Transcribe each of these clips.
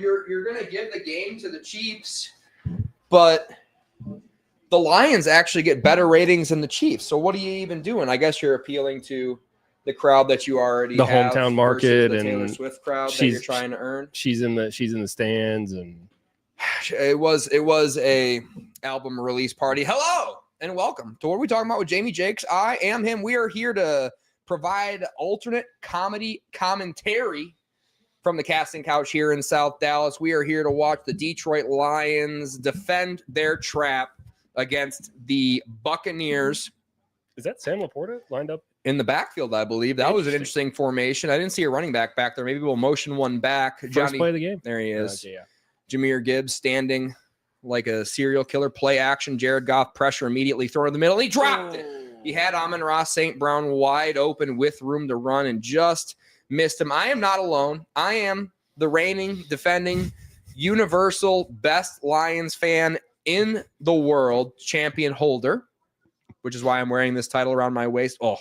you're going to give the game to the Chiefs, but the Lions actually get better ratings than the Chiefs. So what are you even doing? I guess you're appealing to the crowd that you already the have hometown market the and Taylor Swift crowd that you're trying to earn. She's in the stands, and it was a album release party. Hello and welcome to What Are We Talking About with Jamie Jakes. I am him. We are here to provide alternate comedy commentary from the casting couch here in South Dallas. We are here to watch the Detroit Lions defend their trap against the Buccaneers. Is that Sam Laporta lined up in the backfield? I believe that was an interesting formation. I didn't see a running back there. Maybe we'll motion one back. First play of the game. There he is. Okay, yeah. Jahmyr Gibbs standing like a serial killer. Play action. Jared Goff pressure immediately thrown in the middle. He dropped it. He had Amon-Ra St. Brown wide open with room to run and just missed him. I am not alone. I am the reigning, defending, universal best Lions fan in the world, champion holder, which is why I'm wearing this title around my waist. Oh,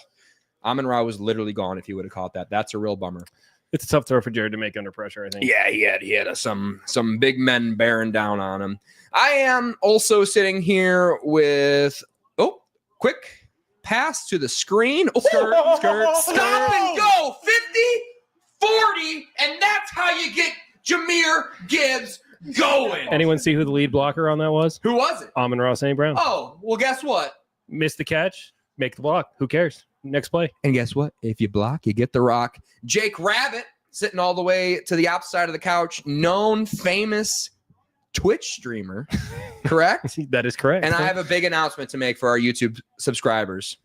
Amon-Ra was literally gone if he would have caught that. That's a real bummer. It's a tough throw for Jared to make under pressure, I think. Yeah, he had some big men bearing down on him. I am also sitting here with, quick pass to the screen. Oh, skirt. Stop and go. 50, 40, and that's how you get Jahmyr Gibbs going. Anyone see who the lead blocker on that was? Who was it? Amon-Ra St. Brown. Oh, well, guess what? Missed the catch, make the block. Who cares? Next play. And guess what? If you block, you get the rock. Jake Rabbit sitting all the way to the opposite side of the couch, known, famous Twitch streamer, correct? That is correct. And I have a big announcement to make for our YouTube subscribers.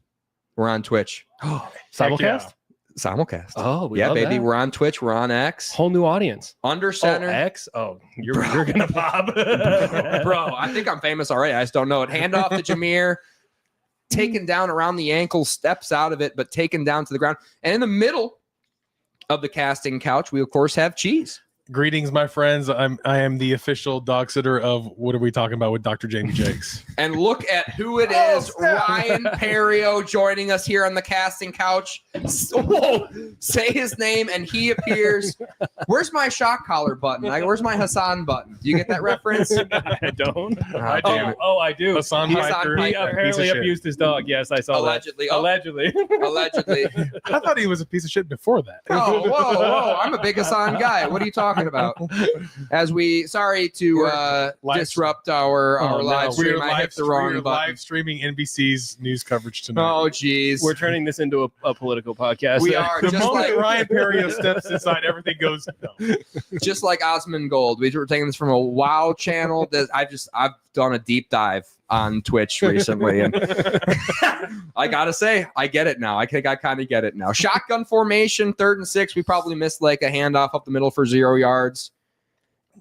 We're on Twitch. Simulcast? Simulcast. Oh, yeah, baby. That. We're on Twitch. We're on X. Whole new audience. Under center. X? Oh, you're going to pop. Bro, I think I'm famous already. I just don't know it. Hand off to Jahmyr. Taken down around the ankle, steps out of it, but taken down to the ground. And in the middle of the casting couch, we, of course, have Cheese. Greetings, my friends. I am the official dog sitter of What Are We Talking About with Dr. Jamie Jakes. And look at who it is. Ryan Perio joining us here on the casting couch. Whoa, say his name and he appears. Where's my shock collar button? Where's my Hassan button? Do you get that reference? I don't. I do. Hassan Piker. He apparently abused his dog. Yes, I saw Allegedly. that. Allegedly. Allegedly. I thought he was a piece of shit before that. Oh, whoa. I'm a big Hassan guy. What are you talking about? As we, sorry to disrupt our live stream. I hit the wrong button. Live streaming NBC's news coverage tonight. Oh, geez. We're turning this into a political podcast. We are. The just moment like Ryan Perio steps inside, everything goes down. Just like Osmond Gold. We were taking this from a WoW channel. I've done a deep dive on Twitch recently, and I gotta say, I get it now. I think I kind of get it now. Shotgun formation, 3rd and 6. We probably missed like a handoff up the middle for 0 yards.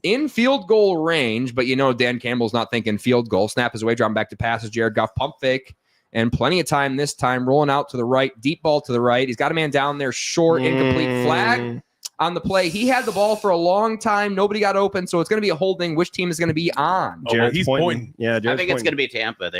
In field goal range, but Dan Campbell's not thinking field goal. Snap his away, drop back to passes. Jared Goff pump fake, and plenty of time this time, rolling out to the right, deep ball to the right. He's got a man down there, short, incomplete flag on the play. He had the ball for a long time. Nobody got open, so it's going to be a holding. Which team is going to be on? He's pointing. Yeah, I think it's going to be Tampa.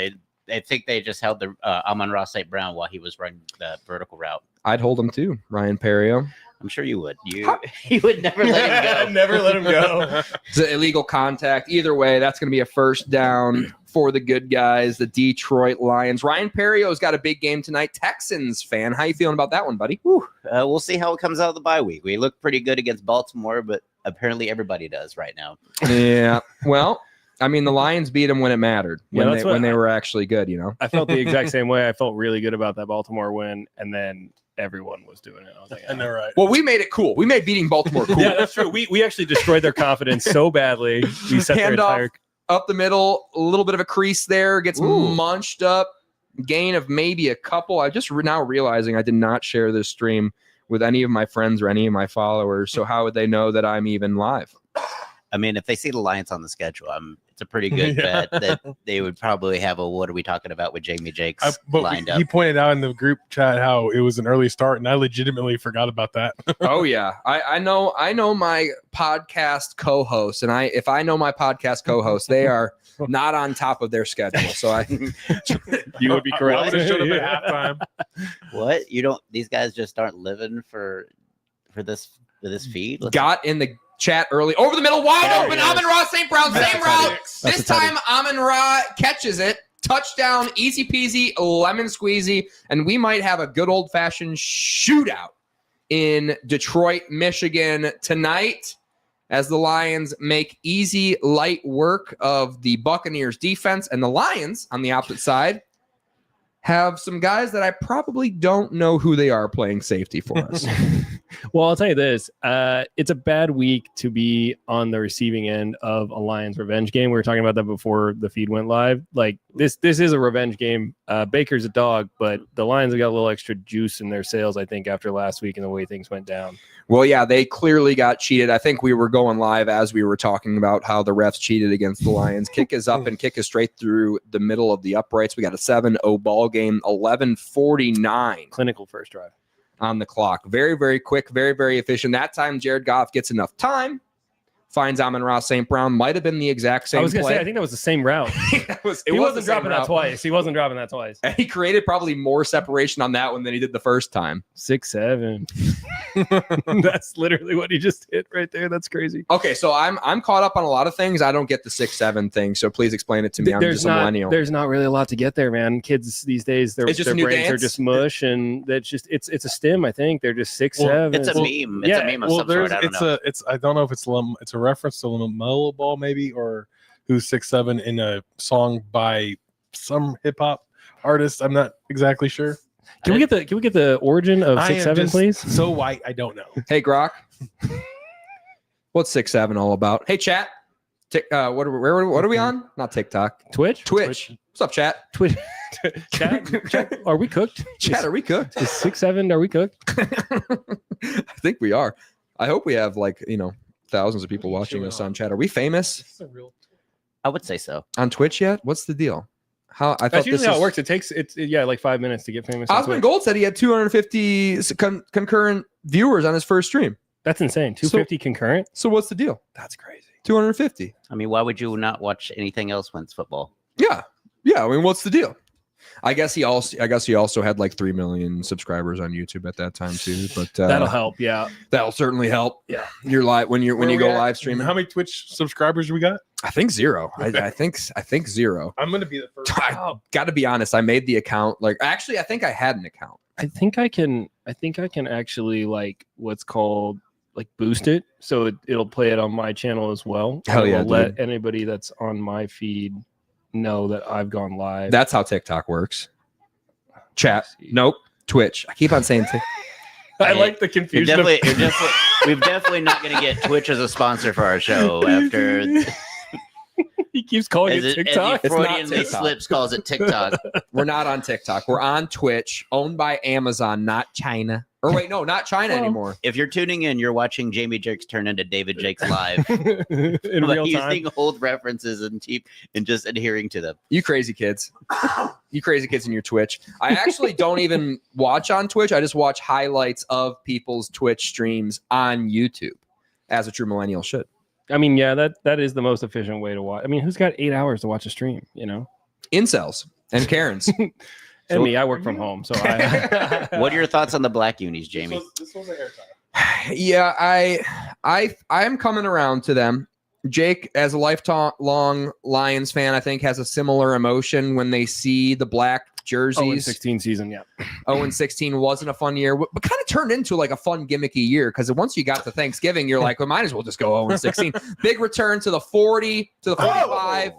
I think they just held the Amon-Ra St. Brown while he was running the vertical route. I'd hold him too, Ryan Perio. I'm sure you would. You would never let him go. Never let him go. It's an illegal contact. Either way, that's going to be a first down for the good guys, the Detroit Lions. Ryan Perio's got a big game tonight. Texans fan. How you feeling about that one, buddy? We'll see how it comes out of the bye week. We look pretty good against Baltimore, but apparently everybody does right now. Yeah. Well, I mean, the Lions beat them when it mattered, when they were actually good, I felt the exact same way. I felt really good about that Baltimore win, and then everyone was doing it. I was like, I know, right? Well, we made it cool. We made beating Baltimore cool. Yeah, that's true. We actually destroyed their confidence so badly. We set their entire up the middle, a little bit of a crease there, gets munched up, gain of maybe a couple. I just now realizing I did not share this stream with any of my friends or any of my followers. So how would they know that I'm even live? I mean, if they see the Lions on the schedule, it's a pretty good bet that they would probably have a What Are We Talking About with Jamie Jakes lined up. He pointed out in the group chat how it was an early start, and I legitimately forgot about that. Oh yeah, I know my podcast co-hosts, and if I know my podcast co-hosts, they are not on top of their schedule. So you would be correct. I would have showed up at halftime. What? These guys just aren't living for this feed. Got in the Chat early over the middle, wide There open. he is. Amon-Ra St. Brown, same route. That's This a tutty. time Amon-Ra catches it. Touchdown, easy peasy, lemon squeezy, and we might have a good old fashioned shootout in Detroit, Michigan tonight as the Lions make easy, light work of the Buccaneers defense. And the Lions, on the opposite side, have some guys that I probably don't know who they are playing safety for us. Well, I'll tell you this. It's a bad week to be on the receiving end of a Lions revenge game. We were talking about that before the feed went live. Like this is a revenge game. Baker's a dog, but the Lions have got a little extra juice in their sails, I think, after last week and the way things went down. Well, yeah, they clearly got cheated. I think we were going live as we were talking about how the refs cheated against the Lions. Kick is up and kick is straight through the middle of the uprights. We got a 7-0 ball game, 11:49 Clinical first drive. on the clock. Very, very quick, very, very efficient. That time, Jared Goff gets enough time, finds Amon-Ra St. Brown. Might have been the exact same I was going to play. say, I think that was the same route. It He was the wasn't same dropping that route. twice. He wasn't dropping that twice. And he created probably more separation on that one than he did the first time. 6-7. That's literally what he just hit right there. That's crazy. Okay, so I'm caught up on a lot of things. I don't get the 6-7 thing, so please explain it to me. I'm just a millennial. There's not really a lot to get there, man. Kids these days, their It's just a brains new are dance? just mush, and that's just it's a stim. I think they're just 6-7. It's a meme. It's yeah, a meme of Well, some sort. I don't know. I don't know if it's a reference to LaMelo Ball maybe, or who's 6'7" in a song by some hip hop artist. I'm not exactly sure. Can we get the origin of I am 6-7, just please? So white, I don't know. Hey, Grok. What's 6-7 all about? Hey, chat. What are we on? Not TikTok. Twitch. Twitch. What's up, chat? Twitch. Chat. Are we cooked? Chat, are we cooked? Is 6-7? Are we cooked? I think we are. I hope we have thousands of people watching us on chat. Are we famous I would say so. on Twitch yet? What's the deal? I thought That's usually this how it works. It takes like 5 minutes to get famous. on Osmond Twitch. Gold said he had 250 concurrent viewers on his first stream. That's insane. 250 concurrent. So what's the deal? That's crazy. 250. I mean, why would you not watch anything else when it's football? Yeah. I mean, what's the deal? I guess he also had like 3 million subscribers on YouTube at that time too. But That'll help. Yeah. That'll certainly help. Yeah. You're live when you go live streaming. How many Twitch subscribers we got? I think 0. I think 0. I'm gonna be the first. I got to be honest. I made the account. Actually, I think I had an account. I think I can actually what's called boost it, so it'll play it on my channel as well. Hell yeah, It'll let dude. anybody that's on my feed know that I've gone live. That's how TikTok works. Chat. Nope. Twitch. I keep on saying I like the We're confusion. we're definitely not going to get Twitch as a sponsor for our show after. He keeps calling As it it, TikTok. It's not Freudian TikTok. slips calls it TikTok. We're not on TikTok. We're on Twitch, owned by Amazon, not China. Or wait, no, not China anymore. If you're tuning in, you're watching Jamie Jakes turn into David Jakes live. In real time. Using old references and just adhering to them. You crazy kids. You crazy kids in your Twitch. I actually don't even watch on Twitch. I just watch highlights of people's Twitch streams on YouTube, as a true millennial should. I mean, yeah, that is the most efficient way to watch. I mean, who's got 8 hours to watch a stream? Incels and Karens. And me, I work from home, so I. What are your thoughts on the black unis, Jamie? This was a haircut. Yeah, I'm coming around to them. Jake, as a lifelong Lions fan, I think has a similar emotion when they see the black jerseys. 16 season, yeah. 0-16 wasn't a fun year, but kind of turned into a fun gimmicky year because once you got to Thanksgiving, you're like, we might as well just go 0-16. Big return to the 40, to the 45,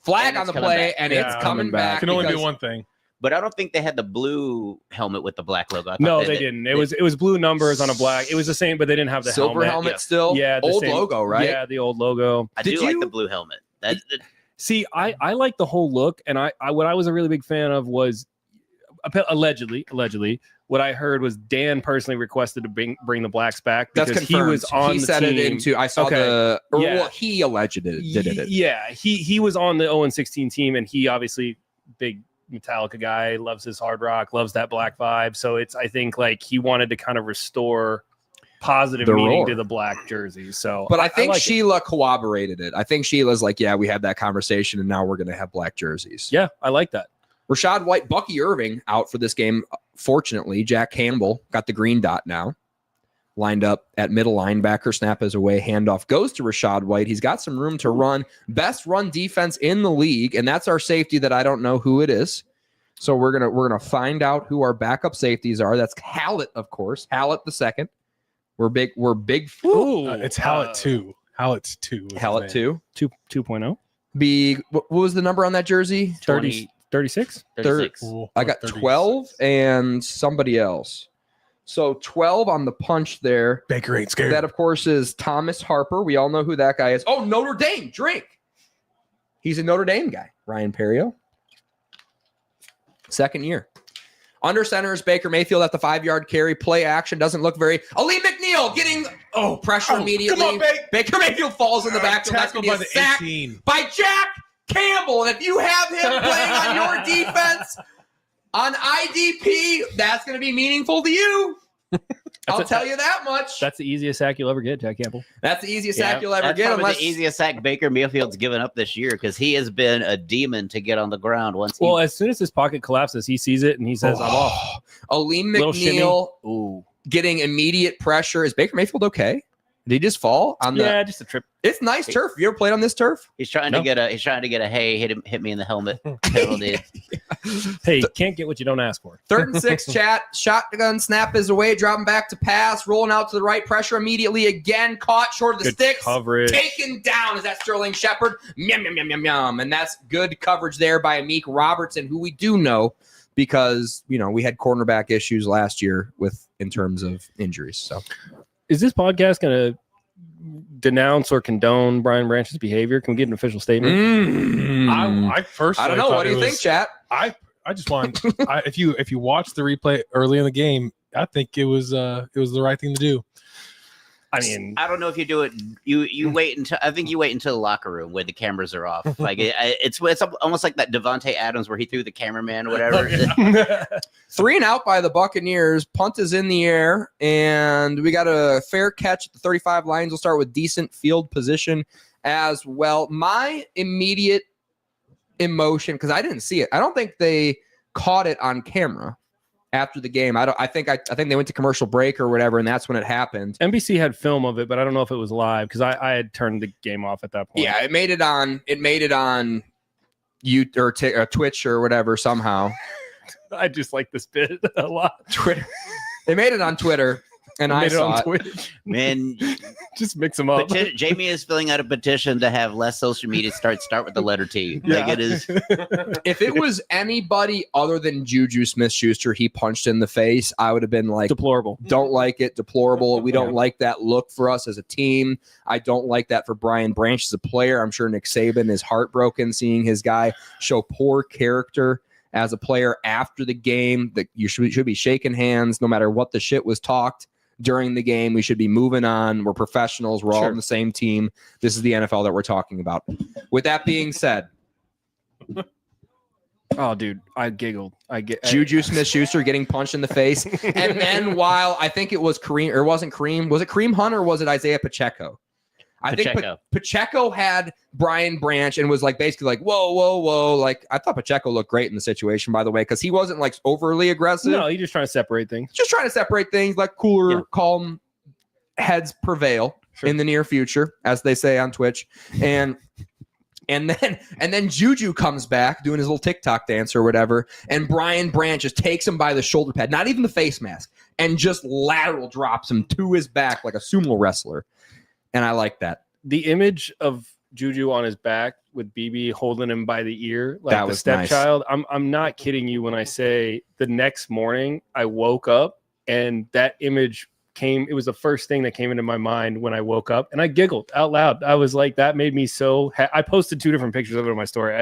flag And on it's the coming play, back. and Yeah, it's coming coming back. back. It can only be because- one thing. But I don't think they had the blue helmet with the black logo. I thought No, they didn't. It was blue numbers on a black. It was the same, but they didn't have the silver helmet. helmet still. Yeah, the old same- logo, right? Yeah, the old logo. I Did do like you- the blue helmet. See, I like the whole look, and I what I was a really big fan of was allegedly what I heard was Dan personally requested to bring the blacks back because That's confirmed. he was on he the said team. it into. I saw Okay. Yeah. well, he alleged it. Did it? Yeah, he was on the 0-16 team, and he obviously big Metallica guy, loves his hard rock, loves that black vibe. So I think he wanted to kind of restore positive The meaning roar. to the black jerseys. So, But I think like it. Sheila corroborated it. I think Sheila's like, yeah, we had that conversation, and now we're going to have black jerseys. Yeah, I like that. Rashad White, Bucky Irving out for this game. Fortunately, Jack Campbell got the green dot now. lined up at middle linebacker. Snap is away. Handoff goes to Rachaad White. He's got some room to run. Best run defense in the league, and that's our safety that I don't know who it is. So we're gonna find out who our backup safeties are. That's Hallett, of course. Hallett the second. We're big. It's Hallett 2. Hallett's 2. Hallett 2. 2.0. What was the number on that jersey? 30, 36. 36. Cool. I got 12 and somebody else. So 12 on the punch there. Baker ain't scared. That, of course, is Thomas Harper. We all know who that guy is. Oh, Notre Dame. Drink. He's a Notre Dame guy. Ryan Perrio. Second year. Under center is Baker Mayfield at the 5-yard carry. Play action doesn't look very. Ali McNeil getting pressure immediately. Come on, Baker Mayfield falls in the backfield. That's going to be a sack 18. by Jack Campbell. And if you have him playing on your defense on IDP, that's going to be meaningful to you. I'll tell you that much. That's the easiest sack you'll ever get, Jack Campbell. That's the easiest sack you'll ever That's get. probably Unless the easiest sack Baker Mayfield's given up this year because he has been a demon to get on the ground once. Well, as soon as his pocket collapses, he sees it and he says, "I'm off." Aleem Little shimmy. McNeil getting immediate pressure. Is Baker Mayfield okay? Did he just fall on the? Yeah, just a trip. It's nice turf. You ever played on this turf? He's trying to get a hey, hit me in the helmet penalty. Hey, can't get what you don't ask for. 3rd and 6, chat. Shotgun snap is away. Dropping back to pass. Rolling out to the right. Pressure immediately again. Caught short of the Good sticks. coverage. Taken down. Is that Sterling Shepard? Yum, yum, yum, yum, yum. And that's good coverage there by Amik Robertson, who we do know because, we had cornerback issues last year in terms of injuries. So, is this podcast going to denounce or condone Brian Branch's behavior? Can we get an official statement? I personally I don't know. What do you think, chat? I just want if you watch the replay early in the game, I think it was the right thing to do. I mean, I don't know if you do it. You wait until you wait until the locker room where the cameras are off. Like it's almost like that Devontae Adams where he threw the cameraman or whatever. 3 and out by the Buccaneers. Punt is in the air, and we got a fair catch at the 35 lines. We'll start with decent field position as well. My immediate emotion, because I didn't see it. I don't think they caught it on camera after the game. I think they went to commercial break or whatever, and that's when it happened. NBC had film of it, but I don't know if it was live because I had turned the game off at that point. Yeah, it made it on YouTube or Twitch or whatever somehow. I just like this bit a lot. Twitter. They made it on Twitter, and I saw it. Twitch. Man, just mix them up. Jamie is filling out a petition to have less social media start with the letter T. Yeah. Like it is. If it was anybody other than Juju Smith-Schuster he punched in the face, I would have been like, deplorable. Don't like it, deplorable. We don't like that look for us as a team. I don't like that for Brian Branch as a player. I'm sure Nick Saban is heartbroken seeing his guy show poor character as a player after the game. That you should be shaking hands no matter what the shit was talked during the game. We should be moving on. We're professionals. We're all on the same team. This is the NFL that we're talking about. With that being said, oh, dude, I giggled. Juju Smith-Schuster getting punched in the face. And then while I think it was Kareem, or it wasn't Kareem, was it Kareem Hunt or was it Isaiah Pacheco? I think Pacheco had Brian Branch and was like basically like, whoa. Like, I thought Pacheco looked great in the situation, by the way, because he wasn't like overly aggressive. No, he's just trying to separate things. Let cooler, calm heads prevail in the near future, as they say on Twitch. And then Juju comes back doing his little TikTok dance or whatever, and Brian Branch just takes him by the shoulder pad, not even the face mask, and just lateral drops him to his back like a sumo wrestler. And I like that. The image of Juju on his back with BB holding him by the ear, like that the was stepchild. Nice. I'm not kidding you when I say the next morning I woke up and that image came. It was the first thing that came into my mind when I woke up, and I giggled out loud. I was like, that made me so. I posted 2 different pictures of it on my story.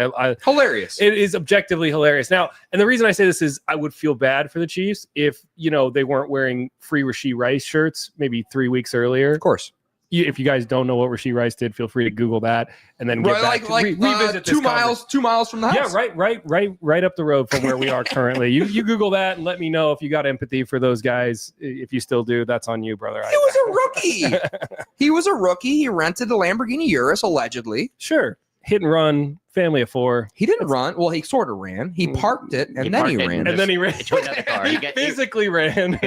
Hilarious. It is objectively hilarious. Now, and the reason I say this is I would feel bad for the Chiefs if they weren't wearing free Rashee Rice shirts maybe 3 weeks earlier. Of course. If you guys don't know what Rashee Rice did, feel free to Google that and then get back to revisit 2 miles from the house. Yeah, right up the road from where we are currently. You Google that and let me know if you got empathy for those guys. If you still do, that's on you, brother. He was a rookie. He rented a Lamborghini Urus, allegedly. Sure. Hit and run, family of 4. He didn't run. Well, he sort of ran. He parked it, and then he ran. And then he ran. To another car. He physically ran.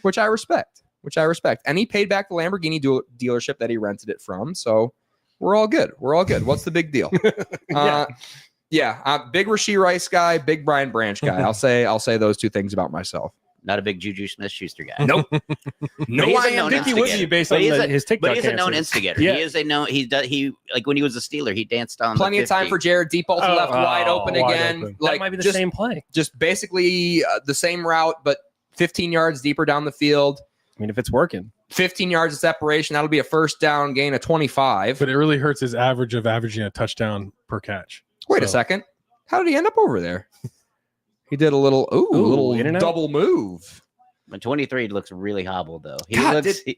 Which I respect. which I respect. And he paid back the Lamborghini dealership that he rented it from. So we're all good. What's the big deal? Big Rashee Rice guy, big Brian Branch guy. I'll say those two things about myself. Not a big Juju Smith-Schuster guy. Nope. I think he would be based on his TikTok. But he's a known instigator. Yeah. He is a known. He like when he was a Steeler, he danced on plenty the of time 50. for Jared. Deep ball to left, wide open again. open. Like That might be the just, same play. just basically the same route, but 15 yards deeper down the field. I mean, if it's working. 15 yards of separation. That'll be a first down gain of 25. But it really hurts his average of averaging a touchdown per catch. Wait a second. How did he end up over there? He did a little internet? double move. But 23 looks really hobbled though. He looks like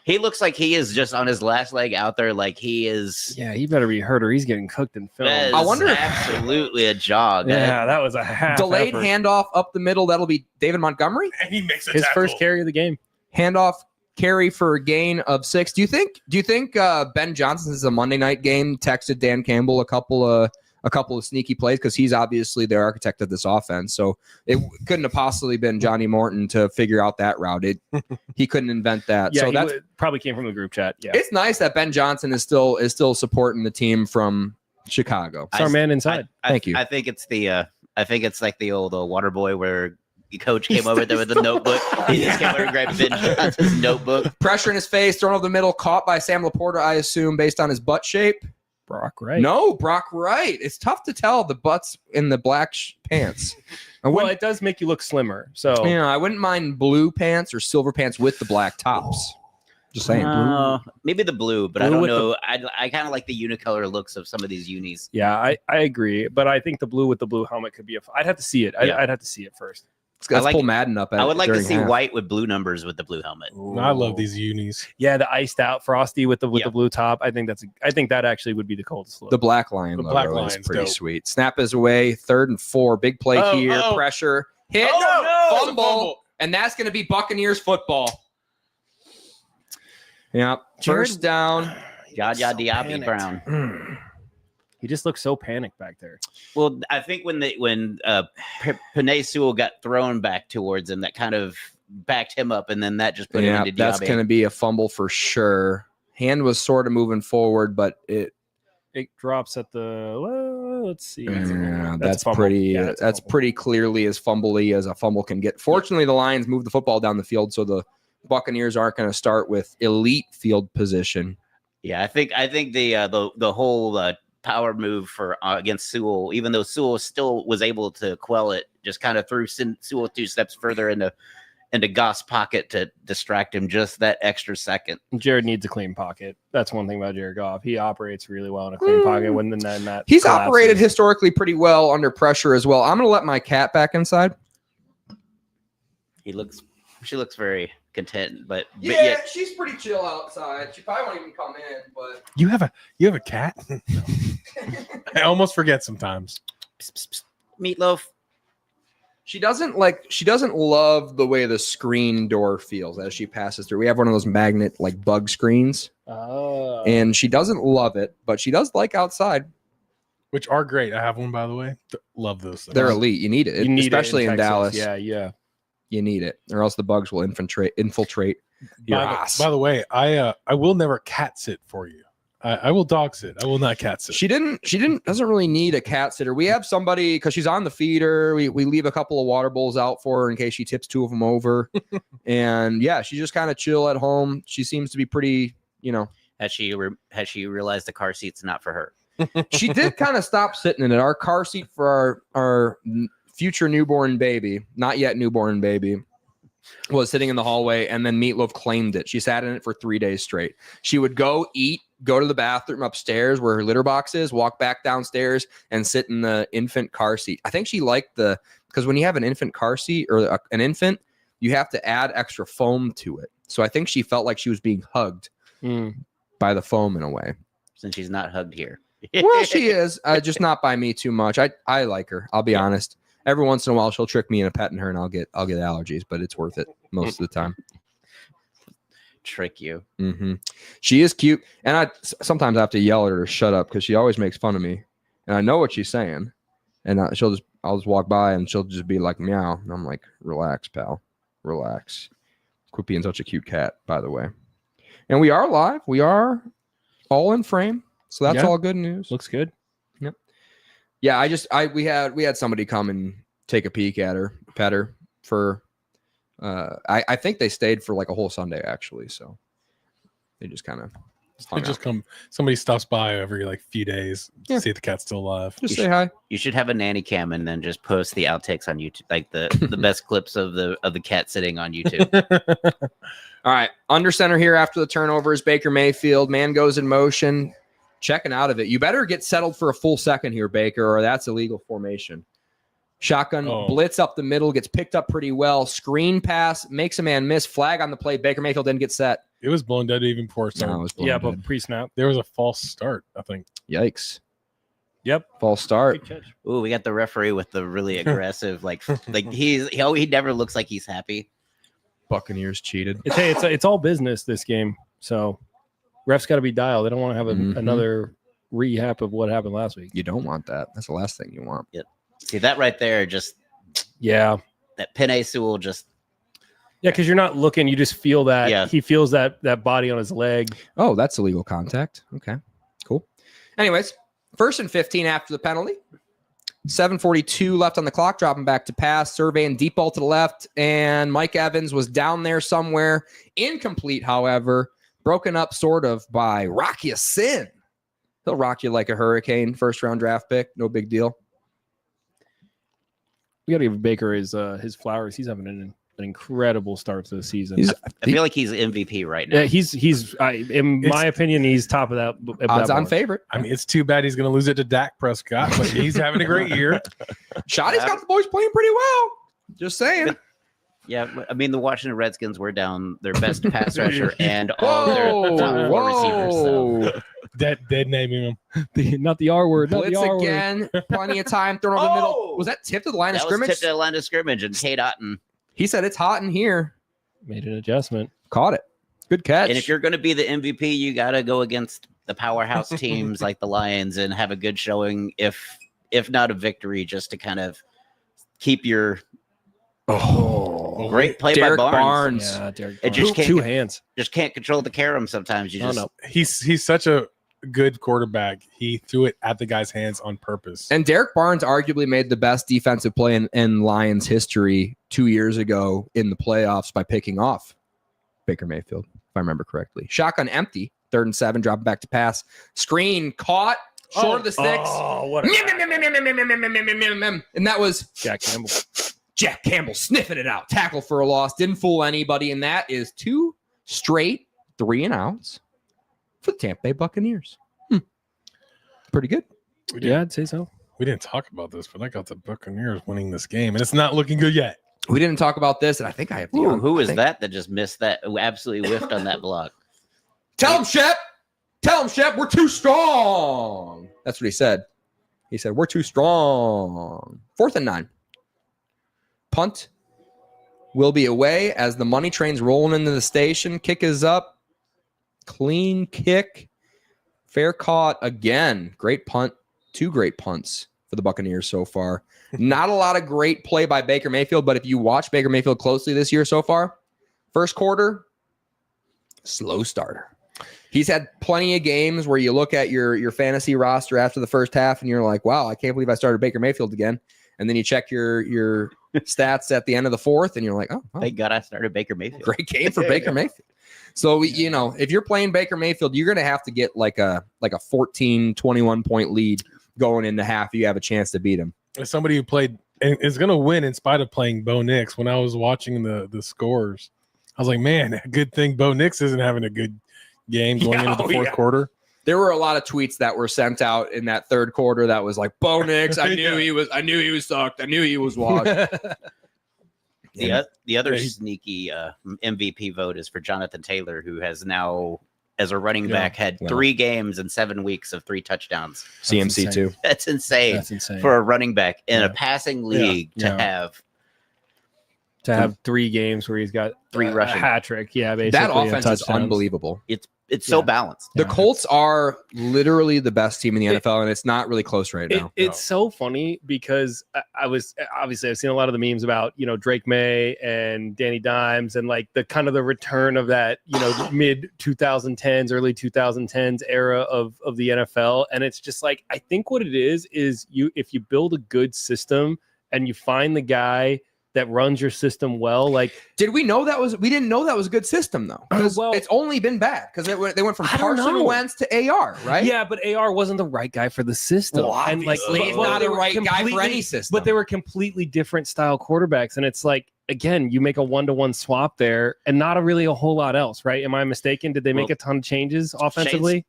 he looks like he is just on his last leg out there. Like he is. Yeah, he better be hurt or he's getting cooked in film. That is I wonder if- absolutely a jog. Yeah, that was a half Delayed effort. handoff up the middle. That'll be David Montgomery. And he makes His first carry of the game. Handoff carry for a gain of 6. Do you think Ben Johnson, this is a Monday night game, texted Dan Campbell a couple of sneaky plays, because he's obviously the architect of this offense. So it couldn't have possibly been Johnny Morton to figure out that route. He couldn't invent that. Yeah, so that probably came from the group chat. Yeah, it's nice that Ben Johnson is still supporting the team from Chicago. it's our man inside. Thank you. I think it's like the old water boy where the coach came over there with a notebook. He just came over and grabbed Ben Johnson's notebook. Pressure in his face, thrown over the middle, caught by Sam Laporta, I assume, based on his butt shape. Brock Wright. No, Brock Wright. It's tough to tell the butts in the black pants. Well, it does make you look slimmer. So I wouldn't mind blue pants or silver pants with the black tops. Just saying. Maybe the blue, but Blue I don't with know. I kind of like the unicolor looks of some of these unis. yeah, I agree. But I think the blue with the blue helmet could be I'd have to see it. Yeah. I'd have to see it first. Let's like pull it. Madden up. I would like to during see half. white with blue numbers with the blue helmet. I love these unis. Yeah, the iced out frosty with the Yeah. blue top. I think that actually would be the coldest look. The black lion The logo black is lion's pretty dope. sweet. Snap is away. 3rd and 4. Big play here. Oh. Pressure. Hit. Oh, no, it's a Fumble. And that's going to be Buccaneers football. Yeah. Jared- First down. Yaya so Diaby panicked. Brown. He just looks so panicked back there. Well, I think when Penei Sewell got thrown back towards him, that kind of backed him up, and then that just put him Yeah, into that's Diaby. going to be a fumble for sure. Hand was sort of moving forward, but it Drops at the let's see. Yeah, a that's fumble. pretty. Yeah, it's a That's fumble. pretty clearly as fumbly as a fumble can get. Fortunately, the Lions moved the football down the field, so the Buccaneers aren't going to start with elite field position. Yeah, I think the whole power move for against Sewell, even though Sewell still was able to quell it, just kind of threw Sewell 2 steps further into Goss' pocket to distract him just that extra second. Jared needs a clean pocket. That's one thing about Jared Goff. He operates really well in a clean pocket. When then that He's collapses. operated historically pretty well under pressure as well. I'm going to let my cat back inside. She looks very content, but Yeah, yet, she's pretty chill outside. She probably won't even come in, but You have a cat? I almost forget sometimes. Meatloaf. she doesn't love the way the screen door feels as she passes through. We have one of those magnet like bug screens, Oh. and she doesn't love it, but she does like outside. Which are great. I have one, by the way. Love those things. They're elite. You need it, You need it especially in Texas. Dallas. Yeah. You need it, or else the bugs will infiltrate your ass. By the way, I will never cat sit for you. I will dog sit. I will not cat sit. She doesn't really need a cat sitter. We have somebody because she's on the feeder. We leave a couple of water bowls out for her in case she tips 2 of them over. And yeah, she's just kind of chill at home. She seems to be pretty, Has she realized the car seat's not for her? she did kind of stop sitting in it. Our car seat for our future newborn baby, not yet newborn baby, was sitting in the hallway, and then Meatloaf claimed it. She sat in it for 3 days straight. She would go eat, go to the bathroom upstairs where her litter box is, walk back downstairs, and sit in the infant car seat. I think she liked because when you have an infant car seat or an infant, you have to add extra foam to it. So I think she felt like she was being hugged by the foam in a way. Since she's not hugged here. Well, she is, just not by me too much. I like her. I'll be honest. Every once in a while, she'll trick me into petting her, and I'll get allergies, but it's worth it most of the time. Trick you. Mm-hmm. She is cute, and I sometimes have to yell at her to shut up because she always makes fun of me, and I know what she's saying, and I'll just walk by and she'll just be like meow, and I'm like, relax, pal, relax. Quit being such a cute cat, by the way. And we are live. We are all in frame. So that's Yeah. all good news. Looks good. Yeah, we had somebody come and take a peek at her, pet her for I think they stayed for like a whole Sunday actually. So they just kind of somebody stops by every like few days to Yeah. see if the cat's still alive. just say hi. You should have a nanny cam and then just post the outtakes on YouTube, like the best clips of the cat sitting on YouTube. All right. Under center here after the turnover is Baker Mayfield. Man goes in motion. Checking out of it. You better get settled for a full second here, Baker, or that's illegal formation. Shotgun blitz up the middle, gets picked up pretty well. Screen pass, makes a man miss. Flag on the play. Baker Mayfield didn't get set. It was blown dead even before it started. No, it was blown Yeah, dead. but pre-snap. There was a false start, I think. Yikes. Yep. False start. Good catch. Ooh, we got the referee with the really aggressive, like he never looks like he's happy. Buccaneers cheated. It's all business this game. So refs got to be dialed. They don't want to have Mhm. another rehab of what happened last week. You don't want that. That's the last thing you want. See that right there, just Yeah. that Penei Sewell just Yeah, because you're not looking. You just feel that. Yeah. He feels that body on his leg. Oh, that's illegal contact. Okay, cool. Anyways, 1st and 15 after the penalty. 7:42 left on the clock, dropping back to pass, surveying deep ball to the left, and Mike Evans was down there somewhere. Incomplete, however, broken up sort of by Rock Ya-Sin. He'll rock you like a hurricane. 1st-round draft pick, no big deal. We got to give Baker his flowers. He's having an incredible start to the season. I feel like he's MVP right now. Yeah, he's in my opinion, he's top of that. Of Odds that on board. favorite. I mean, it's too bad he's going to lose it to Dak Prescott, but he's having a great year. Shotty's got the boys playing pretty well. Just saying. Yeah, I mean the Washington Redskins were down their best pass rusher and all their top 4 receivers. So. Dead naming him. Not the R word. Not Blitz the R word. again. Plenty of time thrown over the middle. Was that tipped to the line of That was scrimmage? tipped to the line of scrimmage, and Kate Otten. He said it's hot in here. Made an adjustment. Caught it. Good catch. And if you're going to be the MVP, you got to go against the powerhouse teams like the Lions and have a good showing, if not a victory, just to kind of keep your great play Derek by Barnes. Yeah, Derek. It just Barnes. can't- Two hands. Just can't control the carom sometimes. You just no. He's such a good quarterback. He threw it at the guy's hands on purpose. And Derek Barnes arguably made the best defensive play in Lions history 2 years ago in the playoffs by picking off Baker Mayfield, if I remember correctly. Shotgun empty, 3rd and 7, dropping back to pass. Screen caught, short of the sticks. Oh, what And that was Jack Campbell. Jack Campbell sniffing it out. Tackle for a loss. Didn't fool anybody. And that is 2 straight 3-and-outs for the Tampa Bay Buccaneers. Pretty good. Yeah, I'd say so. We didn't talk about this, but I got the Buccaneers winning this game, and it's not looking good yet. We didn't talk about this, and I think I have the Ooh, on- who I is think- that just missed that? Who absolutely whiffed on that block? Tell him, Shep. Tell him, Shep, we're too strong. That's what he said. He said, we're too strong. 4th and 9. Punt will be away as the money train's rolling into the station. Kick is up. Clean kick. Fair caught again. Great punt. 2 great punts for the Buccaneers so far. Not a lot of great play by Baker Mayfield, but if you watch Baker Mayfield closely this year so far, 1st quarter, slow starter. He's had plenty of games where you look at your fantasy roster after the first half and you're like, wow, I can't believe I started Baker Mayfield again. And then you check your stats at the end of the 4th and you're like, oh, Thank God I started Baker Mayfield. great game for Baker Mayfield. So, you know, if you're playing Baker Mayfield, you're going to have to get like a 14, 21 point lead going into half. You have a chance to beat him. As somebody who played and is going to win in spite of playing Bo Nix, when I was watching the scores, I was like, man, good thing Bo Nix isn't having a good game going into the 4th quarter. There were a lot of tweets that were sent out in that 3rd quarter that was like, Bo Nix, I knew he was sucked. I knew he was washed. The other sneaky MVP vote is for Jonathan Taylor, who has now, as a running back, had 3 games in 7 weeks of 3 touchdowns. CMC too. That's insane. That's insane. For a running back in a passing league to have 3 games where he's got 3 a rushing. hat trick. Yeah, basically That a offense is touchdown. unbelievable. It's it's so balanced. The Colts are literally the best team in the NFL, and it's not really close right now. It's so funny because I've seen a lot of the memes about, Drake May and Danny Dimes and like the kind of the return of that, mid 2010s, early 2010s era of the NFL. And it's just like, I think what it is if you build a good system and you find the guy that runs your system well. Like, we didn't know that was a good system though. Well, it's only been bad because they went from Carson Wentz to AR, right? Yeah, but AR wasn't the right guy for the system. Well, and like, he's not the right guy for any system. But they were completely different style quarterbacks, and it's like, again, you make a 1-to-1 swap there, and not really a whole lot else, right? Am I mistaken? Did they make a ton of changes offensively?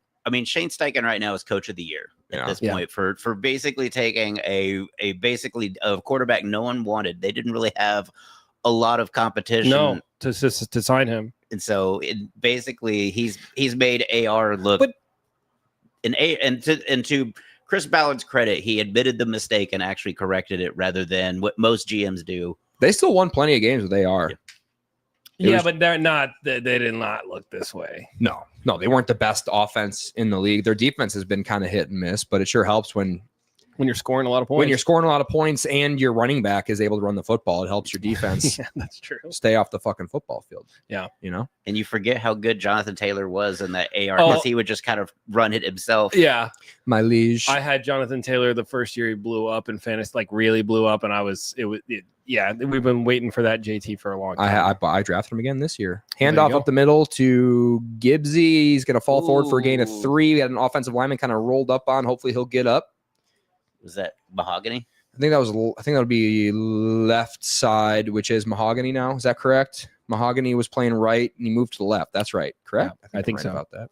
Shane Steichen right now is coach of the year at this point for basically taking a quarterback no one wanted. They didn't really have a lot of competition to sign him, and so he's made AR look. But to Chris Ballard's credit, he admitted the mistake and actually corrected it rather than what most GMs do. They still won plenty of games with AR. But they're not. They did not look this way. No, they weren't the best offense in the league. Their defense has been kind of hit and miss, but it sure helps when you're scoring a lot of points. When you're scoring a lot of points and your running back is able to run the football, it helps your defense. Yeah, that's true. Stay off the fucking football field. Yeah, And you forget how good Jonathan Taylor was in that AR because he would just kind of run it himself. Yeah, my liege. I had Jonathan Taylor the first year he blew up in fantasy, like really blew up, and we've been waiting for that JT for a long time. I drafted him again this year. Handoff up the middle to Gibbsy. He's going to fall forward for a gain of 3. We had an offensive lineman kind of rolled up on. Hopefully he'll get up. Was that Mahogany? I think that would be left side, which is Mahogany now. Is that correct? Mahogany was playing right and he moved to the left. That's right. Correct? Yeah, I think so. About that.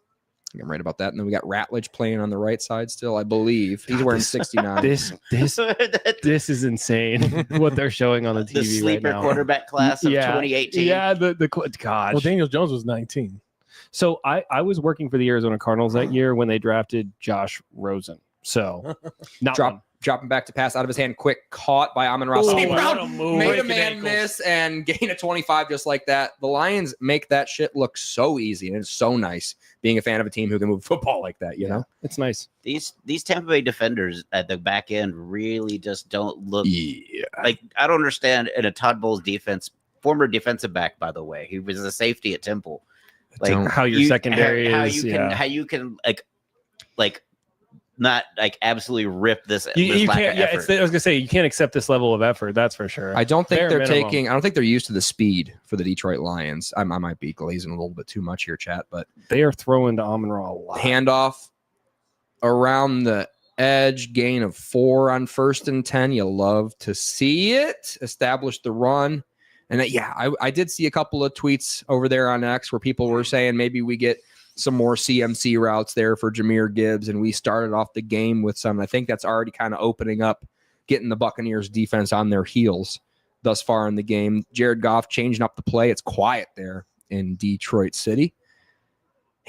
I'm right about that. And then we got Ratledge playing on the right side still, I believe. He's wearing 69. This is insane what they're showing on the TV the sleeper right now. Quarterback class of 2018. Yeah, gosh. Well, Daniel Jones was 19. So I was working for the Arizona Cardinals that year when they drafted Josh Rosen. So dropping back to pass out of his hand, quick, caught by Amon-Ra St. Brown. Made a man miss and gain a 25 just like that. The Lions make that shit look so easy, and it's so nice being a fan of a team who can move football like that, you know? It's nice. These Tampa Bay defenders at the back end really just don't look like, I don't understand in a Todd Bowles defense, former defensive back, by the way. He was a safety at Temple. Like how your secondary is. How you can like not like absolutely rip this. You lack can't. of effort. I was gonna say you can't accept this level of effort. That's for sure. I don't think I don't think they're used to the speed for the Detroit Lions. I might be glazing a little bit too much here, chat, but they are throwing to Amon-Ra a lot. Handoff around the edge, gain of 4 on 1st and 10. You love to see it. Establish the run. And I did see a couple of tweets over there on X where people were saying maybe we get some more CMC routes there for Jahmyr Gibbs, and we started off the game with some. I think that's already kind of opening up, getting the Buccaneers defense on their heels thus far in the game. Jared Goff changing up the play. It's quiet there in Detroit City.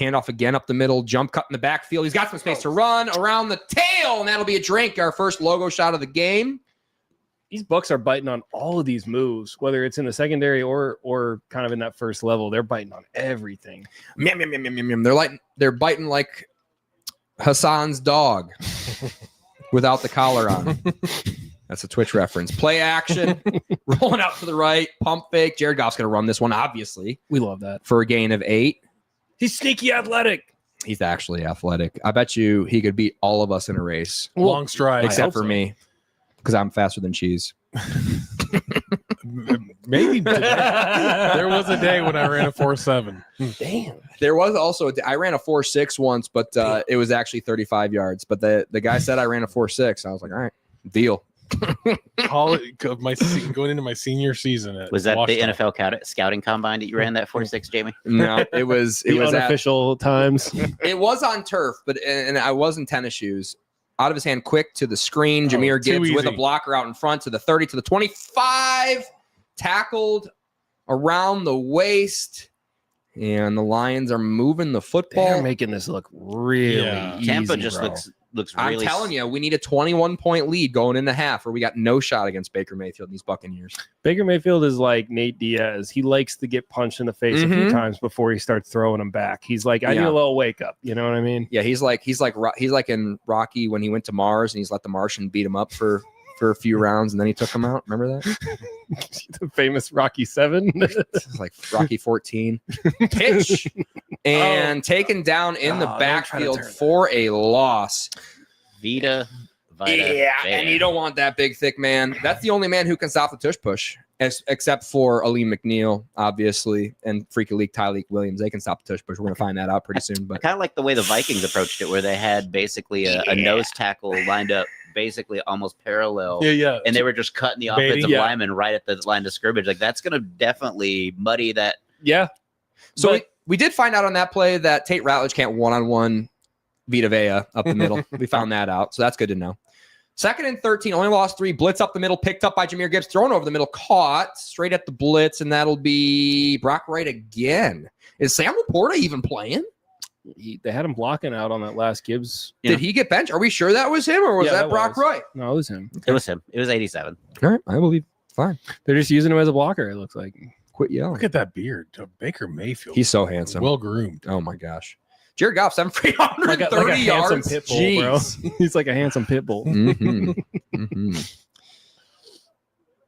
Handoff again up the middle, jump cut in the backfield. He's got some space to run around the tail, and that'll be a drink. Our first logo shot of the game. These Bucs are biting on all of these moves, whether it's in the secondary or kind of in that first level. They're biting on everything. They're biting like Hassan's dog without the collar on. That's a Twitch reference. Play action, rolling out to the right, pump fake. Jared Goff's going to run this one, obviously. We love that. For a gain of 8. He's sneaky athletic. He's actually athletic. I bet you he could beat all of us in a race. Long stride. Except for me. Because I'm faster than cheese. Maybe there was a day when I ran a 4.7. Damn. There was also I ran a 4.6 once, but it was actually 35 yards. But the guy said I ran a 4.6. I was like, all right, deal. Going into my senior season. Was that the NFL scouting combine that you ran that 4.6, Jamie? No, it was unofficial times. It was on turf, and I was in tennis shoes. Out of his hand, quick to the screen. Jahmyr Gibbs with a blocker out in front to the 30, to the 25. Tackled around the waist. And the Lions are moving the football. They're making this look really easy, Tampa just looks looks I'm really. telling you, we need a 21-point lead going into half, or we got no shot against Baker Mayfield and these Buccaneers. Baker Mayfield is like Nate Diaz. He likes to get punched in the face a few times before he starts throwing them back. He's like, I need a little wake up. You know what I mean? Yeah, he's like in Rocky when he went to Mars and he's let the Martian beat him up for a few rounds and then he took him out. Remember that? The famous Rocky 7. It's like Rocky 14. Pitch and taken down in the backfield for a loss. Vita. And you don't want that big, thick man. That's the only man who can stop the tush push, except for Aleem McNeil, obviously, and Freaky League Tyleek Williams. They can stop the tush push. We're going to find that out pretty soon. But I kind of like the way the Vikings approached it, where they had basically a nose tackle lined up basically almost parallel. Yeah. And they were just cutting the offensive lineman right at the line of scrimmage. Like, that's going to definitely muddy that. Yeah. So we did find out on that play that Tate Ratledge can't one-on-one Vita Vea up the middle. We found that out. So that's good to know. 2nd and 13, only lost 3. Blitz up the middle, picked up by Jahmyr Gibbs, thrown over the middle, caught straight at the blitz, and that'll be Brock Wright again. Is Sam Laporta even playing? They had him blocking out on that last Gibbs. Did he get benched? Are we sure that was him, or was that Brock Wright? No, it was him. It was him. It was 87. All right, I believe. Fine. They're just using him as a blocker, it looks like. Quit yelling. Look at that beard. Baker Mayfield. He's so handsome. Well groomed. Oh, my gosh. Jared Goff, 730 like a yards. handsome pit bull, bro. He's like a handsome pit bull.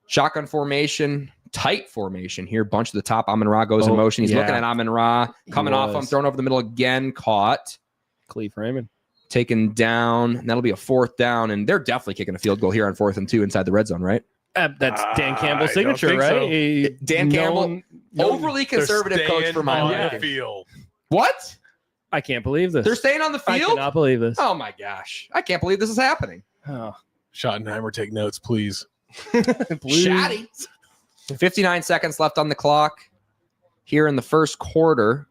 Shotgun formation, tight formation here. Bunch to the top. Amon-Ra goes in motion. He's looking at Amon-Ra. Coming off him, thrown over the middle again. Caught. Cleve Raymond. Taken down. And that'll be a 4th down. And they're definitely kicking a field goal here on 4th and 2 inside the red zone, right? That's Dan Campbell's signature, right? So. Dan Campbell, overly conservative coach for my field. What? I can't believe this. They're staying on the field? I cannot believe this. Oh, my gosh. I can't believe this is happening. Oh. Schottenheimer, take notes, please. Shatty. 59 seconds left on the clock here in the first quarter.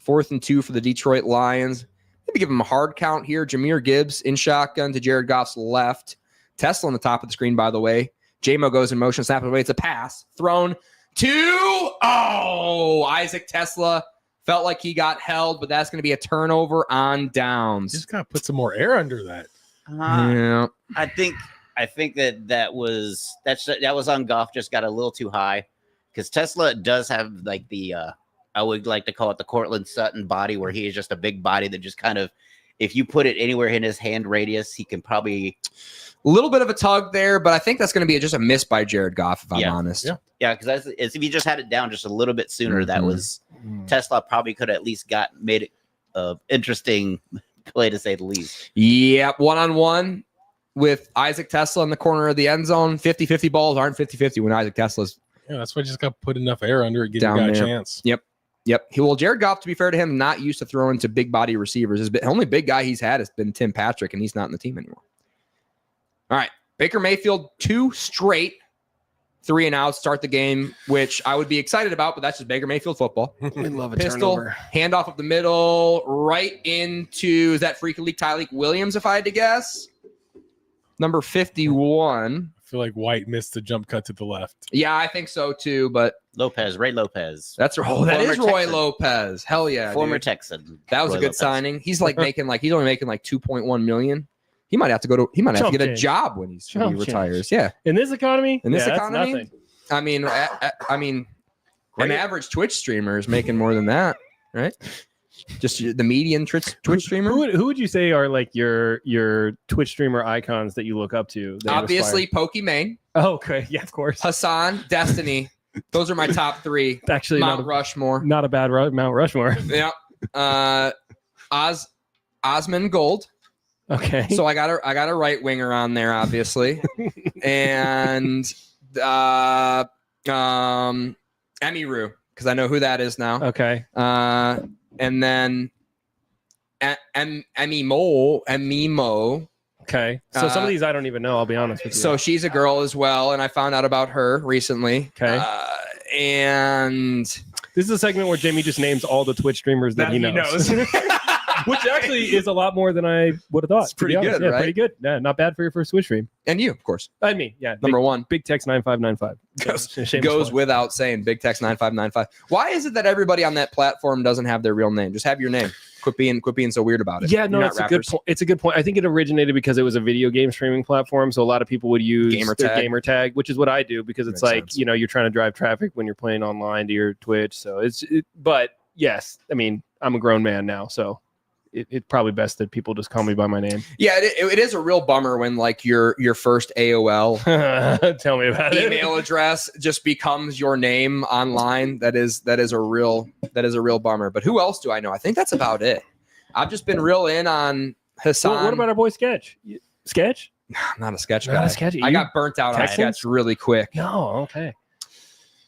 4th and 2 for the Detroit Lions. Maybe give them a hard count here. Jahmyr Gibbs in shotgun to Jared Goff's left. Tesla on the top of the screen, by the way. J-Mo goes in motion, snaps away. It's a pass. Thrown to, Isaac Tesla. Felt like he got held, but that's going to be a turnover on downs. Just got to put some more air under that. Yeah. I think that was on Goff. Just got a little too high, because Tesla does have like the I would like to call it the Cortland Sutton body, where he is just a big body that just kind of, if you put it anywhere in his hand radius, he can probably. A little bit of a tug there, but I think that's going to be just a miss by Jared Goff, if I'm honest. Yeah, because if he just had it down just a little bit sooner, that was Tesla probably could have at least made it an interesting play, to say the least. Yep, one-on-one with Isaac Tesla in the corner of the end zone. 50-50 balls aren't 50-50 when Isaac Tesla's that's why I just got to put enough air under it, give down the guy there. a chance. Yep. Jared Goff, to be fair to him, not used to throwing to big body receivers. The only big guy he's had has been Tim Patrick, and he's not in the team anymore. All right, Baker Mayfield, 2 straight 3-and-outs start the game, which I would be excited about, but that's just Baker Mayfield football. We love a Pistol, turnover. handoff of the middle, right into, is that Freaky League Tyleek Williams, if I had to guess? Number 51. I feel like White missed the jump cut to the left. Yeah, I think so too, but Ray Lopez. that is Roy Lopez. Hell yeah, former dude. Texan. That was Roy a good Lopez. signing. He's like he's only making like 2.1 million. He might have to get a job when he retires. Yeah. In this economy? In this that's economy? nothing. I mean, an average Twitch streamer is making more than that, right? Just the median Twitch streamer. Who would you say are like your Twitch streamer icons that you look up to? Obviously, Pokimane. Oh, okay. Yeah, of course. Hassan, Destiny. Those are my top 3. Actually, Mount Rushmore. Not a bad Mount Rushmore. Yeah. Osmond Gold. Okay. So I got a right winger on there, obviously, and Emiru, because I know who that is now. Okay. And then Emimo. Okay. So some of these I don't even know. I'll be honest with you. So she's a girl as well, and I found out about her recently. Okay. And this is a segment where Jamie just names all the Twitch streamers that he knows. Which actually is a lot more than I would have thought. It's pretty good, right? Pretty good. Yeah, not bad for your first Twitch stream. And you, of course. I mean, yeah. Number 1. Big Text 9595. Goes without saying. Big Text 9595. Why is it that everybody on that platform doesn't have their real name? Just have your name. Quit being so weird about it. Yeah, no, You're it's not a good rappers. point. It's a good point. I think it originated because it was a video game streaming platform, so a lot of people would use Gamer their tag. gamer tag, which is what I do because it's Makes like sense. you're trying to drive traffic when you're playing online to your Twitch. So but yes, I mean I'm a grown man now, so it's probably best that people just call me by my name. Yeah, it is a real bummer when like your first AOL Tell me about it. email address just becomes your name online. That is a real bummer. But who else do I know? I think that's about it. I've just been real in on Hassan. What about our boy Sketch? Sketch? I'm not a sketch Not guy. a sketch. I got burnt out on Texans? sketch really quick. No, okay.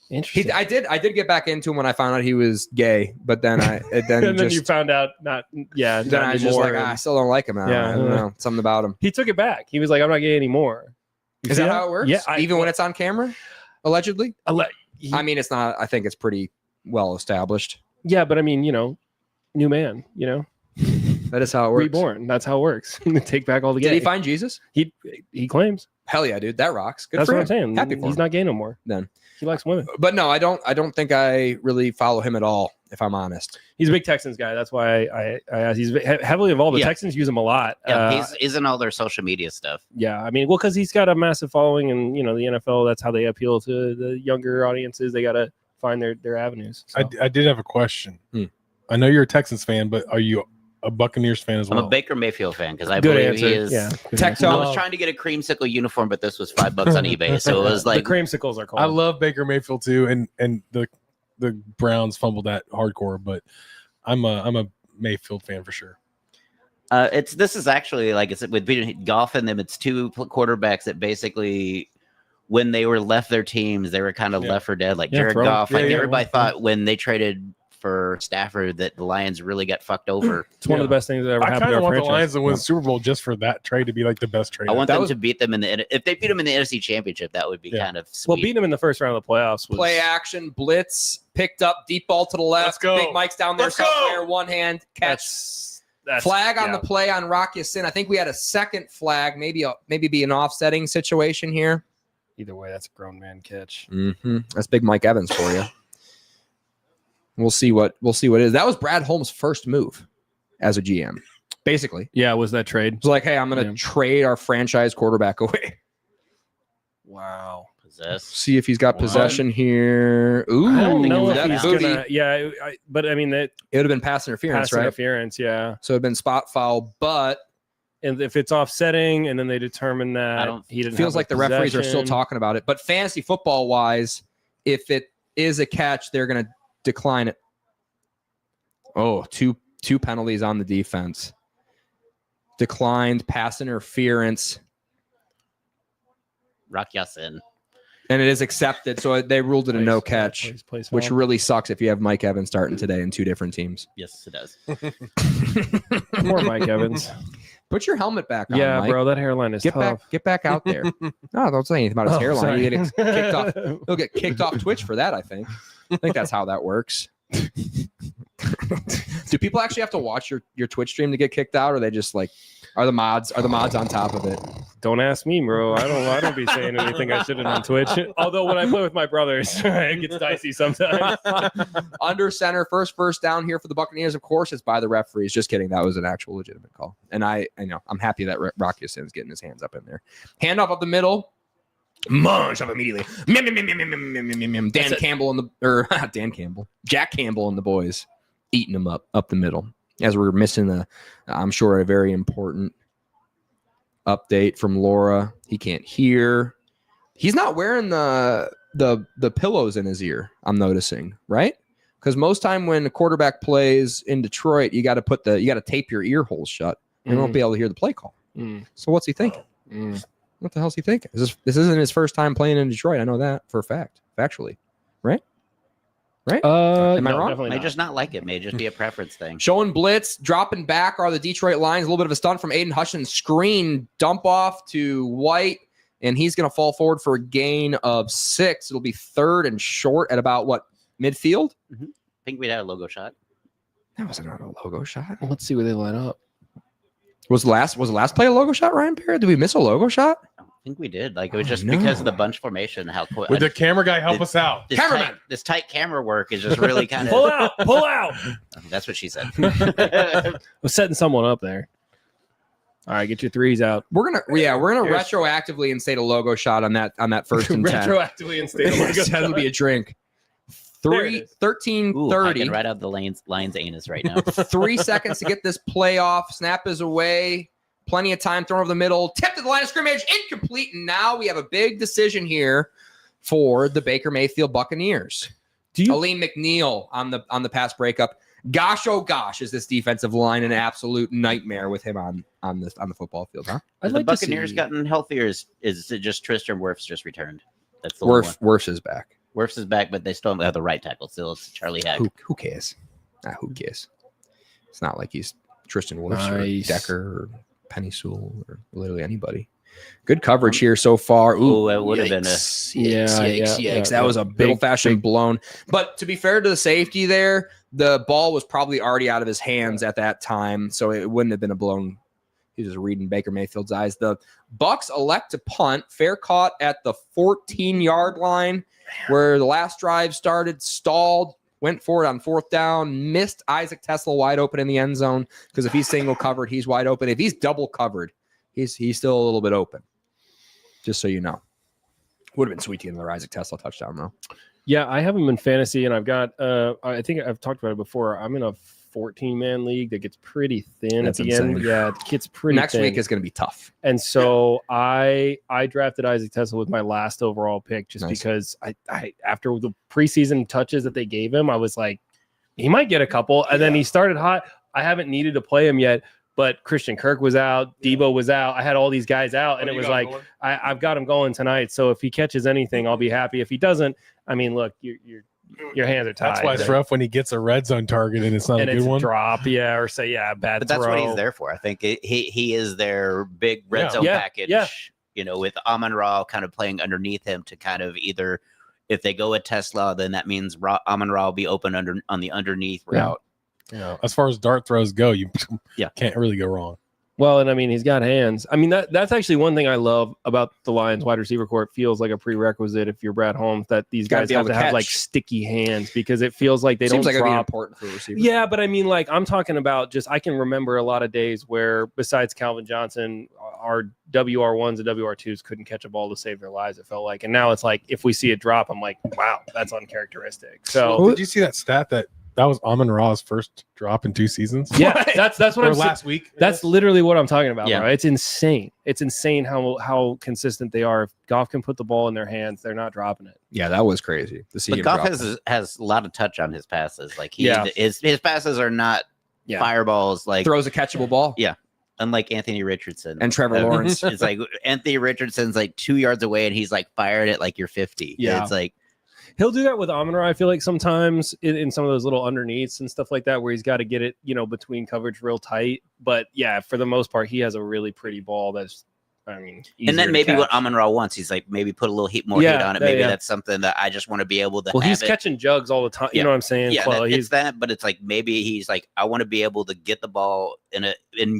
Interesting. I did get back into him when I found out he was gay, but then and then you found out not then not I was just anymore. like, I still don't like him. I don't know. Something about him. He took it back. He was like, I'm not gay anymore. You Is see that how it works? Yeah. Even when it's on camera, allegedly. I mean, it's not. I think it's pretty well established. yeah, but I mean, new man, That is how it works. reborn. That's how it works. Take back all the gay. Did he find Jesus? He claims. Hell yeah, dude. That rocks. Good That's for what him. I'm saying. Happy for He's him. not gay no more. Then. He likes women. But no, I don't think I really follow him at all, if I'm honest. He's a big Texans guy. That's why I asked. He's heavily involved. The Yeah. Texans use him a lot. Yeah, he's in all their social media stuff. Yeah, I mean, well, because he's got a massive following, and the NFL. That's how they appeal to the younger audiences. They got to find their avenues. So. I did have a question. I know you're a Texans fan, but are you a Buccaneers fan as I'm well? a Baker Mayfield fan because I Good believe answer. he is. Yeah. good Tech answer. talk. I was trying to get a creamsicle uniform, but this was $5 on eBay, so it was like the creamsicles are called. I love Baker Mayfield too, and the Browns fumbled that hardcore, but I'm a Mayfield fan for sure. this is actually like it's with Goff and them. It's two quarterbacks that basically, when they were left their teams, they were kind of left for dead. Like Jared throw 'em. Goff, like Yeah, everybody thought when they traded for Stafford that the Lions really got fucked over. It's one of the best things that ever I happened kind to of our want the franchise. Lions to win the Super Bowl just for that trade to be like the best trade. I want That them was- to beat them if they beat them in the NFC Championship, that would be kind of sweet. Well, beating them in the first round of the playoffs was Play action, blitz, picked up, deep ball to the left. Let's go. Big Mike's down there Let's go. somewhere. One hand catch. that's Flag on yeah. the play on Rock Ya-Sin. I think we had a second flag, maybe be an offsetting situation here. Either way, that's a grown man catch. Mm-hmm. That's Big Mike Evans for you. We'll see what it is. That was Brad Holmes' first move as a GM. Basically, Yeah, was that trade? it was like, hey, I'm going to trade our franchise quarterback away. Wow. Possess. See if he's got Wow. possession here. Ooh, I don't know if that he's booty. gonna. Yeah, but I mean that It would have been pass interference, pass right? interference. Yeah, So it would have been spot foul, but and if it's offsetting, and then they determine that he didn't. feels have like the referees are still possession. talking about it. But fantasy football wise, if it is a catch, they're going to decline it. Oh, two penalties on the defense. Declined pass interference, Rock Yasin. and it is accepted. So they ruled it a no Place- catch, place which foul. really sucks if you have Mike Evans starting today in two different teams. Yes, it does. Poor Mike Evans. Put your helmet back on, Yeah, Mike. bro, that hairline is Get tough. back out there. No, don't say anything about his Oh, hairline. sorry. He'll get kicked off. He'll get kicked off Twitch for that. I think that's how that works. Do people actually have to watch your Twitch stream to get kicked out, or they just like are the mods on top of it? Don't ask me, bro. I don't be saying anything I shouldn't on Twitch. Although when I play with my brothers, it gets dicey sometimes. Under center, first down here for the Buccaneers. Of course, it's by the referees. Just kidding. That was an actual legitimate call, and I know I'm happy that Rock Ya-Sin's getting his hands up in there. Handoff up the middle. Munch up immediately. Dan Campbell Jack Campbell and the boys eating them up the middle. As we're missing I'm sure a very important update from Laura. He can't hear. He's not wearing the pillows in his ear. I'm noticing, right? Because most time when a quarterback plays in Detroit, you got to tape your ear holes shut. You won't be able to hear the play call. So what's he thinking? What the hell's he thinking? This isn't his first time playing in Detroit. I know that for a fact, factually, right? Am I wrong? Definitely May not. just not like it. May just be a preference thing. Showing blitz, dropping back are the Detroit Lions. A little bit of a stunt from Aiden Hutchins. Screen, dump off to White, and he's going to fall forward for a gain of 6. It'll be third and short at about what, midfield? I think we'd had a logo shot. That wasn't a logo shot. Let's see where they line up. Was the last play a logo shot, Ryan Perry? Did we miss a logo shot? think we did. Like it was just because of the bunch formation. How quick Would the camera guy help us out? This tight camera work is just really kind of pull out. That's what she said. I was setting someone up there. All right, get your threes out. We're gonna retroactively instate a logo shot on that first and 10. Retroactively instate a logo. That'll be a drink. 13:30. Right out the lion's anus right now. 3 seconds to get this play off. Snap is away. Plenty of time thrown over the middle. Tip to the line of scrimmage. Incomplete. And now we have a big decision here for the Baker Mayfield Buccaneers. Aleem McNeil on the pass breakup. Gosh, oh gosh, is this defensive line an absolute nightmare with him on the football field, huh? Has the Buccaneers gotten healthier? Is it just Tristan Wirfs just returned? That's the one. Wirfs is back. Wirfs is back, but they still don't have the right tackle. Still, it's Charlie Hack. Who cares? Who cares? It's not like he's Tristan Wirfs or Decker or Penny Sewell or literally anybody. Good coverage here so far. Ooh, it would have been yikes. That was a big old-fashioned blown. But to be fair to the safety there, the ball was probably already out of his hands at that time, so it wouldn't have been a blown. He was reading Baker Mayfield's eyes. The Bucs elect to punt. Fair caught at the 14-yard line where the last drive started, stalled, went for it on fourth down, missed Isaac Tesla wide open in the end zone because if he's single covered, he's wide open. If he's double covered, he's still a little bit open, just so you know. Would have been sweet to get another Isaac Tesla touchdown, though. Yeah, I have him in fantasy, and I've got, I think I've talked about it before. I'm in a 14-man league that gets pretty thin at the end. Yeah, it gets pretty Next thin. week is going to be tough. And so I drafted Isaac Tesla with my last overall pick just because I after the preseason touches that they gave him, I was like, he might get a couple. And then he started hot. I haven't needed to play him yet, but Christian Kirk was out. Debo was out. I had all these guys out, and it was like, I've got him going tonight. So if he catches anything, I'll be happy. If he doesn't, I mean, look, your hands are tied. That's why it's rough when he gets a red zone target and it's not a good one. Drop, or say, bad But that's throw. what he's there for. I think he is their big red zone package. Yeah. With Amon-Ra kind of playing underneath him to kind of either, if they go with Tesla, then that means Amon-Ra will be open on the underneath route. Yeah. As far as dart throws go, you can't really go wrong. Well, and I mean, he's got hands. I mean, that's actually one thing I love about the Lions wide receiver corps. It feels like a prerequisite if you're Brad Holmes that these guys have to have like sticky hands because it feels like they don't drop. Seems like it'd be important for a receiver. Yeah, but I mean, like I'm talking about I can remember a lot of days where besides Calvin Johnson, our WR1s and WR2s couldn't catch a ball to save their lives, it felt like. And now it's like if we see it drop, I'm like, wow, that's uncharacteristic. So did you see that stat that was Amon-Ra's first drop in 2 seasons? Yeah, that's what I'm last week. That's literally what I'm talking about. Yeah. Bro. It's insane. It's insane how consistent they are. If Goff can put the ball in their hands, they're not dropping it. Yeah, that was crazy to see. But Goff has a lot of touch on his passes. Like his passes are not fireballs. Like throws a catchable ball. Yeah. Unlike Anthony Richardson and Trevor Lawrence. It's like Anthony Richardson's like 2 yards away and he's like fired it like you're 50. Yeah. It's like he'll do that with Amon-Ra, I feel like sometimes in some of those little underneaths and stuff like that where he's got to get it, between coverage real tight. But yeah, for the most part, he has a really pretty ball that's, and then maybe what Amon-Ra wants, he's like, maybe put a little heat on it. Maybe that's something that I just want to be able to he's catching jugs all the time. You know what I'm saying? Yeah, it's that, but it's like maybe he's like, I want to be able to get the ball and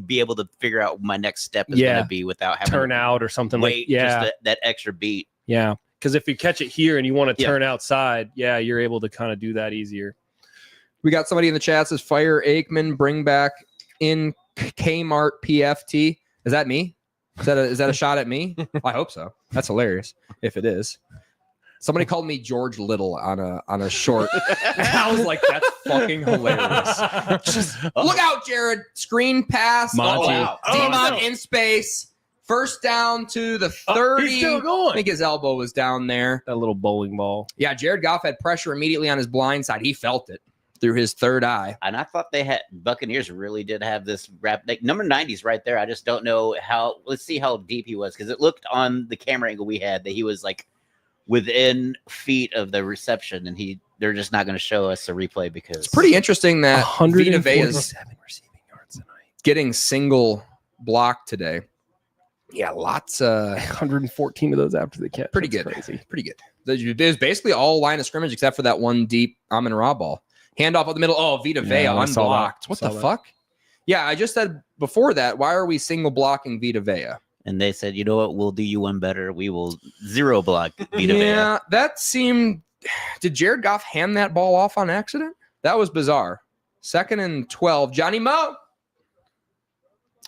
be able to figure out what my next step is going to be without having turn out or something just that extra beat. Yeah. Because if you catch it here and you want to turn outside, you're able to kind of do that easier. We got somebody in the chat says, fire Aikman, bring back in Kmart PFT. Is that me? Is that a shot at me? I hope so. That's hilarious if it is. Somebody called me George Little on a short. I was like, that's fucking hilarious. Look out, Jared. Screen pass. Demon in space. First down to the 30. He's still going. I think his elbow was down there. That little bowling ball. Yeah, Jared Goff had pressure immediately on his blind side. He felt it through his third eye. And I thought Buccaneers really did have this wrap. Like, number 90's right there. I just don't know let's see how deep he was. Because it looked on the camera angle we had that he was like within feet of the reception. And they're just not going to show us a replay because it's pretty interesting that 147 receiving yards tonight. Getting single block today. Yeah, lots. 114 of those after the catch. Pretty good. Crazy. Pretty good. There's basically all line of scrimmage except for that one deep Amon-Ra ball. Handoff of the middle. Oh, Vita Vea unblocked. What the fuck? Yeah, I just said before that, why are we single blocking Vita Vea? And they said, you know what? We'll do you one better. We will zero block Vita Vea. Yeah, that seemed. Did Jared Goff hand that ball off on accident? That was bizarre. 2nd and 12. Johnny Mo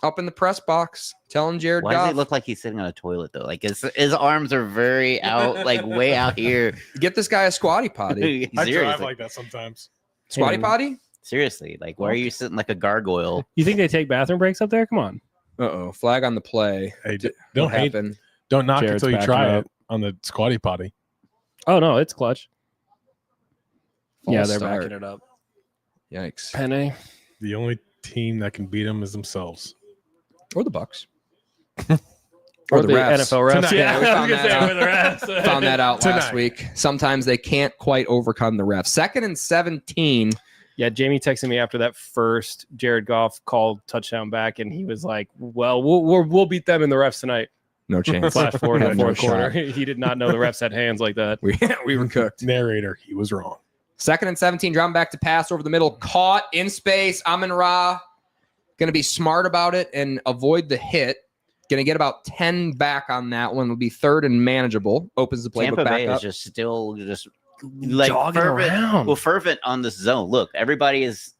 up in the press box telling Jared Why Goff. does he look like he's sitting on a toilet though? Like his arms are very out, like way out here. Get this guy a squatty potty. I drive Seriously. like that sometimes. Squatty Hey, potty? Seriously, like why are you sitting like a gargoyle? You think they take bathroom breaks up there? Come on. Uh-oh. Flag on the play. Hey, What don't hate, happened? don't knock Jared's it till you try backing it on the squatty potty. Oh no, it's clutch. Yeah, False they're start. backing it up. Yikes. Penny. The only team that can beat them is themselves. Or the Bucks. Or the the refs. NFL refs. Tonight. Yeah, We I found was gonna that say or the refs. Found that out last Tonight. week. Sometimes they can't quite overcome the refs. 2nd and 17. Yeah, Jamie texted me after that first Jared Goff called touchdown back, and he was like, "Well, we'll beat them in the refs tonight." No chance. Flash forward to the No fourth quarter. shot. He did not know the refs had hands like that. We were cooked. Narrator, he was wrong. 2nd and 17. Drop back to pass over the middle. Caught in space. Amon-Ra going to be smart about it and avoid the hit. Going to get about 10 back on that one. It'll be 3rd and manageable. Opens the playbook Tampa back Bay up. is just still like Jogging fervent, around. well, fervent on this zone. Look, everybody is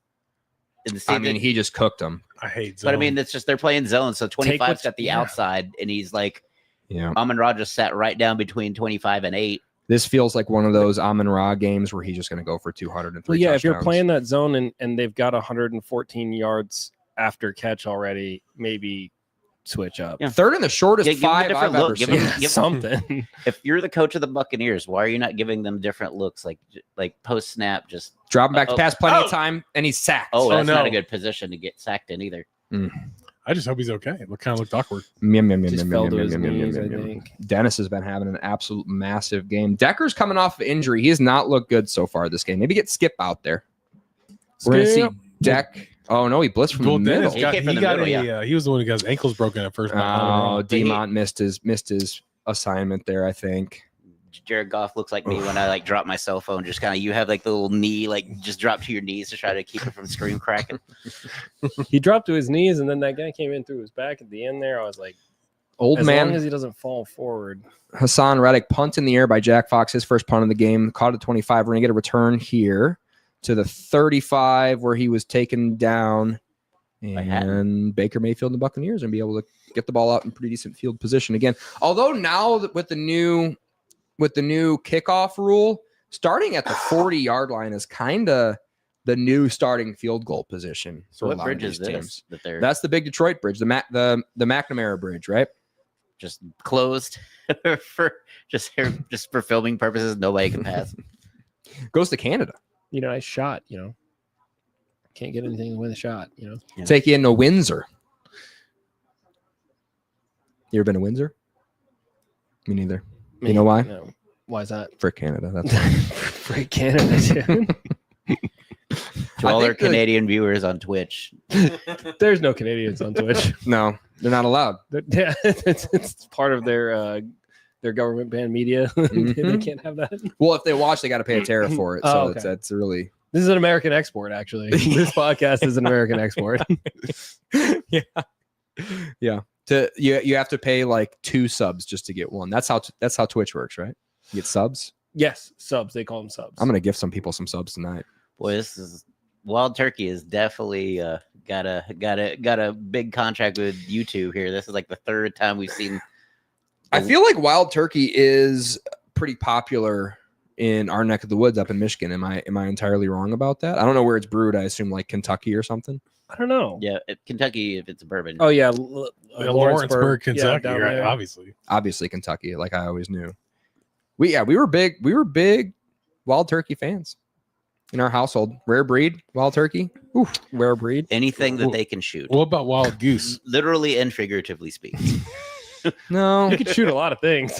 in the I same. mean, he just cooked them. I hate zone. But I mean, it's just they're playing zone. So 25's what's- got the yeah. outside, and he's like, Yeah. Amon-Ra just sat right down between 25 and 8. This feels like one of those Amon-Ra games where he's just going to go for 203 Well, yeah, if you're touchdowns. playing that zone and they've got 114 yards after catch already, maybe switch up. Yeah. 3rd and the shortest Give him a 5 different I've look. ever Give seen. him- Yeah, give- something. If you're the coach of the Buccaneers, why are you not giving them different looks? Like post snap, just Drop him back to Oh. pass plenty Oh. of time, and he's sacked. that's no. not a good position to get sacked in either. I just hope he's okay. It kind of looked awkward. Just fell to his knees, I think. Dennis has been having an absolute massive game. Decker's coming off of injury. He has not looked good so far this game. Maybe get Skip out there. We're going to see Skip. Deck. Oh, no, he blitzed from Well, the middle. Dennis He got, came he from the got middle, he was the one who got his ankles broken at first. Oh, But he- Demont missed his assignment there, I think. Jared Goff looks like me when I like drop my cell phone. Just kind of, you have like the little knee, like just drop to your knees to try to keep it from scream cracking. He dropped to his knees, and then that guy came in through his back at the end there. I was like, Old as man long as he doesn't fall forward. Hassan Reddick, punt in the air by Jack Fox, his first punt of the game. Caught at 25. We're going to get a return here to the 35 where he was taken down. And Baker Mayfield and the Buccaneers are going to be able to get the ball out in pretty decent field position again. Although now that with the new kickoff rule, starting at the 40-yard line is kind of the new starting field goal position. So for a what lot of bridge is these this teams. that they're That's the big Detroit bridge, the McNamara bridge, right? just closed for for filming purposes? Nobody can pass. Goes to Canada. Nice shot, Can't get anything with a shot, Yeah. Take you into Windsor. You ever been to Windsor? Me neither. You know why? No. Why is that? For Canada. That's why. For Canada, too. To all I our think the- Canadian viewers on Twitch, There's no Canadians on Twitch. No, they're not allowed. Yeah, it's part of their government banned media. They Mhm. can't have that. Well, if they watch, they got to pay a tariff for it. So Oh, okay. that's really This is an American export, actually. This podcast is an American export. yeah. You have to pay like 2 subs just to get one. That's how Twitch works, right? You get subs. Yes, subs. They call them subs. I'm gonna gift some people some subs tonight. boy, this is Wild Turkey is definitely got a big contract with YouTube here. This is like the 3rd time we've seen. I feel like Wild Turkey is pretty popular in our neck of the woods up in Michigan. Am I entirely wrong about that? I don't know where it's brewed. I assume like Kentucky or something. I don't know. Yeah, Kentucky if it's a bourbon. Oh yeah, Lawrenceburg, Yeah, Kentucky, down right? there. Obviously. Obviously Kentucky, like I always knew. We were big Wild Turkey fans in our household. Rare breed Wild Turkey. Ooh, rare breed. Anything that they can shoot, What about Wild Goose? literally and figuratively speaking. No, You could shoot a lot of things.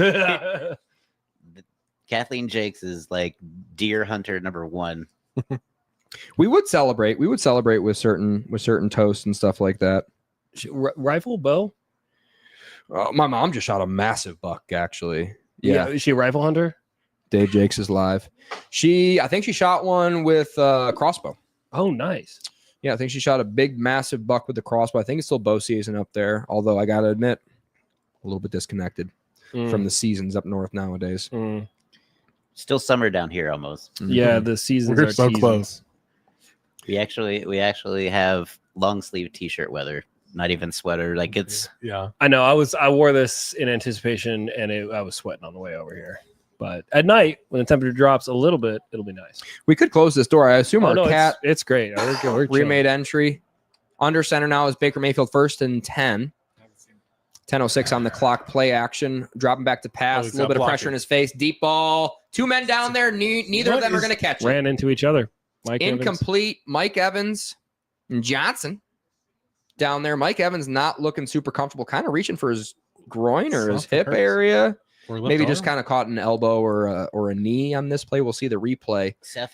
Kathleen Jakes is like deer hunter number 1. we would celebrate. We would celebrate with certain toasts and stuff like that. Rifle bow? My mom just shot a massive buck, actually. Yeah, Is she a rifle hunter? Dave Jakes is live. I think she shot one with crossbow. Oh, nice. Yeah, I think she shot a big, massive buck with the crossbow. I think it's still bow season up there. Although I gotta admit, a little bit disconnected from the seasons up north nowadays. Still summer down here almost. Yeah, the seasons We're are so seasons. close. We actually have long sleeve t-shirt weather, not even sweater. Like it's Yeah. I know. I wore this in anticipation, and I was sweating on the way over here. But at night, when the temperature drops a little bit, it'll be nice. We could close this door. I assume our cat it's great. We're chilling. remade entry. Under center now is Baker Mayfield, 1st and 10. 10:06 on the clock. Play action. Dropping back to pass. he's A little got bit of blocker. pressure in his face. Deep ball. 2 men down there. Neither of What them are is- going to catch it. Ran into each other. Mike Evans. Incomplete. Mike Evans and Johnson down there. Mike Evans not looking super comfortable. Kind of reaching for his groin or his Something hip hurts. area. Or left Maybe just arm. kind of caught an elbow or a knee on this play. We'll see the replay. see, I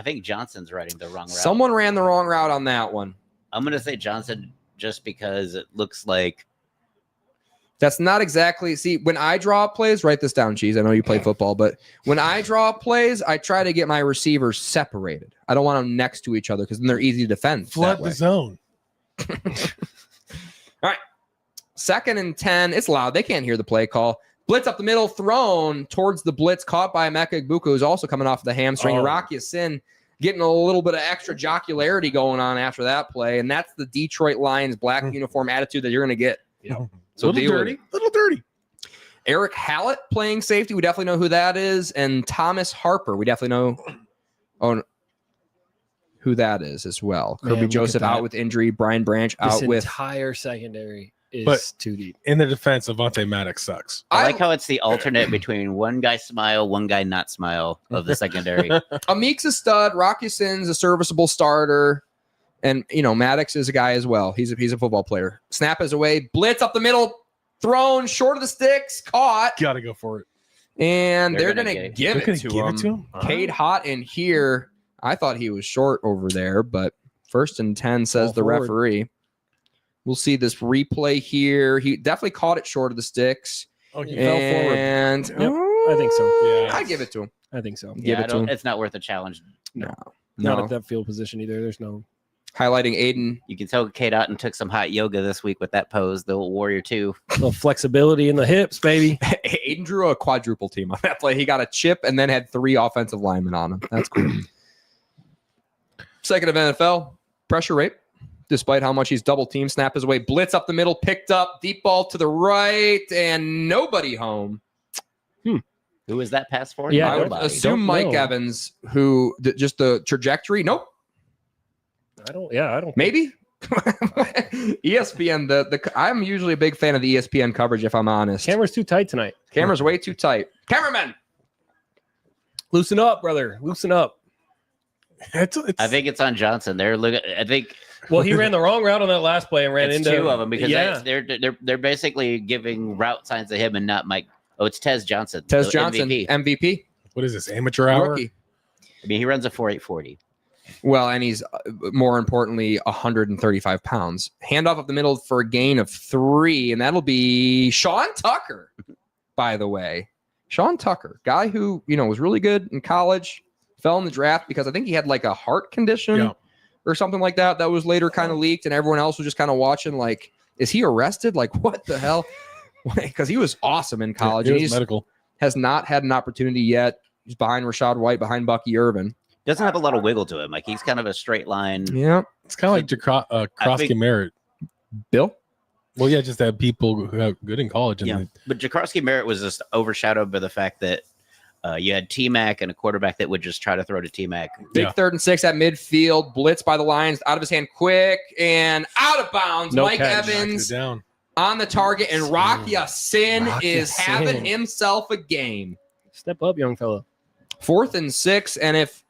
think Johnson's riding the wrong route. Someone ran the wrong route on that one. I'm gonna say Johnson just because it looks like That's not exactly. See, when I draw up plays, write this down, Cheese. I know you play football, but when I draw up plays, I try to get my receivers separated. I don't want them next to each other because then they're easy to defend. Flood that way. the zone. 2nd and 10. It's loud. They can't hear the play call. Blitz up the middle, thrown towards the blitz, caught by Emeka Egbuka, who's also coming off the hamstring. Oh. Rocky Sin getting a little bit of extra jocularity going on after that play, and that's the Detroit Lions black uniform attitude that you're going to get. So little deal with dirty. it. Little dirty. Eric Hallett playing safety. We definitely know who that is. And Thomas Harper. We definitely know who that is as well. Man, Kirby look at Joseph that. out with injury. Brian Branch This out with. entire secondary is But- too deep. In the defense, Avonte Maddox sucks. I like how it's the alternate between one guy smile, one guy not smile of the secondary. Ameek's a stud. Rocky Sin's a serviceable starter. And, Maddox is a guy as well. He's a football player. Snap is away. Blitz up the middle. Thrown short of the sticks. Caught. Got to go for it. And they're They're going gonna to get- give They're it to gonna him. give it to him? Cade Hott in here. I thought he was short over there, but 1st and 10 says Ball the forward. referee. We'll see this replay here. He definitely caught it short of the sticks. Oh, he fell forward. And Yep, I think so. Yeah. I give it to him. I think so. Give Yeah, it to him. it's not worth a challenge. Not No. at that field position either. There's no. Highlighting Aiden. You can tell Kate Otten took some hot yoga this week with that pose, the Warrior 2. little flexibility in the hips, baby. Aiden drew a quadruple team on that play. He got a chip and then had 3 offensive linemen on him. That's cool. 2nd of NFL. Pressure rate. Despite how much he's double team, snap his away. Blitz up the middle. Picked up. Deep ball to the right. And nobody home. Who is that pass for? Yeah, I would Nobody. assume Don't Mike know. Evans, who just the trajectory. Nope. I don't. Maybe. ESPN. I'm usually a big fan of the ESPN coverage, if I'm honest. Camera's too tight tonight. Camera's way too tight. Cameraman. Loosen up, brother. Loosen up. I think it's on Johnson. I think Well, he ran the wrong route on that last play and ran it's into 2 of them because yeah. they're basically giving route signs to him and not Mike. Oh, it's Tez Johnson. Tez the Johnson, MVP. MVP. What is this, amateur hour? Rookie. I mean, he runs a 4.840. Well, and he's more importantly 135 pounds. Handoff up the middle for a gain of 3, and that'll be Sean Tucker, by the way. Sean Tucker, guy who, was really good in college, fell in the draft because I think he had like a heart condition Yeah. or something like that. That was later kind of leaked, and everyone else was just kind of watching like, is he arrested? Like, what the hell? Because he was awesome in college, It and was he's medical. has not had an opportunity yet. He's behind Rashad White, behind Bucky Irvin. Doesn't have a lot of wiggle to him. Like he's kind of a straight line. Yeah. It's kind of like Krosky think- Merritt. Bill? Well, yeah, just that people who have good in college. And Yeah, but Jakarski Merritt was just overshadowed by the fact that you had T-Mac and a quarterback that would just try to throw to T-Mac. Big Yeah. 3rd and 6 at midfield. Blitz by the Lions. Out of his hand quick and out of bounds. No Mike catch. Evans down. on the target. And Rocky Sin Rocky is Sin. having himself a game. Step up, young fella. 4th and 6. And if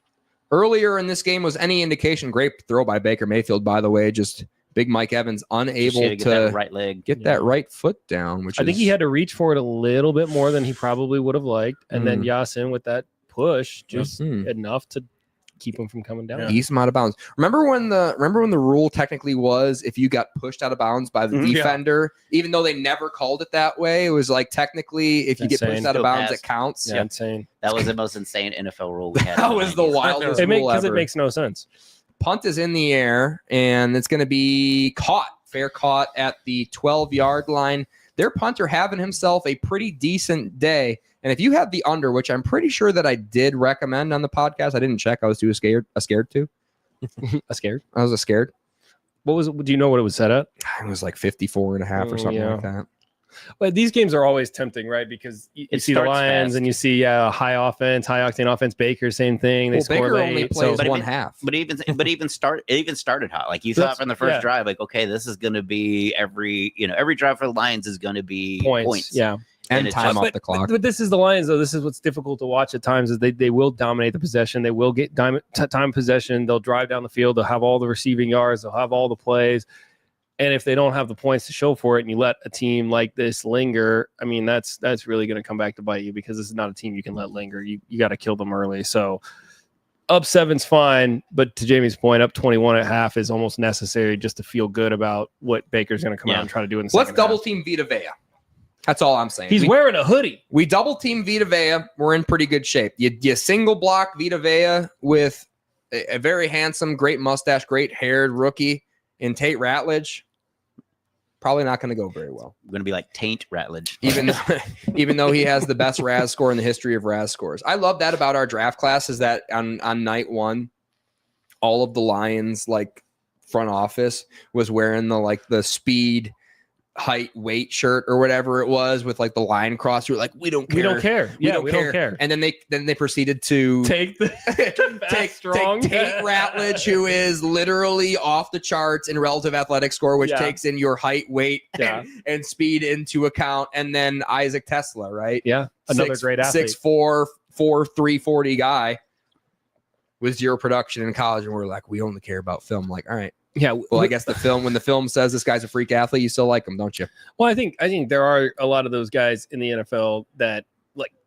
earlier in this game was any indication, great throw by Baker Mayfield, by the way. Just big Mike Evans Just unable had to get that right leg. get that right foot down, which I think he had to reach for it a little bit more than he probably would have liked, and then Yasin with that push just enough to keep him from coming down. Yeah. ease him out of bounds. Remember when the rule technically was if you got pushed out of bounds by the Yeah. defender, even though they never called it that way, it was like technically if you get Insane. pushed out of Still bounds, pass. it counts. Yeah, insane. That was the most insane NFL rule we had. That in the was the 90s. wildest rule Because it ever. makes no sense. Punt is in the air and it's going to be caught fair caught at the 12-yard line. Their punter having himself a pretty decent day. And if you have the under, which I'm pretty sure that I did recommend on the podcast, I didn't check. I was too scared. Scared to. Scared. I was scared. What was it? Do you know what it was set at? It was like 54 and a half or something like that. But these games are always tempting, right? Because you see the Lions and you see high offense, high octane offense. Baker, same thing. They score Baker late, only plays one half. But even started hot. Like you thought from the first drive, like, okay, this is going to be every drive for the Lions is going to be points. Yeah. And time off the clock. But this is the Lions, though. This is what's difficult to watch at times is they will dominate the possession. They will get time possession. They'll drive down the field. They'll have all the receiving yards. They'll have all the plays. And if they don't have the points to show for it and you let a team like this linger, I mean, that's really going to come back to bite you because this is not a team you can let linger. You got to kill them early. So up 7's fine. But to Jamie's point, up 21 at half is almost necessary just to feel good about what Baker's going to come out and try to do in the second Let's double half. team Vita Vea. That's all I'm saying. He's wearing a hoodie. We double team Vita Vea. We're in pretty good shape. You single block Vita Vea with a very handsome, great mustache, great haired rookie in Tate Ratledge. Probably not going to go very well. We're going to be like Taint Ratledge. Even though he has the best RAS score in the history of RAS scores. I love that about our draft class is that on night one, all of the Lions front office was wearing the speed, height, weight shirt or whatever it was with the line cross. You were like, we don't care. We don't care. Yeah, we don't care. And then they proceeded to take take Tate Ratledge, who is literally off the charts in relative athletic score, which takes in your height, weight, and speed into account. And then Isaac Tesla, right? Yeah, another great athlete. 6'4", 340 guy with zero production in college. And we're like, we only care about film. Like, all right. Yeah, well, I guess when the film says this guy's a freak athlete, you still like him, don't you? Well, I think there are a lot of those guys in the NFL that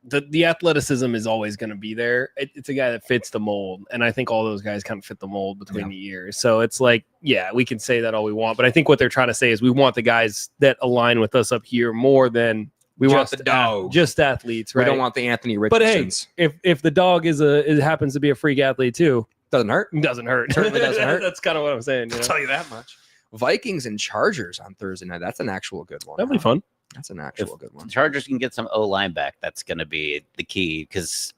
the athleticism is always going to be there. It's a guy that fits the mold, and I think all those guys kind of fit the mold between the years. So it's we can say that all we want, but I think what they're trying to say is we want the guys that align with us up here more than we want the dog, just athletes, right? We don't want the Anthony Richardsons. But hey, if the dog happens to be a freak athlete too. Doesn't hurt. Certainly doesn't hurt. That's kind of what I'm saying. I'll tell you that much. Vikings and Chargers on Thursday night. That's an actual good one. That'll be fun. That's an actual good one. Chargers can get some O-line back. That's going to be the key because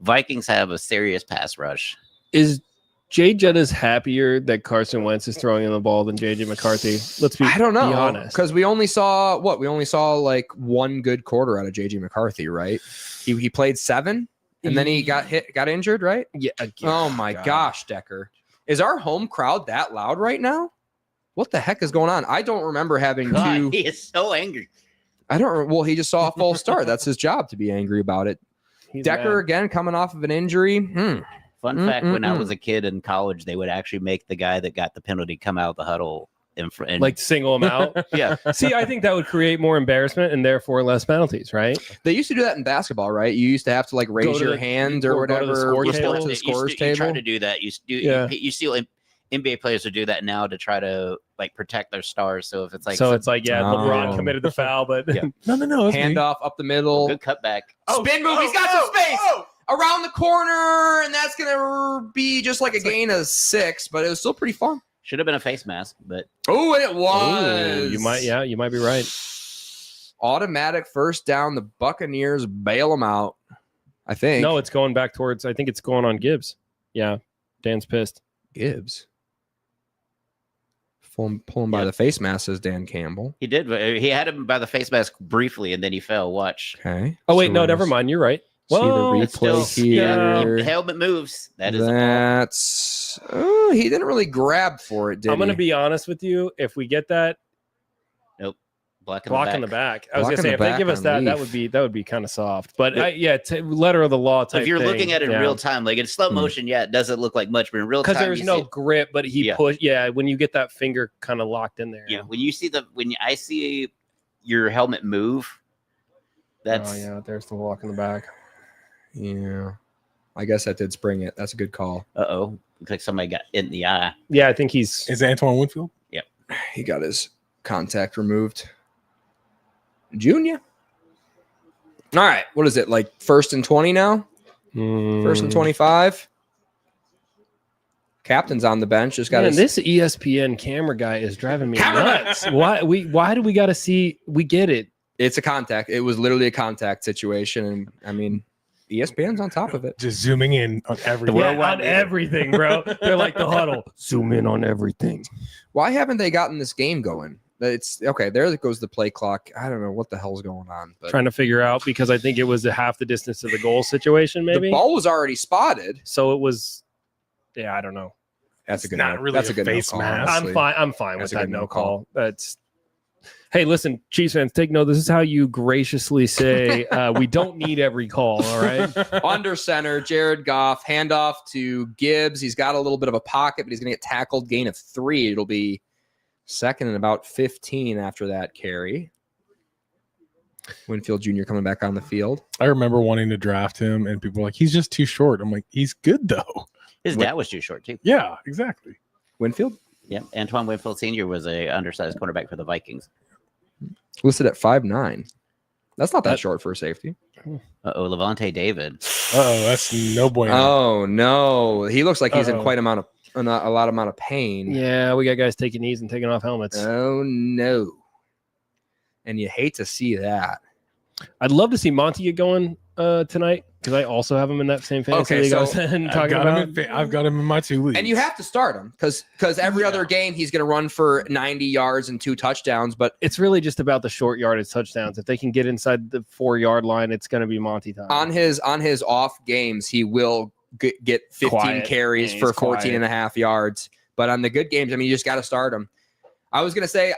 Vikings have a serious pass rush. Is Jay Jettis happier that Carson Wentz is throwing in the ball than JJ McCarthy? I don't know. Be honest. Because we only saw one good quarter out of JJ McCarthy, right? He played 7. And then he got injured, right? Yeah. Oh my gosh, Decker. Is our home crowd that loud right now? What the heck is going on? I don't remember having two. He is so angry. Well, he just saw a false start. That's his job to be angry about it. Decker again coming off of an injury. Fun fact, when I was a kid in college, they would actually make the guy that got the penalty come out of the huddle and single him out. Yeah. See, I think that would create more embarrassment and therefore less penalties, right? They used to do that in basketball, right? You used to have to raise your hand or whatever. Go to the scorer's table. You try to do that. You see NBA players will do that now to try to protect their stars. So if it's LeBron committed the foul, but no, hand off up the middle, good cutback. Spin move. He's got some space around the corner, and that's gonna be just a gain of 6, but it was still pretty fun. Should have been a face mask, but it was. Ooh, you might be right. Automatic first down. The Buccaneers bail them out. I think. No, it's going back towards. I think it's going on Gibbs. Yeah, Dan's pissed. Gibbs. Pulling by the face mask, says Dan Campbell. He did. He had him by the face mask briefly, and then he fell. Watch. Okay. Oh wait, no, never mind. You're right. Well, see the replay here. The helmet moves. That's. Oh, he didn't really grab for it, did I'm going to be honest with you. If we get that, nope. Block in the back. I was going to say if they give us that would be kind of soft. But letter of the law type. If you're thing, looking at it in real time, in slow motion, it doesn't look like much, but in real time, because there's no grip. But he pushed. Yeah, when you get that finger kind of locked in there. Yeah, when I see your helmet move, that's there's the walk in the back. Yeah, I guess that did spring it. That's a good call. Looks like somebody got in the eye. Yeah, I think is Antoine Winfield. Yep, he got his contact removed. Junior. All right, what is it, 1st and 20 now? 1st and 25. Captain's on the bench. Just got this ESPN camera guy is driving me Camera nuts. Why do we got to see? We get it. It's a contact. It was literally a contact situation, and I mean, ESPN's on top of it. Just zooming in on everything. On everything, bro. They're like the huddle. Zoom in on everything. Why haven't they gotten this game going? It's okay. There goes the play clock. I don't know what the hell's going on. But Trying to figure out because I think it was a half the distance to the goal situation. Maybe the ball was already spotted. So it was. Yeah, I don't know. That's a good. Not really that's a a good face no call, mask. honestly. I'm fine That's with a that good no no call. call. That's. Hey, listen, Chiefs fans, take note. This is how you graciously say we don't need every call. All right. Under center, Jared Goff, handoff to Gibbs. He's got a little bit of a pocket, but he's going to get tackled. Gain of 3. It'll be second and about 15 after that carry. Winfield Jr. coming back on the field. I remember wanting to draft him, and people were like, he's just too short. I'm like, he's good though. His dad was too short too. Yeah, exactly. Winfield? Yeah, Antoine Winfield Sr. was a undersized cornerback for the Vikings. Listed at 5'9". That's not that short for a safety. Levante David. Oh, that's no bueno. Oh, no. He looks like he's in Uh-oh. quite a lot of pain. Yeah, we got guys taking knees and taking off helmets. Oh, no. And you hate to see that. I'd love to see Monty get going tonight because I also have him in that same fantasy Okay, league I so was I've talking got, about. I've got him in my 2 leagues. And you have to start him because every other game he's going to run for 90 yards and 2 touchdowns. But It's really just about the short yardage touchdowns. If they can get inside the 4-yard line, it's going to be Monty time. on his off games, he will get 15 Quiet. carries Yeah, for he's 14 quiet. and a half yards. But on the good games, I mean, you just got to start him. I was going to say,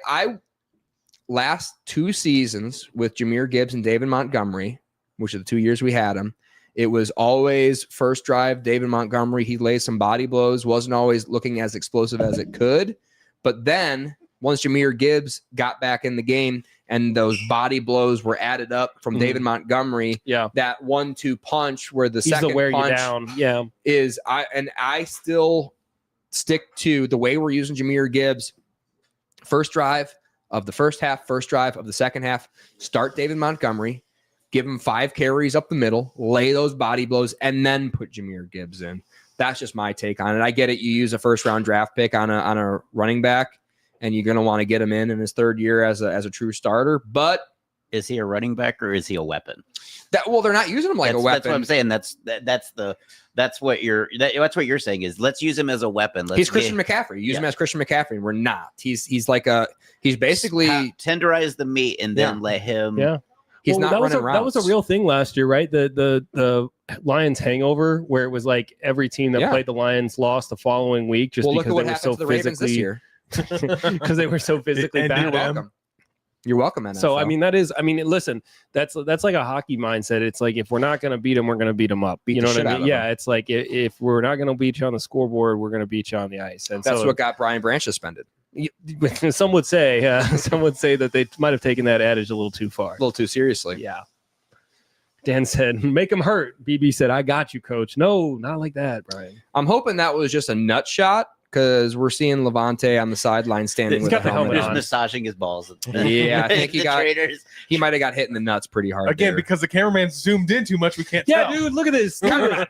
last 2 seasons with Jahmyr Gibbs and David Montgomery, which are the 2 years we had him, it was always first drive, David Montgomery. He laid some body blows, wasn't always looking as explosive as it could. But then once Jahmyr Gibbs got back in the game and those body blows were added up from Mhm. David Montgomery, Yeah. that 1-2 punch where the He's second the wear you punch down. Yeah. is I still stick to the way we're using Jahmyr Gibbs. First drive of the first half, first drive of the second half, start David Montgomery, give him 5 carries up the middle, lay those body blows, and then put Jahmyr Gibbs in. That's just my take on it. I get it. You use a first round draft pick on a running back, and you're going to want to get him in his 3rd year as a true starter. But Is he a running back or is he a weapon? they're not using him like a weapon. That's what I'm saying. That's what you're saying is let's use him as a weapon. He's Christian McCaffrey. Use him as Christian McCaffrey. And we're not. He's basically tenderize the meat and then let him. Yeah. he's not that was running that was a routes. real thing last year, right? The Lions hangover, where it was like every team that Yeah. played the Lions lost the following week just Well, look because at what they were happened so to the Ravens this physically year. because they were so physically And bad. You're welcome. You're welcome, NFL. So I mean, listen, that's like a hockey mindset. It's like if we're not going to beat them, we're going to beat them up. Beat You the know shit what I out mean? of Yeah, them. it's like if we're not going to beat you on the scoreboard, we're going to beat you on the ice. And that's so what got Brian Branch suspended. some would say. Some would say that they might have taken that adage a little too far. A little too seriously. Yeah. Dan said, "Make him hurt." BB said, "I got you, coach." No, not like that, Brian. I'm hoping that was just a nut shot because we're seeing Levante on the sideline standing He's with got the the helmet helmet Just on. massaging his balls. Yeah, I think he The got- traitors. He might have got hit in the nuts pretty hard. Again, there. because the cameraman zoomed in too much, we can't Yeah, tell. dude, look at this. I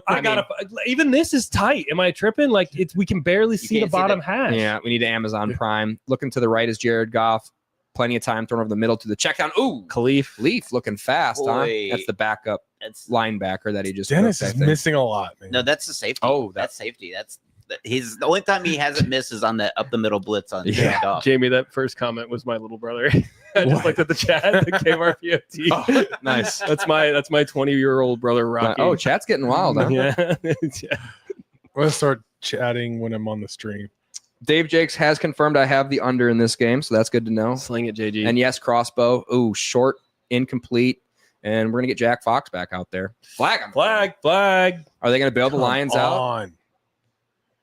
I gotta. Even this is tight. Am I tripping? Like we can barely see the can't see bottom the- half. Yeah, we need Amazon Prime. Looking to the right is Jared Goff. Plenty of time thrown over the middle to the check down. Ooh, Khalif. Leaf looking fast, Boy. huh? That's the backup That's linebacker that he just Dennis cooked, I is think. missing a lot, man. no, that's the safety. Oh, that's safety. He's the only time he hasn't missed is on that up the middle blitz on Yeah. Goff. Jamie, that first comment was my little brother. I just What? looked at the chat, the KMRPOT. Oh, nice. That's my 20-year-old brother Rocky. Oh, chat's getting wild, huh? yeah. We're gonna start chatting when I'm on the stream. Dave Jakes has confirmed I have the under in this game, so that's good to know. Sling it, JG. And yes, crossbow. Ooh, short, incomplete. And we're gonna get Jack Fox back out there. Flag him. flag. Are they gonna bail the Come Lions out? on.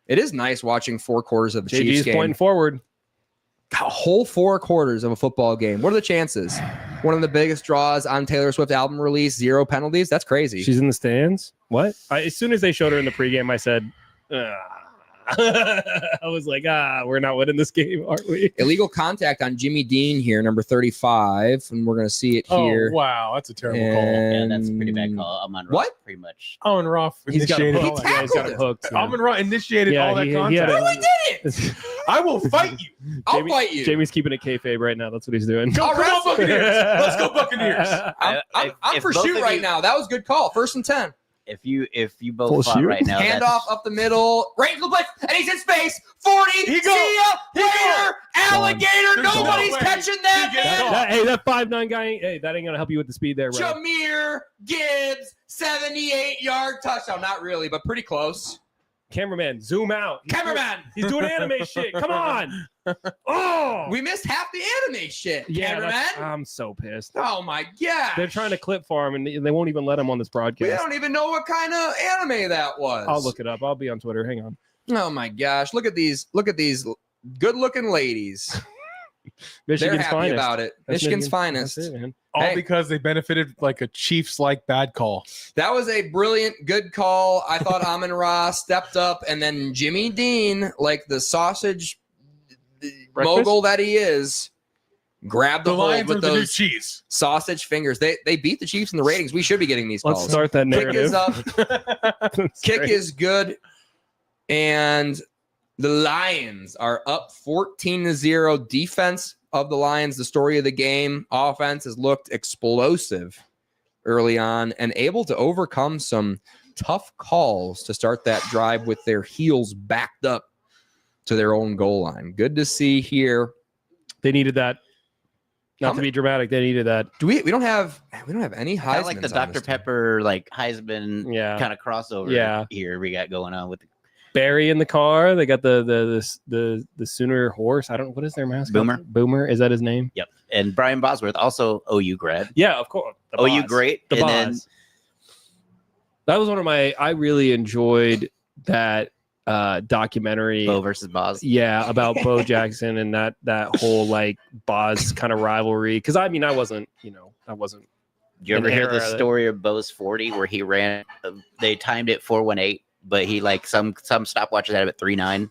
It is nice watching 4 quarters of the JG's Chiefs game. pointing forward. A whole 4 quarters of a football game. What are the chances? One of the biggest draws on Taylor Swift album release, 0 penalties. That's crazy. She's in the stands. What? As soon as they showed her in the pregame, I said, I was like, we're not winning this game, aren't we? Illegal contact on Jimmy Dean here, number 35, and we're going to see it here. Oh, wow. That's a terrible Yeah, that's a pretty bad call. Amon Ra, What? pretty much. call. Amon Ra He's got him initiated all hooked. that. Yeah, he's got him hooked. Yeah. Amon Ra initiated all that contact. No, I didn't. I will fight you. I'll fight you. Jamie's keeping it kayfabe right now. That's what he's doing. Come on, Buccaneers. Let's go, Buccaneers. I'm If for both shoot of right you- now. That was a good call. 1st and 10. If you Full both fought shoot? right now, Handoff that's- up the middle. Right to the blitz. And he's in space. 40. He go. See ya He later. Alligator. There's no Nobody's way catching that, he gets man. caught. Hey, that 5'9" guy, hey, that ain't gonna help you with the speed there, bro. Jameer Gibbs, 78-yard touchdown. Not really, but pretty close. Cameraman, zoom out. Cameraman. He's doing anime shit. Come on. Oh, We missed half the anime shit. yeah. Cameraman. I'm so pissed. Oh my god. They're trying to clip farm, and they won't even let him on this We broadcast. don't even know what kind of anime that was. I'll look it up. I'll be on Twitter. Hang on. Oh my gosh. Look at these good-looking ladies. They're Michigan's happy finest. about it. That's Michigan's Michigan- finest. That's it, man. All Hey. because they benefited like a Chiefs-like bad call. That was a brilliant, good call. I thought Amon Ra stepped up, and then Jimmy Dean, like the sausage Breakfast? mogul that he is, grabbed the, The hold Lions with are the new those cheese. sausage fingers. They beat the Chiefs in the ratings. We should be getting these Let's calls. start that Kick narrative. is up. That's Kick great. is good, and the Lions are up 14-0. Defense of the Lions, the story of the game. Offense has looked explosive early on and able to overcome some tough calls to start that drive with their heels backed up to their own goal line. Good to see here. They needed that. How Not to many- be dramatic, they needed that. Do we don't have any Kind Heismans of like the on Dr. this team. Pepper, like Heisman Yeah. kind of crossover Yeah. here we got going on with the Barry in the car. They got the Sooner horse. I don't. What is their mascot? Boomer. Boomer. Is that his name? Yep. And Brian Bosworth, also OU grad. Yeah, of course. The OU boss. great. The and boss. That was one of my. I really enjoyed that documentary. then Bo versus Boz. Yeah, about Bo Jackson and that whole like Boz kind of rivalry. Because I mean, I wasn't. Did you ever an hear the era that- story of Bo's 40 where he ran? They timed it 4:18, but he like some stopwatches had it at 3:09.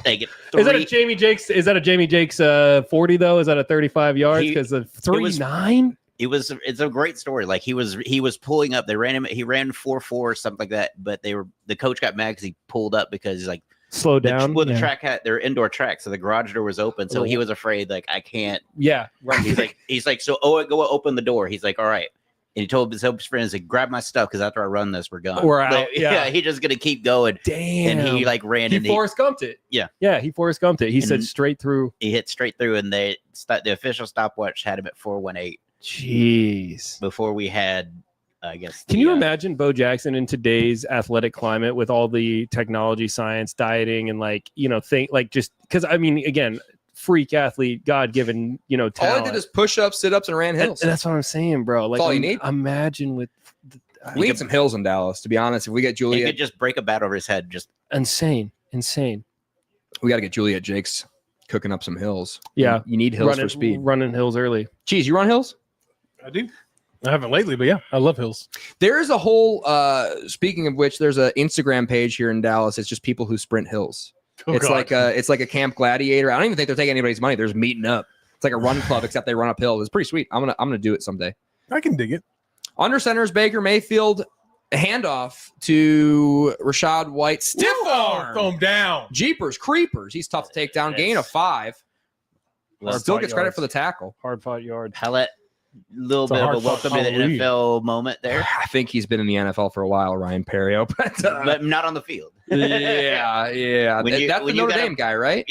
Like Is that a Jamie Jakes? Is that a Jamie Jakes 40 though? Is that a 35 yards? He- Because the was- 3.9. It's a great story. Like he was pulling up. They ran him. He ran 4.4 or something like that. But the coach got mad because he pulled up because he's like Slow down. the yeah. track had their indoor track, so the garage door was open. So he was afraid like I can't. Yeah, right. He's like so go open the door. He's like all right. And he told his friends, like, grab my stuff because after I run this, we're gone. We're out, Like, yeah. He's just gonna keep going. Damn. And he like ran he and Forrest Gumped it. Yeah. Yeah, he Forrest Gumped it. He said And- straight through. he hit straight through, and the official stopwatch had him at 4:18 Jeez. before we had, I guess. Can the, you imagine Bo Jackson in today's athletic climate with all the technology, science, dieting, and think like just because I mean, again, freak athlete, God given, All talent. I did is push ups, sit ups, and ran And hills. that's what I'm saying, bro. Like, all you need. Imagine with We need some hills in Dallas, to be honest. If we get He Juliet, could just break a bat over his head. Just insane. we got to get Juliet Jakes cooking up some hills. Yeah. You need hills for speed. running hills early. Geez, you run hills? I do. I haven't lately, but yeah, I love hills. There is a whole, speaking of which, there's an Instagram page here in Dallas. It's just people who sprint hills. Oh, it's God. like a Camp Gladiator. I don't even think they're taking anybody's money. They're just meeting up. It's like a run club, except they run up hills. It's pretty sweet. I'm gonna do it someday. I can dig it. Under center is Baker Mayfield. A handoff to Rashad White. Stiff arm. Throw him down. Jeepers creepers. He's tough to take down. Gain of 5. well, Still fight gets credit yards. for the tackle. Hard fought yard. pellet. Little It's a bit of a hard welcome to the Halloween. NFL moment there, I think he's been in the NFL for a while, Ryan Perio. But, but not on the field. yeah. When you- That's the when you Notre gotta- Dame guy, right?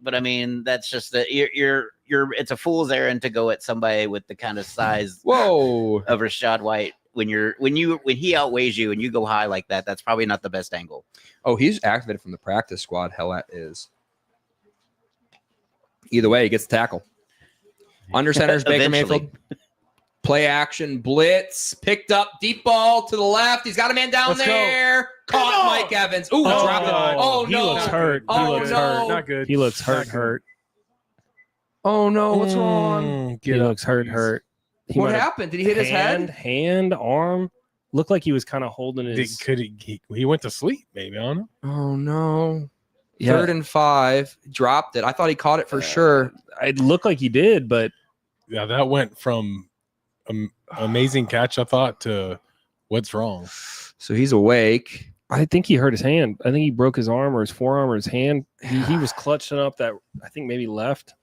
But I mean, that's just that you're it's a fool's errand to go at somebody with the kind of size Whoa. of Rashad White when he outweighs you and you go high like that. That's probably not the best angle. Oh, he's activated from the practice squad. Hellette is. Either way, he gets the tackle. Under center is Baker Eventually. Mayfield. Play action, blitz, picked up, deep ball to the left. He's got a man down Let's go. there. Caught Come on. Mike Evans. Ooh, Oh, dropped it. no. Oh, He no. looks hurt. He Oh, looks no. hurt. Not good. He looks Not hurt. good. Hurt. Oh, no. What's wrong? He looks hurt. Hurt. He What might have happened? Did he hit his head? hand, arm. looked like he was kind of holding his. He went to sleep? Maybe I don't know. Oh no! Yeah. 3rd and 5, dropped it. I thought he caught it for sure. It looked like he did, but Yeah, that went from amazing catch, I thought, to what's wrong. So he's awake. I think he hurt his hand. I think he broke his arm or his forearm or his hand. He was clutching up that, I think maybe left.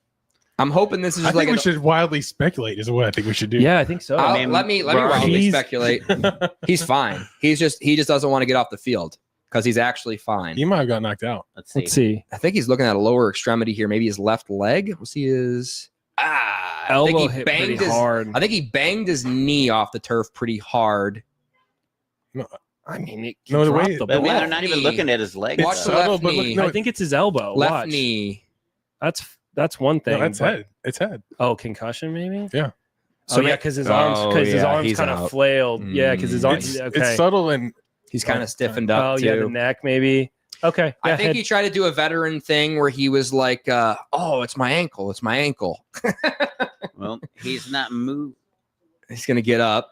I'm hoping this is I just think like we should wildly speculate. Is what I think we should do. Yeah, I think so. let me wildly speculate. He's fine. He just doesn't want to get off the field because he's actually fine. He might have got knocked out. Let's see. I think he's looking at a lower extremity here, maybe his left leg. We'll see his Elbow hit pretty hard. I think he banged his knee off the turf pretty hard. I mean, No, the way- the But I mean, ball. they're not even looking at his leg. Watch It's the subtle, left but look, knee. no, I think it's his elbow. Left Watch. knee. That's one thing. No, that's but- head. It's head. Oh, concussion maybe. Yeah. So yeah, because his arms he's kind of out. flailed. Yeah, because his arms. It's, Okay. it's subtle and He's kind of stiffened Oh up yeah, too. the neck maybe. Okay. I yeah, think head- he tried to do a veteran thing where he was like, "Oh, it's my ankle. It's my ankle." Well, he's not moved. He's gonna get up.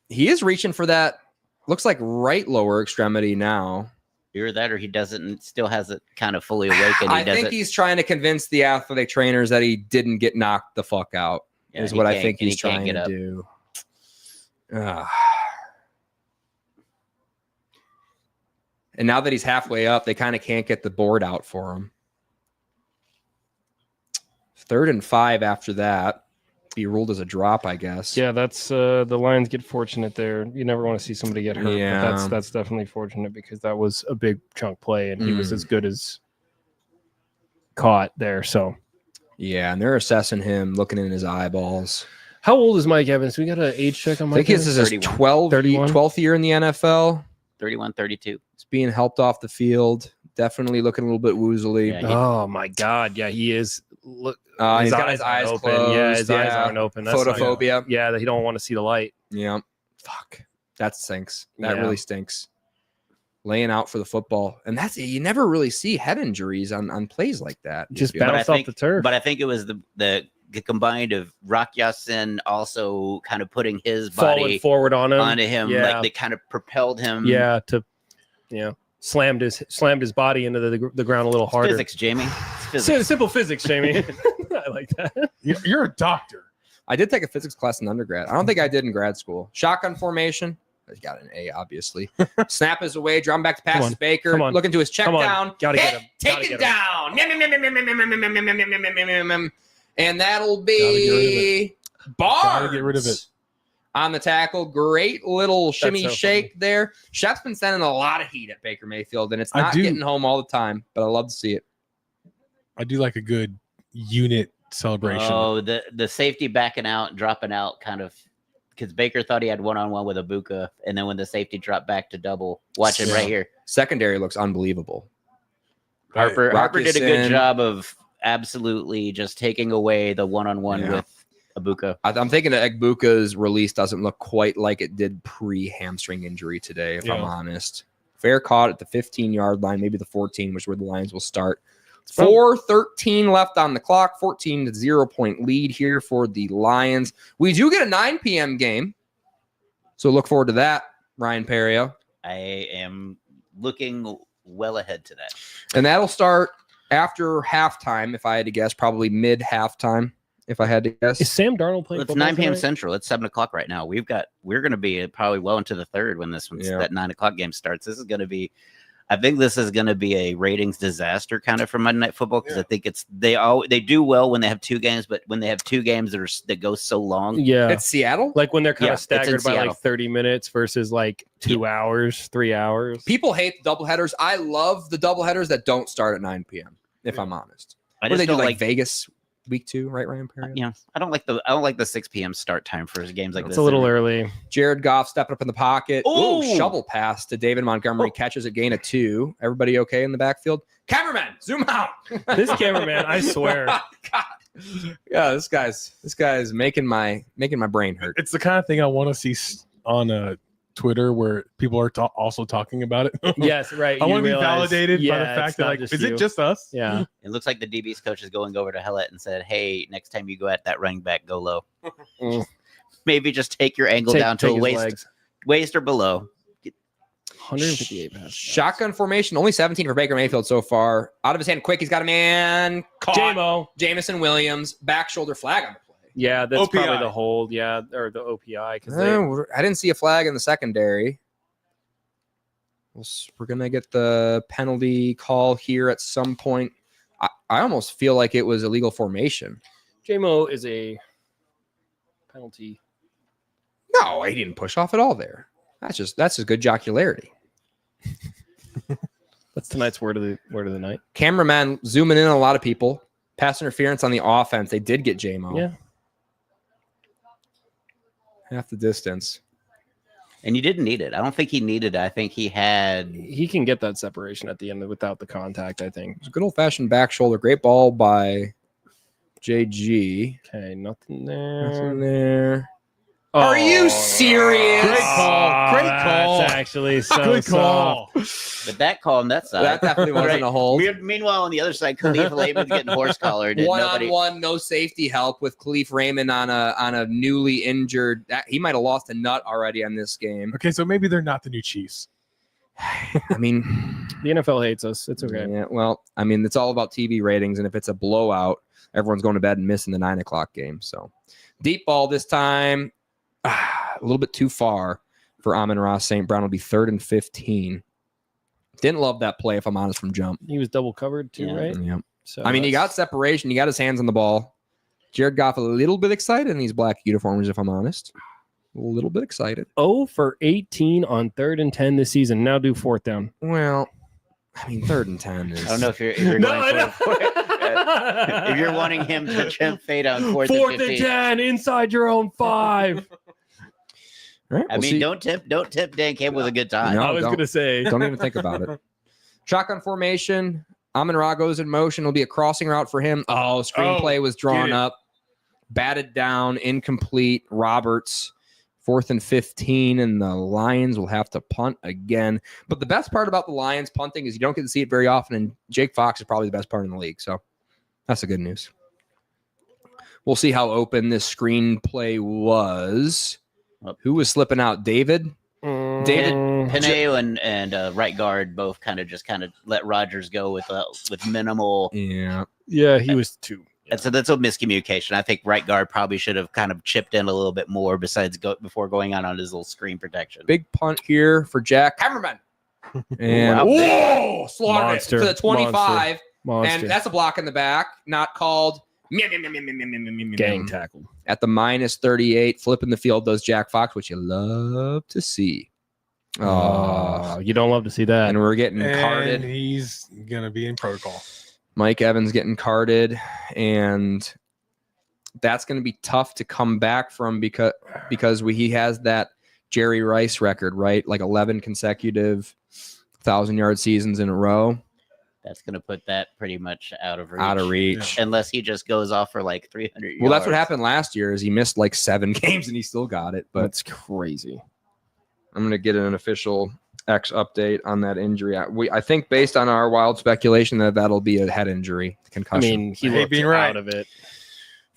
He is reaching for that. Looks like right lower extremity now. Either that, or he doesn't. Still has it kind of fully awakened. I think he's trying to convince the athletic trainers that he didn't get knocked the fuck out. Yeah, is he what I can't- think and he's he can't trying get to up. do. And now that he's halfway up, they kind of can't get the board out for him. 3rd and 5 after that. Be ruled as a drop, I guess. Yeah, that's the Lions get fortunate there. You never want to see somebody get hurt. Yeah. But that's definitely fortunate because that was a big chunk play and he was as good as caught there. So Yeah, and they're assessing him, looking in his eyeballs. how old is Mike Evans? We got an age check on I Mike think this Evans? is his 31. 12th year in the NFL. 31, 32. He's being helped off the field. Definitely looking a little bit woozly. Yeah. Oh my God. Yeah, he is. Look, He's got his eyes aren't closed. open. Yeah, his eyes aren't open. That's not- Photophobia. yeah, that he don't want to see the light. Yeah. Fuck. That stinks. That Yeah. really stinks. Laying out for the football. And that's you never really see head injuries on plays like that. Just But I bounced off think- the turf. But I think it was the combined of Rock Yasin also kind of putting his body falling forward on him. onto him, Yeah. like they kind of propelled him. Yeah, slammed his body into the ground a little harder. Physics, Jamie. It's physics. Simple physics, Jamie. I like that. you're a doctor. I did take a physics class in undergrad. I don't think I did in grad school. Shotgun formation. I got an A, obviously. Snap is away. Drum back to pass Come is on. Baker. Come on. Looking to his check Come on. down. Gotta get Hit, him. Take Gotta it get down. And that'll be Barnes. Gotta get rid of it. On the tackle. Great little shimmy so shake there. Shep's been sending a lot of heat at Baker Mayfield, and it's I not do. getting home all the time, but I love to see it. I do like a good unit celebration. Oh, the safety backing out, dropping out, kind of because Baker thought he had one-on-one with Ibuka, and then when the safety dropped back to double, watch him Yeah. right here. Secondary looks unbelievable. Harper did a good Rockison. job of absolutely just taking away the one-on-one Yeah. with Ibuka. I'm thinking that Egbuka's release doesn't look quite like it did pre-hamstring injury today, if I'm Yeah. honest. Fair caught at the 15-yard line, maybe the 14, which is where the Lions will start. from- 4:13 left on the clock, 14 to 0-point lead here for the Lions. We do get a 9 p.m. game, so look forward to that, Ryan Perio. I am looking well ahead to that. And that'll start after halftime, if I had to guess, probably mid-halftime, if I had to guess. Is Sam Darnold playing? It's football 9 p.m. tonight? Central. It's 7 o'clock right now. We're going to be probably well into the third when this one's Yeah. that 9 o'clock game starts. This is going to be, I think this is going to be a ratings disaster kind of for Monday Night Football because I think they do well when they have two games, but when they have two games that go so long, Yeah. It's Seattle. Like when they're kind Yeah, of it's in staggered by Seattle. like 30 minutes versus like 2 hours, 3 hours. People hate the doubleheaders. I love the doubleheaders that don't start at 9 p.m., if I'm honest. I What do just they do, don't like like. Vegas week 2, right, Ryan Perry? You know, I don't like the 6 p.m. start time for games like It's this. a little early. Jared Goff stepping up in the pocket. Ooh. Ooh, shovel pass to David Montgomery. Catches a gain of 2. Everybody okay in the backfield? Cameraman, zoom out. This cameraman, I swear. God. Yeah, this guy's making my brain hurt. It's the kind of thing I want to see on Twitter where people are also talking about it. Yes, right. I you want to be realize- validated by the yeah, fact it's that not like, just is you. it just us? Yeah. It looks like the DB's coach is going over to Hellett and said, "Hey, next time you go at that running back, go low. Mm. Maybe just take your angle down to Take a his waist." legs. waist or below. 158 passes. Shotgun formation, only 17 for Baker Mayfield so far. Out of his hand quick, he's got a man. Caught. J-Mo. Jamison Williams, back shoulder flag on the play. Yeah, that's OPI. probably the hold. Yeah, or the OPI. Because I didn't see a flag in the secondary. We're going to get the penalty call here at some point. I almost feel like it was illegal formation. J-Mo is a penalty. No, he didn't push off at all there. That's just good jocularity. That's tonight's word of the night. Cameraman zooming in on a lot of people. Pass interference on the offense. They did get J-Mo. Yeah. Half the distance. And you didn't need it. I don't think he needed it. I think he can get that separation at the end without the contact, I think. It was a good old-fashioned back shoulder. Great ball by JG. Okay, nothing there. Nothing there. Oh, Are you serious? Great call. Great call. That's actually so Good call. But that call on that side. That definitely wasn't a hold. Meanwhile, on the other side, Khalif Raymond's getting horse collared. And One-on-one, no safety help with Khalif Raymond on a newly injured. He might have lost a nut already on this game. Okay, so maybe they're not the new Chiefs. I mean, The NFL hates us. It's okay. yeah, well, I mean, it's all about TV ratings, and if it's a blowout, everyone's going to bed and missing the 9 o'clock game. So, deep ball this time. A little bit too far for Amon-Ra. St. Brown will be 3rd and 15. Didn't love that play, if I'm honest, from jump. He was double covered too, Yeah. right? Yeah. So I mean, he got separation. He got his hands on the ball. Jared Goff a little bit excited in these black uniforms, if I'm honest. A little bit excited. 0 for 18 on 3rd and 10 this season. Now do 4th down. Well, I mean, 3rd and 10 is. I don't know if you're going for it. If you're wanting him to jump fade on 4th and 15. 10 inside your own 5. All right, I we'll mean, see. don't tip Dan Campbell with a good time. No, I was don't. gonna say. Don't even think about it. Shotgun formation. Amon-Ra goes in motion. It'll be a crossing route for him. Oh, screenplay was drawn get it. up. Batted down. Incomplete. Roberts. 4th and 15. And the Lions will have to punt again. But the best part about the Lions punting is you don't get to see it very often. And Jake Fox is probably the best part in the league. So that's the good news. We'll see how open this screenplay was. Who was slipping out? David? David Pineo and right guard both kind of let Rodgers go with minimal. Yeah. Yeah, he was 2. And so that's a miscommunication. I think right guard probably should have kind of chipped in a little bit more before going on his little screen protection. Big punt here for Jack Hammerman. And Wow. whoa, slaughtered Monster. it to the 25. Monster. And that's a block in the back, not called. Gang tackle. At the -38, flipping the field does Jack Fox, which you love to see. Oh, you don't love to see that. And we're getting And carded. he's going to be in protocol. Mike Evans getting carded, and that's going to be tough to come back from because he has that Jerry Rice record, right? Like 11 consecutive 1,000-yard seasons in a row. That's going to put that pretty much out of reach. Out of reach. Unless he just goes off for like 300 yards. Well, that's what happened last year is he missed like 7 games and he still got it. But That's crazy. I'm going to get an official X update on that injury. I think based on our wild speculation that'll be a head injury, concussion. I mean, he I hate looked being right. out of it.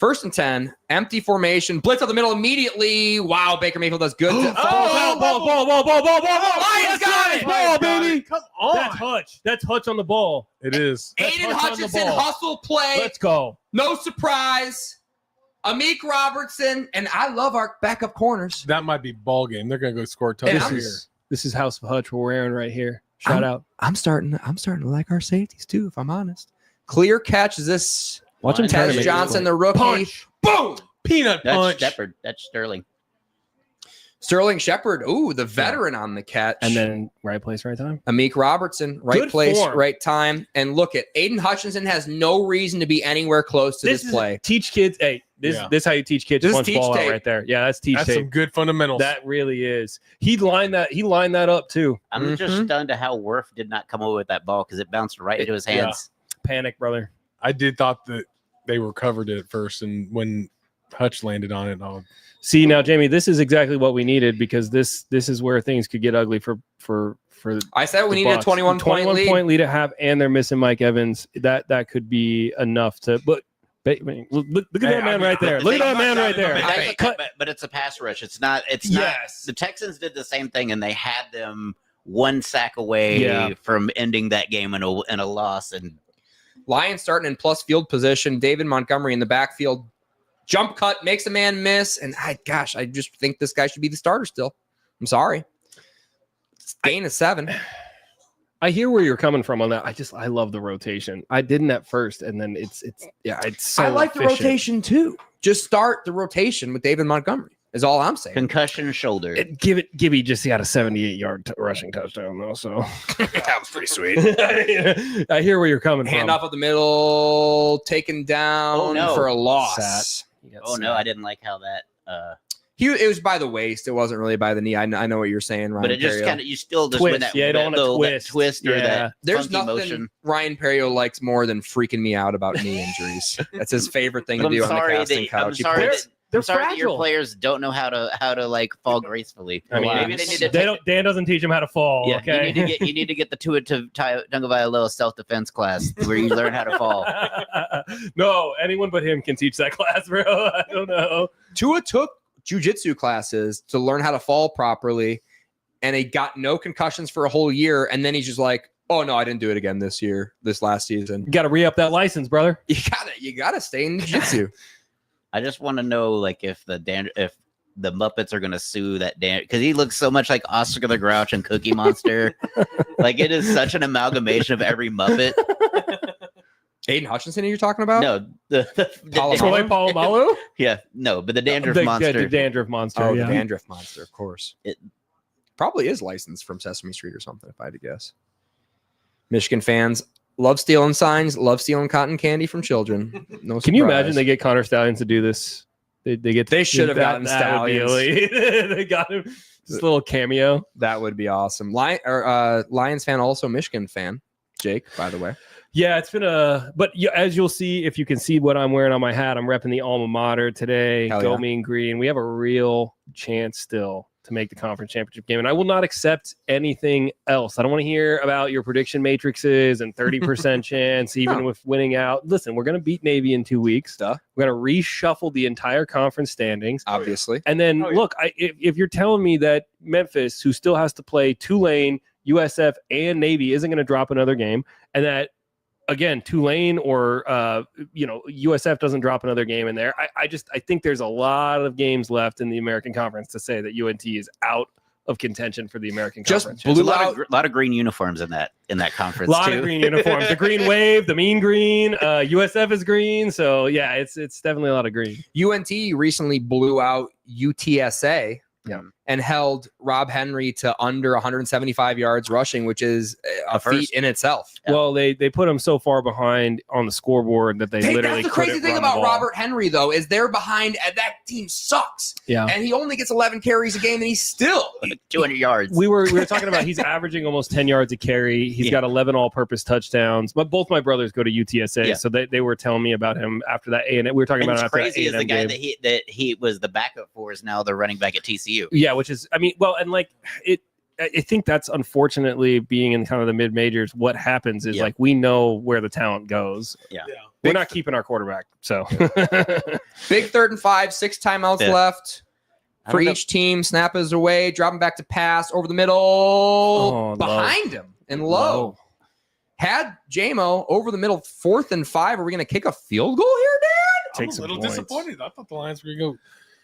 1st and 10, empty formation, blitz up the middle immediately. Wow, Baker Mayfield does good. Ball. Lions got it. Ball, baby. Come on. That's Hutch. That's Hutch on the ball. It is. That's Aiden Hutch on the Hutchinson ball. hustle play. Let's go. No surprise. Amik Robertson, and I love our backup corners. That might be ball game. They're going to go score And touchdowns I'm- here. This is House of Hutch we're wearing right here. Shout out. I'm starting to like our safeties too, if I'm honest. Clear catch is this. Watch him Tez turn Tez him. Johnson, the rookie. Punch. Boom. Peanut That's punch. Shepard. That's Sterling. Sterling Shepard. Ooh, the veteran on the catch. And then right place, right time. Amik Robertson, right Good place, form. right time. And look at Aiden Hutchinson has no reason to be anywhere close to this is play. teach kids. Hey, this Yeah. is how you teach kids to This is punch teach ball tape. out right there. Yeah, that's teach That's some tape. good fundamentals. That really is. He lined that up too. I'm just Mhm. stunned to how Wirth did not come away with that ball because it bounced right into his Yeah. hands. Panic, brother. I did thought that they were covered at first, and when Hutch landed on it, See now, Jamie, this is exactly what we needed because this is where things could get ugly for I said we the needed a Bucs. 21 point lead. Point lead at half, and they're missing Mike Evans. That could be enough to. But Look at that man right there. Look at that man right there. But it's a pass rush. It's not. Yes. The Texans did the same thing, and they had them one sack away from ending that game in a loss. And Lions starting in plus field position. David Montgomery in the backfield. Jump cut, makes a man miss. And I just think this guy should be the starter still. I'm sorry. Gain of 7. I hear where you're coming from on that. I love the rotation. I didn't at first, and then it's so I like efficient. the rotation too. Just start the rotation with David Montgomery is all I'm saying. concussion shoulder. Gibby just got a 78-yard rushing touchdown though, so That was pretty sweet. I hear where you're coming from. Handoff of the middle, taken down for a loss. Sat. No, I didn't like how that. It was by the waist. It wasn't really by the knee. I know what you're saying, Ryan. But it just Perio. kind of you still just Twist. win that. Yeah, you don't that want to little- that twist or that. There's funky nothing motion. Ryan Perio likes more than freaking me out about knee injuries. That's his favorite thing to I'm do on the sorry casting that- couch. I'm He sorry puts- that- They're I'm sorry that your fragile. players don't know how to like fall gracefully. I mean, maybe they need to. Dan doesn't teach them how to fall. Yeah, Okay. you need to get the Tua Tagovailoa self-defense class where you learn how to fall. No, anyone but him can teach that class, bro. I don't know. Tua took jiu-jitsu classes to learn how to fall properly, and he got no concussions for a whole year, and then he's just like, oh no, I didn't do it again this last season. You got to re-up that license, brother. You gotta stay in jiu-jitsu. I just want to know, like, if the Muppets are gonna sue that Dan because he looks so much like Oscar the Grouch and Cookie Monster. Like, it is such an amalgamation of every Muppet. Aiden Hutchinson you're talking about? No, the Palomalu? Troy Polamalu? yeah, no, but the dandruff monster. The dandruff monster. Oh, yeah. the dandruff monster, of course. It- probably is licensed from Sesame Street or something, if I had to guess. Michigan fans love stealing signs, love stealing cotton candy from children. No Can you surprise. imagine they get Connor Stallions to do this? They should have gotten Stallions. They got him. Just a little cameo. That would be awesome. Lions fan, also Michigan fan. Jake, by the way. Yeah, it's been but as you'll see, if you can see what I'm wearing on my hat, I'm repping the alma mater today. Hell Go yeah. Mean Green. We have a real chance still to make the conference championship game, and I will not accept anything else. I don't want to hear about your prediction matrices and 30% chance, even with winning out. Listen, we're going to beat Navy in 2 weeks. Duh. We're going to reshuffle the entire conference standings. Obviously. And then, look, if you're telling me that Memphis, who still has to play Tulane, USF, and Navy, isn't going to drop another game, and that, again, Tulane or USF doesn't drop another game in there, I think there's a lot of games left in the American Conference to say that UNT is out of contention for the American Just Conference. There's a blew lot out. of green uniforms in that conference A lot too. of green uniforms. The green wave, the mean green. USF is green, so yeah, it's definitely a lot of green. UNT recently blew out UTSA. Yeah. And held Rob Henry to under 175 yards rushing, which is a feat in itself. Yeah. Well, they put him so far behind on the scoreboard that they literally. That's the crazy couldn't thing run the about ball. Robert Henry, though, is they're behind, and that team sucks. Yeah. And he only gets 11 carries a game, and he's still 200 yards. We were talking about he's averaging almost 10 yards a carry. He's got 11 all-purpose touchdowns. But both my brothers go to UTSA, so they were telling me about him after that A&M. We were talking about What's him after crazy is that the A&M guy game. that he was the backup for is now the running back at TCU. Yeah, which is, I mean, well, and like it. I think that's unfortunately being in kind of the mid majors. What happens is like we know where the talent goes. Yeah. We're not keeping our quarterback. So big 3rd and 5, 6 timeouts left I for don't know. each team. Snap is away, dropping back to pass over the middle, behind him and low. Had JMO over the middle, 4th and 5. Are we going to kick a field goal here, Dan? I'm a little disappointed. I thought the Lions were going to go.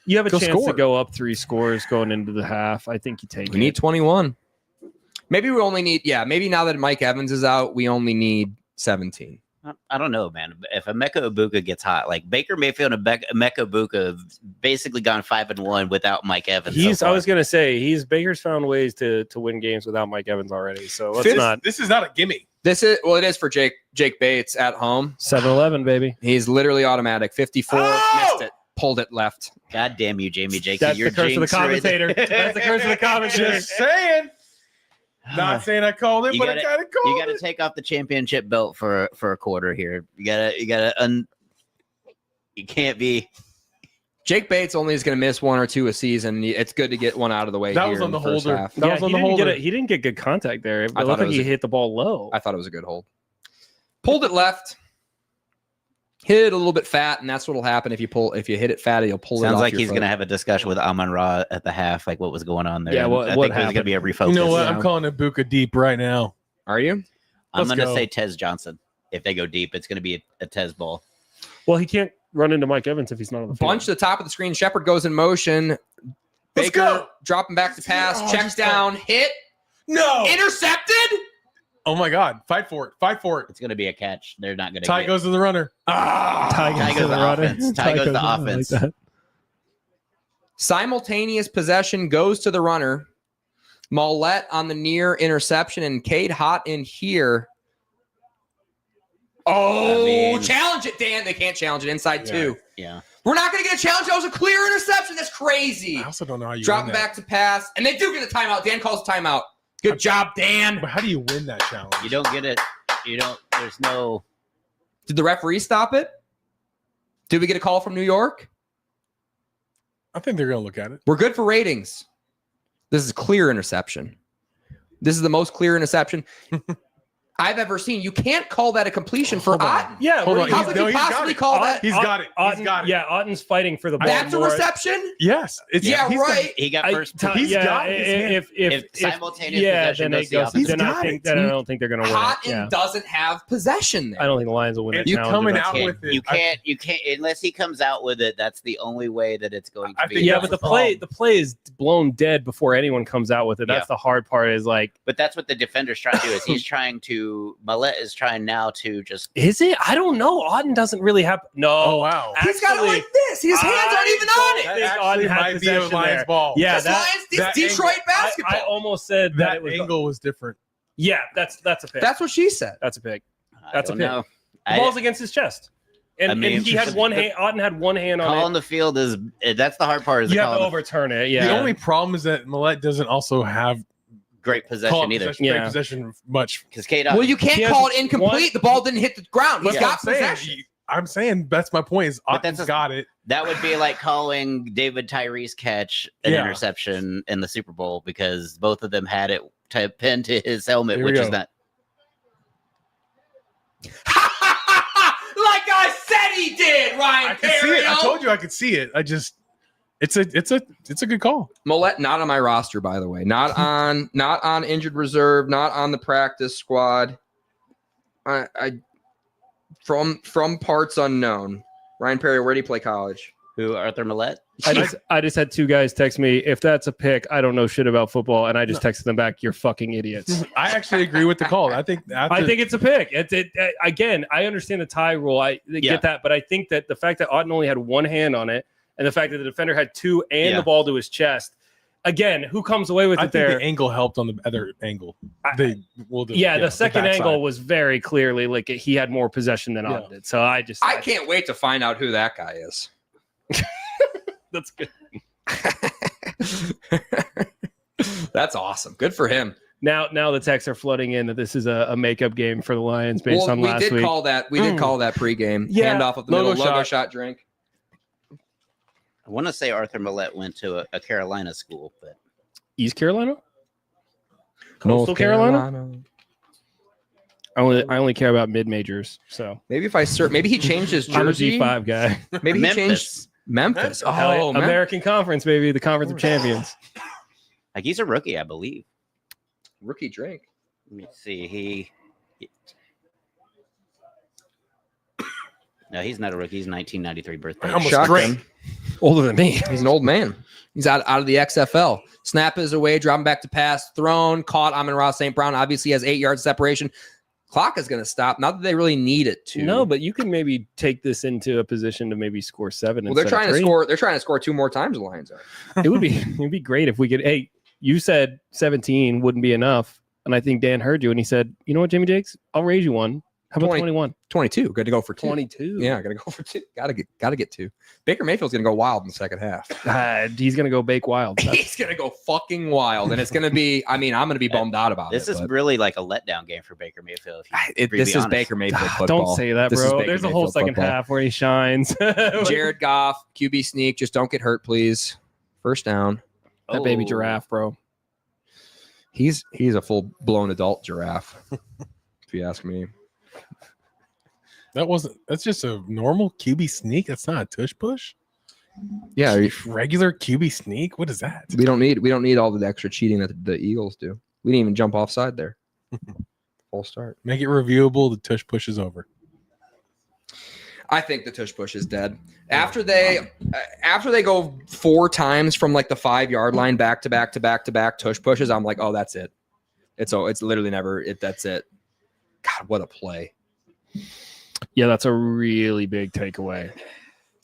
You have a Go chance score. to go up 3 scores going into the half. I think you take We it. need 21. Maybe we only need, maybe now that Mike Evans is out, we only need 17. I don't know, man. If Emeka Ibuka gets hot, like Baker Mayfield and Emeka Ibuka have basically gone 5-1 without Mike Evans. I was gonna say Baker's found ways to win games without Mike Evans already. So let's not. This is not a gimme. It is for Jake Bates at home. 7-11, baby. He's literally automatic. 54, missed it, pulled it left. God damn you, Jamie Jakey. That's You're the curse of the jinx right there. commentator. That's the curse of the commentator. Just saying. Not saying I called it, You but gotta- I kind of called You got to take off the championship belt for a quarter here. You can't be. Jake Bates only is going to miss 1 or 2 a season. It's good to get one out of the way. That here was on in the first holder. half. That was on the holder. He didn't get good contact there. It thought looked it like was he a- hit the ball low. I thought it was a good hold. Pulled it left. Hit it a little bit fat, and that's what'll happen if you hit it fat, you'll pull it off. Sounds like your he's foot. going to have a discussion with Amon Ra at the half, like what was going on there. Yeah, And what I think there's happened? going to be a refocus. You know what? Yeah. I'm calling it Buka deep right now. Are you? I'm Let's going to go. say Tez Johnson. If they go deep, it's going to be a Tez ball. Well, he can't run into Mike Evans if he's not on the field. Bunch to the top of the screen. Shepard goes in motion. Let's Baker go. dropping back to pass. Oh, Checks just down. Hit. No. Intercepted. Oh my God. Fight for it. Fight for it. It's going to be a catch. They're not going to Ty goes to the runner. Ty Ty goes the offense. Ty goes the offense. that. Simultaneous possession goes to the runner. Mollett on the near interception, and Cade hot in here. Oh, challenge it, Dan. They can't challenge it inside two. Yeah. We're not going to get a challenge. That was a clear interception. That's crazy. I also don't know how you Dropping win that. back to pass, and they do get a timeout. Dan calls a timeout. Good job, Dan. But how do you win that challenge? You don't get it. You don't. There's no. Did the referee stop it? Did we get a call from New York? I think they're going to look at it. We're good for ratings. This is a clear interception. This is the most clear interception I've ever seen. You can't call that a completion for Hold on. Otten. Yeah, Hold what on. do you- How could you he's got possibly it. call that? He's got it. He's got it. Yeah, Otten's fighting for the ball. That's a more. reception? Yes. It's, Yeah, he's got it. right. He got first. He's got his hand. if simultaneous yeah, possession then goes it the goes. opposite. Then I He's think got that it. I don't think they're going to win. Cotton Yeah. doesn't have possession there. I don't think the Lions will win it. You challenge coming if out that's- with it. You can't unless he comes out with it. That's the only way that it's going to I be. think Yeah, that's but the the play is blown dead before anyone comes out with it. That's Yeah. the hard part. Is like, But that's what the defender's trying to do. Is he's trying to Millett is trying now to just is it? I don't know. Auden doesn't really have. No. Oh, wow. He's got it like this. His hands aren't even on it. I think That Auden actually had might be a possession Lions there. ball. Yeah, That's that, Lions, that it's Detroit basketball. I almost said that That it was. angle was different. Yeah, that's a pick. That's what she said. That's a pick. I That's a don't pick. know. The ball's against his chest, and, I mean, and he had one hand. Auden had one hand on Calling it. the field is that's the hard part. Is You have to calling overturn it. Yeah. The only problem is that Millett doesn't also have great possession either. great Yeah. possession much. Because Kate, Well, you can't He has call it incomplete. one- The ball didn't hit the ground. He's That's got what I'm saying. possession. I'm saying that's my point. Is But that's Otten's a- got it. that would be like calling David Tyrese catch an Yeah. interception in the Super Bowl because both of them had it pinned to his helmet, Here we which is go. not. Like I said he did, Ryan I can see it. I Perry. told you I could see it. I just it's a good call. Mollett not on my roster, by the way. Not on injured reserve, not on the practice squad. I from parts unknown. Ryan Perry, where did he play college? Who Arthur Millett? I just had two guys text me, if that's a pick, I don't know shit about football, and I just texted them back, you're fucking idiots. I actually agree with the call. I think I think it's a pick. Again, I understand the tie rule. I Yeah. get that, but I think that the fact that Auden only had one hand on it, and the fact that the defender had two and Yeah. the ball to his chest, again, who comes away with I it think there? the angle helped on the other angle. The second backside. angle was very clearly like he had more possession than Auden did. So I can't wait to find out who that guy is. That's good. That's awesome. Good for him. Now the texts are flooding in that this is a makeup game for the Lions based on we last did week. call that. We did call that pregame. Yeah. Handoff of the Logo middle, logo shot. shot drink. I want to say Arthur Millett went to a Carolina school, but East Carolina? Coastal Carolina? I only care about mid majors. So Maybe if I search, maybe he changed his I'm a jersey. G5 guy. Maybe he Memphis. changed Memphis. Hell yeah. Oh, man. American Conference, baby, the Conference of Champions. like he's a rookie, I believe. Rookie drink. Let me see. No, he's not a rookie. He's 1993 birthday. I almost Shotgun. drank. Older than me. He's an old man. He's out of the XFL. Snap is away, dropping back to pass, thrown, caught. Amon-Ra St. Brown obviously has 8 yards separation. Clock is going to stop. Not that they really need it to. No, but you can maybe take this into a position to maybe score 7. Well, they're instead of trying to 3. score. They're trying to score 2 more times. The Lions are. It would be great if we could. Hey, you said 17 wouldn't be enough, and I think Dan heard you, and he said, "You know what, Jimmy Jakes, I'll raise you one. How about 20. 21? 22. Good to go for 2. 22. Yeah, gotta go for 2. Gotta get 2. Baker Mayfield's gonna go wild in the second half. He's gonna go bake wild. That's- He's gonna go fucking wild, and it's gonna be. I mean, I'm gonna be bummed out about This it. is but really like a letdown game for Baker Mayfield. if you this be is honest. Baker Mayfield football. Don't say that, This is bro. Baker There's a whole Mayfield second football. half where he shines. Jared Goff, QB sneak. Just don't get hurt, please. First down. That baby Oh. giraffe, bro. He's a full blown adult giraffe, if you ask me. That's just a normal QB sneak. That's not a tush push. Yeah, Regular QB sneak. What is that? we don't need all the extra cheating that the Eagles do. We didn't even jump offside there. Full start. Make it reviewable. The tush push is over. I think the tush push is dead. After they go 4 times from like the 5-yard line back to back tush pushes, I'm like, oh, that's it. It's literally never it. That's it. God, what a play! Yeah, that's a really big takeaway.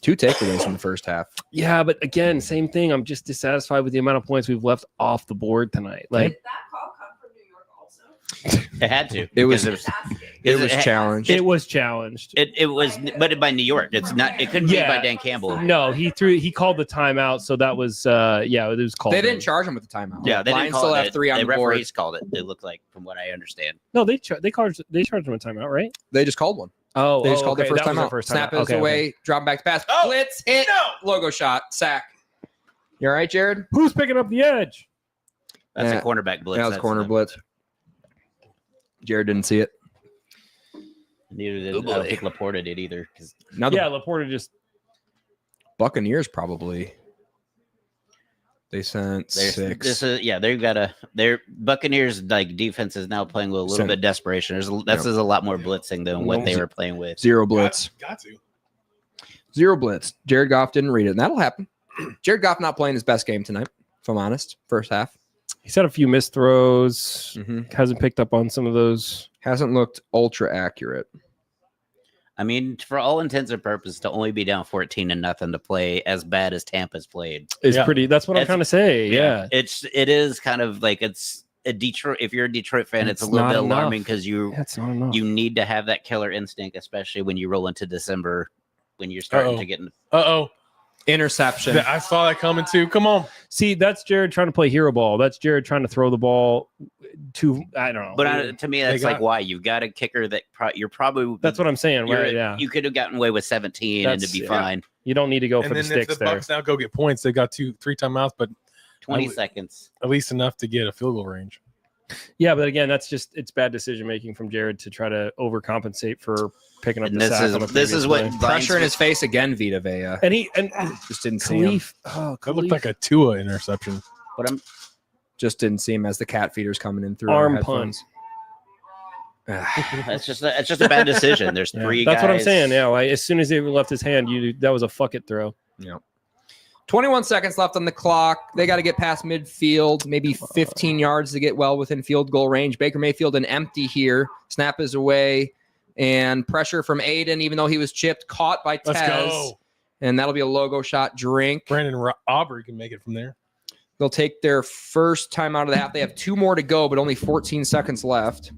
2 takeaways in the first half. Yeah, but again, same thing. I'm just dissatisfied with the amount of points we've left off the board tonight. Like, Did that call come from New York also? It had to. It was- because Just asking. It was it- challenged. it was challenged. It was, but by New York. It's not. It couldn't Yeah. be by Dan Campbell. No, he called the timeout, so that was it was called. They didn't charge him with the timeout. Yeah, they Lions didn't call still it. have 3 on the the board. referees called it. It looked like, from what I understand. No, they charged him a timeout, right? They just called one. Oh, They just called okay. their first That was timeout. their first Snap timeout. is away. Drop back to pass. Oh, Blitz hit. Logo shot. Sack. You all right, Jared? Who's picking up the edge? That's Yeah. a cornerback blitz. That was That's corner the- blitz. Jared didn't see it. Neither did Oh, I don't boy. think Laporta did either. 'Cause Now the Yeah, Laporta just Buccaneers probably. They sent there's- 6. This is they've got their Buccaneers like defense is now playing with a little Send- bit desperation. This is a lot more blitzing than what they were playing with. 0 blitz. Got to. 0 blitz. Jared Goff didn't read it, and that'll happen. Jared Goff not playing his best game tonight, if I'm honest. First half. he's had a few missed throws. Mm-hmm. Hasn't picked up on some of those. Hasn't looked ultra accurate. I mean, for all intents and purposes, to only be down 14-0 to play as bad as Tampa's played. Is Yeah. pretty. That's what I'm It's- trying to say. Yeah. It is kind of like it's a Detroit. If you're a Detroit fan, it's a It's little not bit enough. alarming because That's not enough. you need to have that killer instinct, especially when you roll into December when you're starting Uh-oh. to get in. Uh-oh. Interception. I saw that coming too. Come on. See, that's Jared trying to play hero ball. That's Jared trying to throw the ball to I don't know. But to me, that's got- like why you've got a kicker that you're probably. that's what I'm saying. you're- Right? Yeah. You could have gotten away with 17 and That's- to be yeah. fine. You don't need to go And for the then if sticks the there. Bucks now go get points, they got 2-3 timeouts, but 20 I- seconds. at least enough to get a field goal range. Yeah, but again, it's bad decision making from Jared to try to overcompensate for picking up And the this sack is on the this is previous what play. Lions- Pressure in his face again, Vita Vea. And Just didn't see him. Khalif. Oh, That looked Khalif. like a Tua interception. But I'm Just didn't see him as the cat feeder's coming in through Arm our headphones. that's just a bad decision. There's Yeah, 3 that's guys. what I'm saying. Yeah, like, as soon as he left his hand, that was a fuck it throw. 21 seconds left on the clock. They got to get past midfield, maybe 15 yards to get well within field goal range. Baker Mayfield an empty here. Snap is away. And pressure from Aiden, even though he was chipped, caught by Let's Tez. go. And that'll be a logo shot drink. Brandon Aubrey can make it from there. They'll take their first time out of the half. They have 2 more to go, but only 14 seconds left.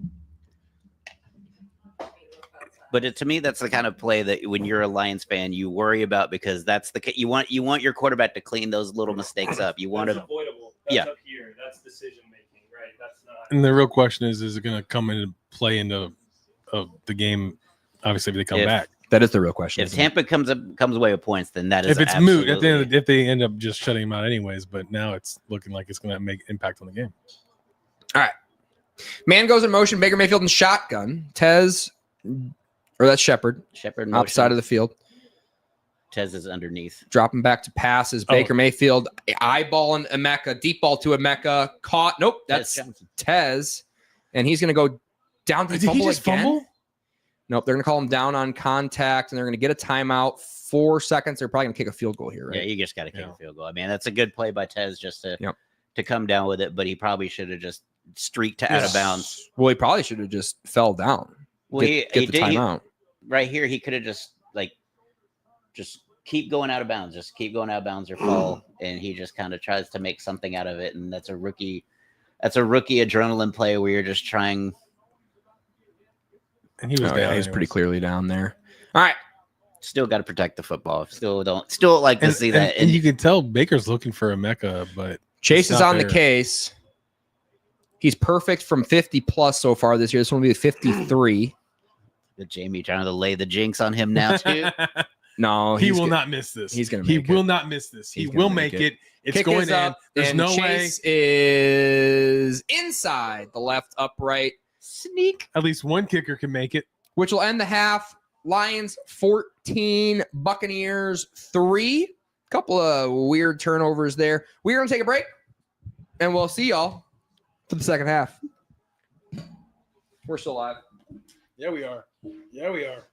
But to me, that's the kind of play that when you're a Lions fan, you worry about because that's you want your quarterback to clean those little mistakes up. You want to avoidable. Yeah. up here. That's decision making, right? That's not. And the real question is it going to come into play into the game? Obviously, if they come If- back. That is the real question. if Tampa comes away with points, then that is If it's moot, at the end absolutely- of if they end up just shutting him out anyways, but now it's looking like it's going to make impact on the game. Man goes in motion. Baker Mayfield in shotgun. Tez, or that's Shepard, Shepard outside of the field. Tez is underneath. Dropping back to passes. Oh. Baker Mayfield eyeballing Emeka. Deep ball to Emeka. Caught. Nope. That's Tez Johnson. Tez. And he's going to go down to Did he fumble just again. fumble? Nope. They're going to call him down on contact, and they're going to get a timeout. 4 seconds. They're probably going to kick a field goal here, Yeah, right? you just got to kick Yeah. a field goal. I mean, that's a good play by Tez just to Yep. to come down with it, but he probably should have just streaked out of bounds. Well, he probably should have just fell down. Well, Get he the did. timeout. Right here, he could have just keep going out of bounds, just keep going out of bounds or fall, and he just kind of tries to make something out of it, and that's a rookie adrenaline play where you're just trying. And he was Oh, down. yeah, he's pretty anyways. clearly down there. All right. Still got to protect the football. Still like to And, see and- that. and you can tell Baker's looking for a Mecca, but Chase It's is not on there. the case. He's perfect from 50 plus so far this year. This one will be 53. the Jamie trying to lay the jinx on him now too. No, he he's will good. not miss this. he's gonna He make it. will not miss this. He He's gonna will make make it. it. It's Kick going is in. up, There's and no Chase way. is inside the left upright. Sneak. At least one kicker can make it. Which will end the half Lions 14, Buccaneers 3. Couple of weird turnovers there. We're going to take a break, and we'll see y'all for the second half. We're still live. Yeah, we are. Yeah, we are.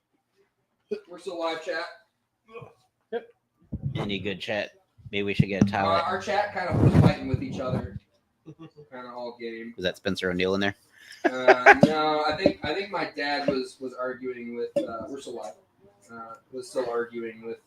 We're still live, chat. Any good chat? Maybe we should get a towel. Our chat kind of was fighting with each other, kind of all game. Was that Spencer O'Neill in there? No, I think my dad was arguing with. We're still live. Was still arguing with.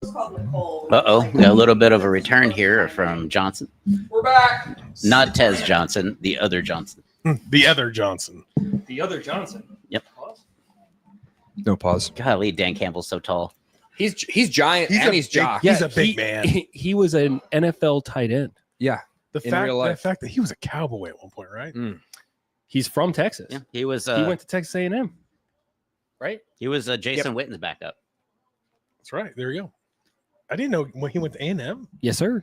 It's called Nicole. Uh-oh, got a little bit of a return here from Johnson. We're back. Not Tez Johnson, the other Johnson. The other Johnson. The other Johnson. Yep. No pause. Golly, Dan Campbell's so tall. He's giant and he's jock. He's a big man. He was an NFL tight end. Yeah. The In real life. fact that he was a cowboy at one point, right? He's from Texas. Yeah, he was. He went to Texas A&M. Right? He was Jason Witten's backup. That's right. There you go. I didn't know when he went to A&M. Yes, sir.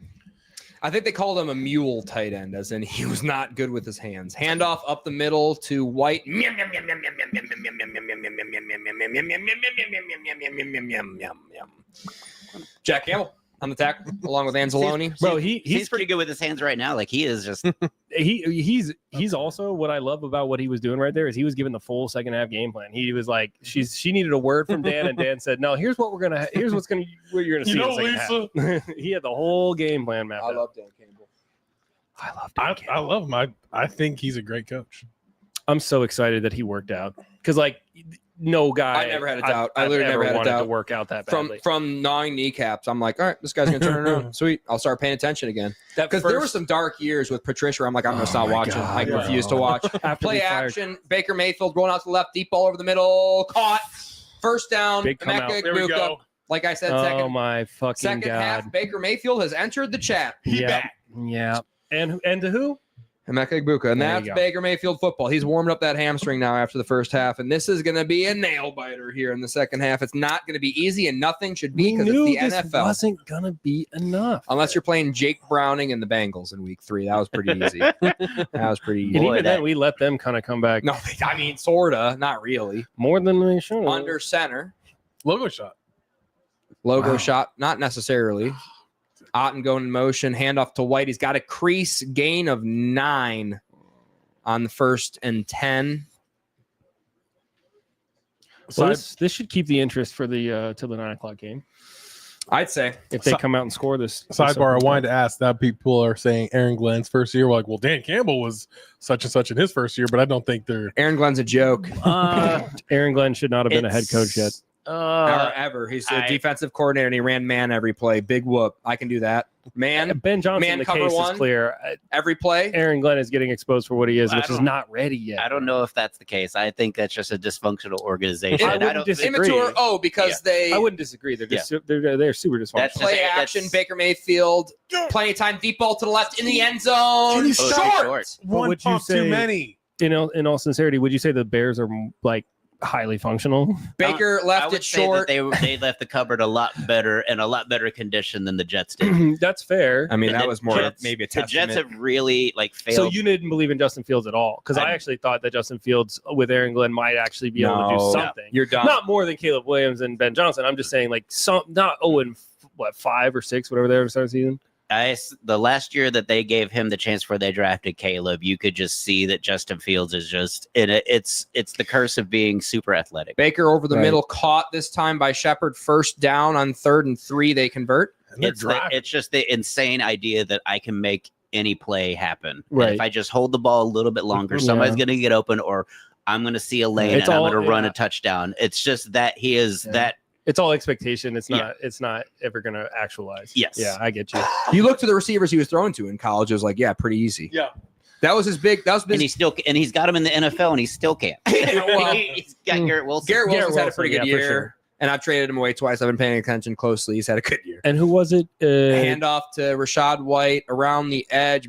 I think they called him a mule tight end, as in he was not good with his hands. Handoff up the middle to White. Jack Campbell on the tackle, along with Anzalone. Bro, He's pretty good with his hands right now. Like he is just. he's also what I love about what he was doing right there is he was given the full second half game plan. He was like, she needed a word from Dan, and Dan said, "No, here's what you're gonna see." In the second half. He had the whole game plan mapped out. love Dan Campbell. I love Dan Campbell. I love him. I think he's a great coach. I'm so excited that he worked out because like no guy. I never had a doubt. I literally ever never had a wanted doubt. to work out that badly. From gnawing kneecaps, I'm like, all right, this guy's gonna turn it around. Sweet, I'll start paying attention again. Because there were some dark years with Patricia. I'm like, I'm gonna stop watching. God, I refuse to watch. After Play we fired- action. Baker Mayfield rolling out to the left, deep ball over the middle, caught. First down. Big come out. Emeka There we Egbuka. go. Like I said, Oh my fucking second god! half, Baker Mayfield has entered the chat. Yeah, yeah. And to who? Emeka Egbuka, and There you that's go. Baker Mayfield football. He's warming up that hamstring now after the first half, and this is going to be a nail biter here in the second half. It's not going to be easy, and nothing should be We because knew it's the this NFL. wasn't gonna be enough. Unless you're playing Jake Browning and the Bengals in week 3. That was pretty easy. That was pretty And easy. Boy, even that- then, we let them kind of come back No, I mean, sorta, not really. more than they should. Under center, Logo shot. logo Wow. shot, not necessarily. Otten going in motion, handoff to White. He's got a crease gain of 9 on the 1st and 10. Well, this should keep the interest for the till the 9:00 game. I'd say. If they come out and score this. Sidebar, I wanted to ask that people are saying Aaron Glenn's first year. We're like, well, Dan Campbell was such and such in his first year, but I don't think they're. Aaron Glenn's a joke. Aaron Glenn should not have been a head coach yet. Ever. He's a defensive coordinator and he ran man every play. Big whoop. I can do that. Man, Ben Johnson, man the cover case one. is clear. every play. Aaron Glenn is getting exposed for what he is, I which is don't- not ready yet. I don't know if that's the case. I think that's just a dysfunctional organization. I I wouldn't don't disagree. Immature. Oh, because they I wouldn't disagree. They're just they're super dysfunctional. That's play That's- action. Baker Mayfield, plenty of time. Deep ball to the left in the end zone. Can you Short. One would you pump say- too many. in all sincerity, would you say the Bears are like highly functional? Baker I left would it say short. that they left the cupboard a lot better in a lot better condition than the Jets did. That's fair. I mean, And that the was more Jets- maybe a The testament. Jets have really failed. So you didn't believe in Justin Fields at all? Because I I- actually thought that Justin Fields with Aaron Glenn might actually be able to do No. something. You're done. Not more than Caleb Williams and Ben Johnson. I'm just saying not 5 or 6, whatever they were starting season. The last year that they gave him the chance where they drafted Caleb, you could just see that Justin Fields is just in it. It's the curse of being super athletic. Baker over the Right. middle, caught this time by Shepard. First down on 3rd and 3. They convert. And they're It's driving. it's just the insane idea that I can make any play happen. And Right. if I just hold the ball a little bit longer, somebody's going to get open, or I'm going to see a lane It's and I'm all- going to run yeah. a touchdown. It's just that he is Yeah. that. It's all expectation. It's Yeah. not. It's not ever going to actualize. Yes. Yeah, I get you. You look to the receivers he was throwing to in college. It was like, yeah, pretty easy. Yeah. That was his big. That was And his. he's got him in the NFL and he still can't. Well, He's got Garrett Wilson. Garrett Wilson's had a Wilson, pretty good yeah, for year, sure. and I've traded him away twice. I've been paying attention closely. He's had a good year. And who was it? Handoff to Rashad White around the edge,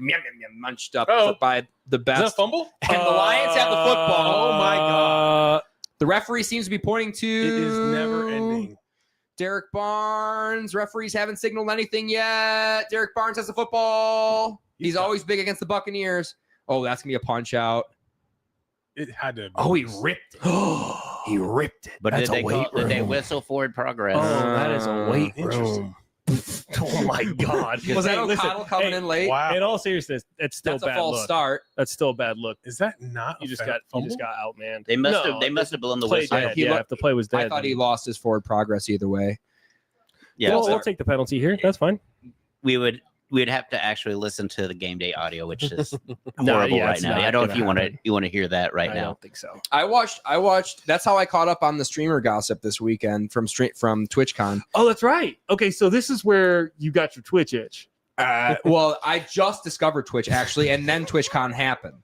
munched up Oh. by the Is that a best. fumble? And the Lions have the football. Oh my God. The referee seems to be pointing to. It is never ending. Derek Barnes. Referees haven't signaled anything yet. Derek Barnes has the football. He's always big against the Buccaneers. Oh, that's gonna be a punch out. It had to. Oh, he ripped it. He ripped it. But That's did a weight they room. whistle forward progress? Oh, that is a weight Interesting. room. Oh my God! Was that Hey, listen, O'Connell coming hey, in late? Wow. In all seriousness, that's still That's a a bad false look. start. That's still a bad look. Is that not? You a just fat got fumble? outmanned. They must have blown the play whistle. dead. He Yeah, looked- if the play was dead, I thought he then- lost his forward progress either way. Yeah, Well, so we'll take the penalty here. That's fine. we would we'd have to actually listen to the game day audio, which is No, horrible yeah, right it's now. not I don't know if gonna you want to hear that right I now. don't think so. I watched. That's how I caught up on the streamer gossip this weekend from TwitchCon. Oh, that's right. Okay, so this is where you got your Twitch itch. Well, I just discovered Twitch actually, and then TwitchCon happened.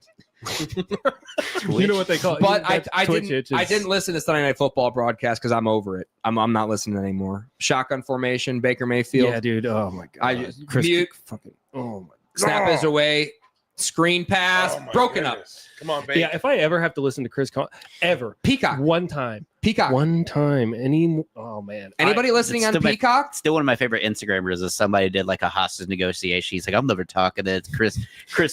You know what they call it? But I Twitch didn't. itch is- I didn't listen to Sunday Night Football broadcast because I'm over it. I'm not listening anymore. Shotgun formation, Baker Mayfield. Yeah, dude. Oh my god. I just Chris mute. fucking. Oh my. Snap is away. Screen pass. Oh, my broken goodness. Come on, baby. Yeah, if I ever have to listen to Chris ever up. Peacock. one time, oh man, Anybody listening it's on still my- Peacock? Still, one of my favorite Instagrammers is somebody did like a hostage negotiation. He's like, I'm never talking to it's Chris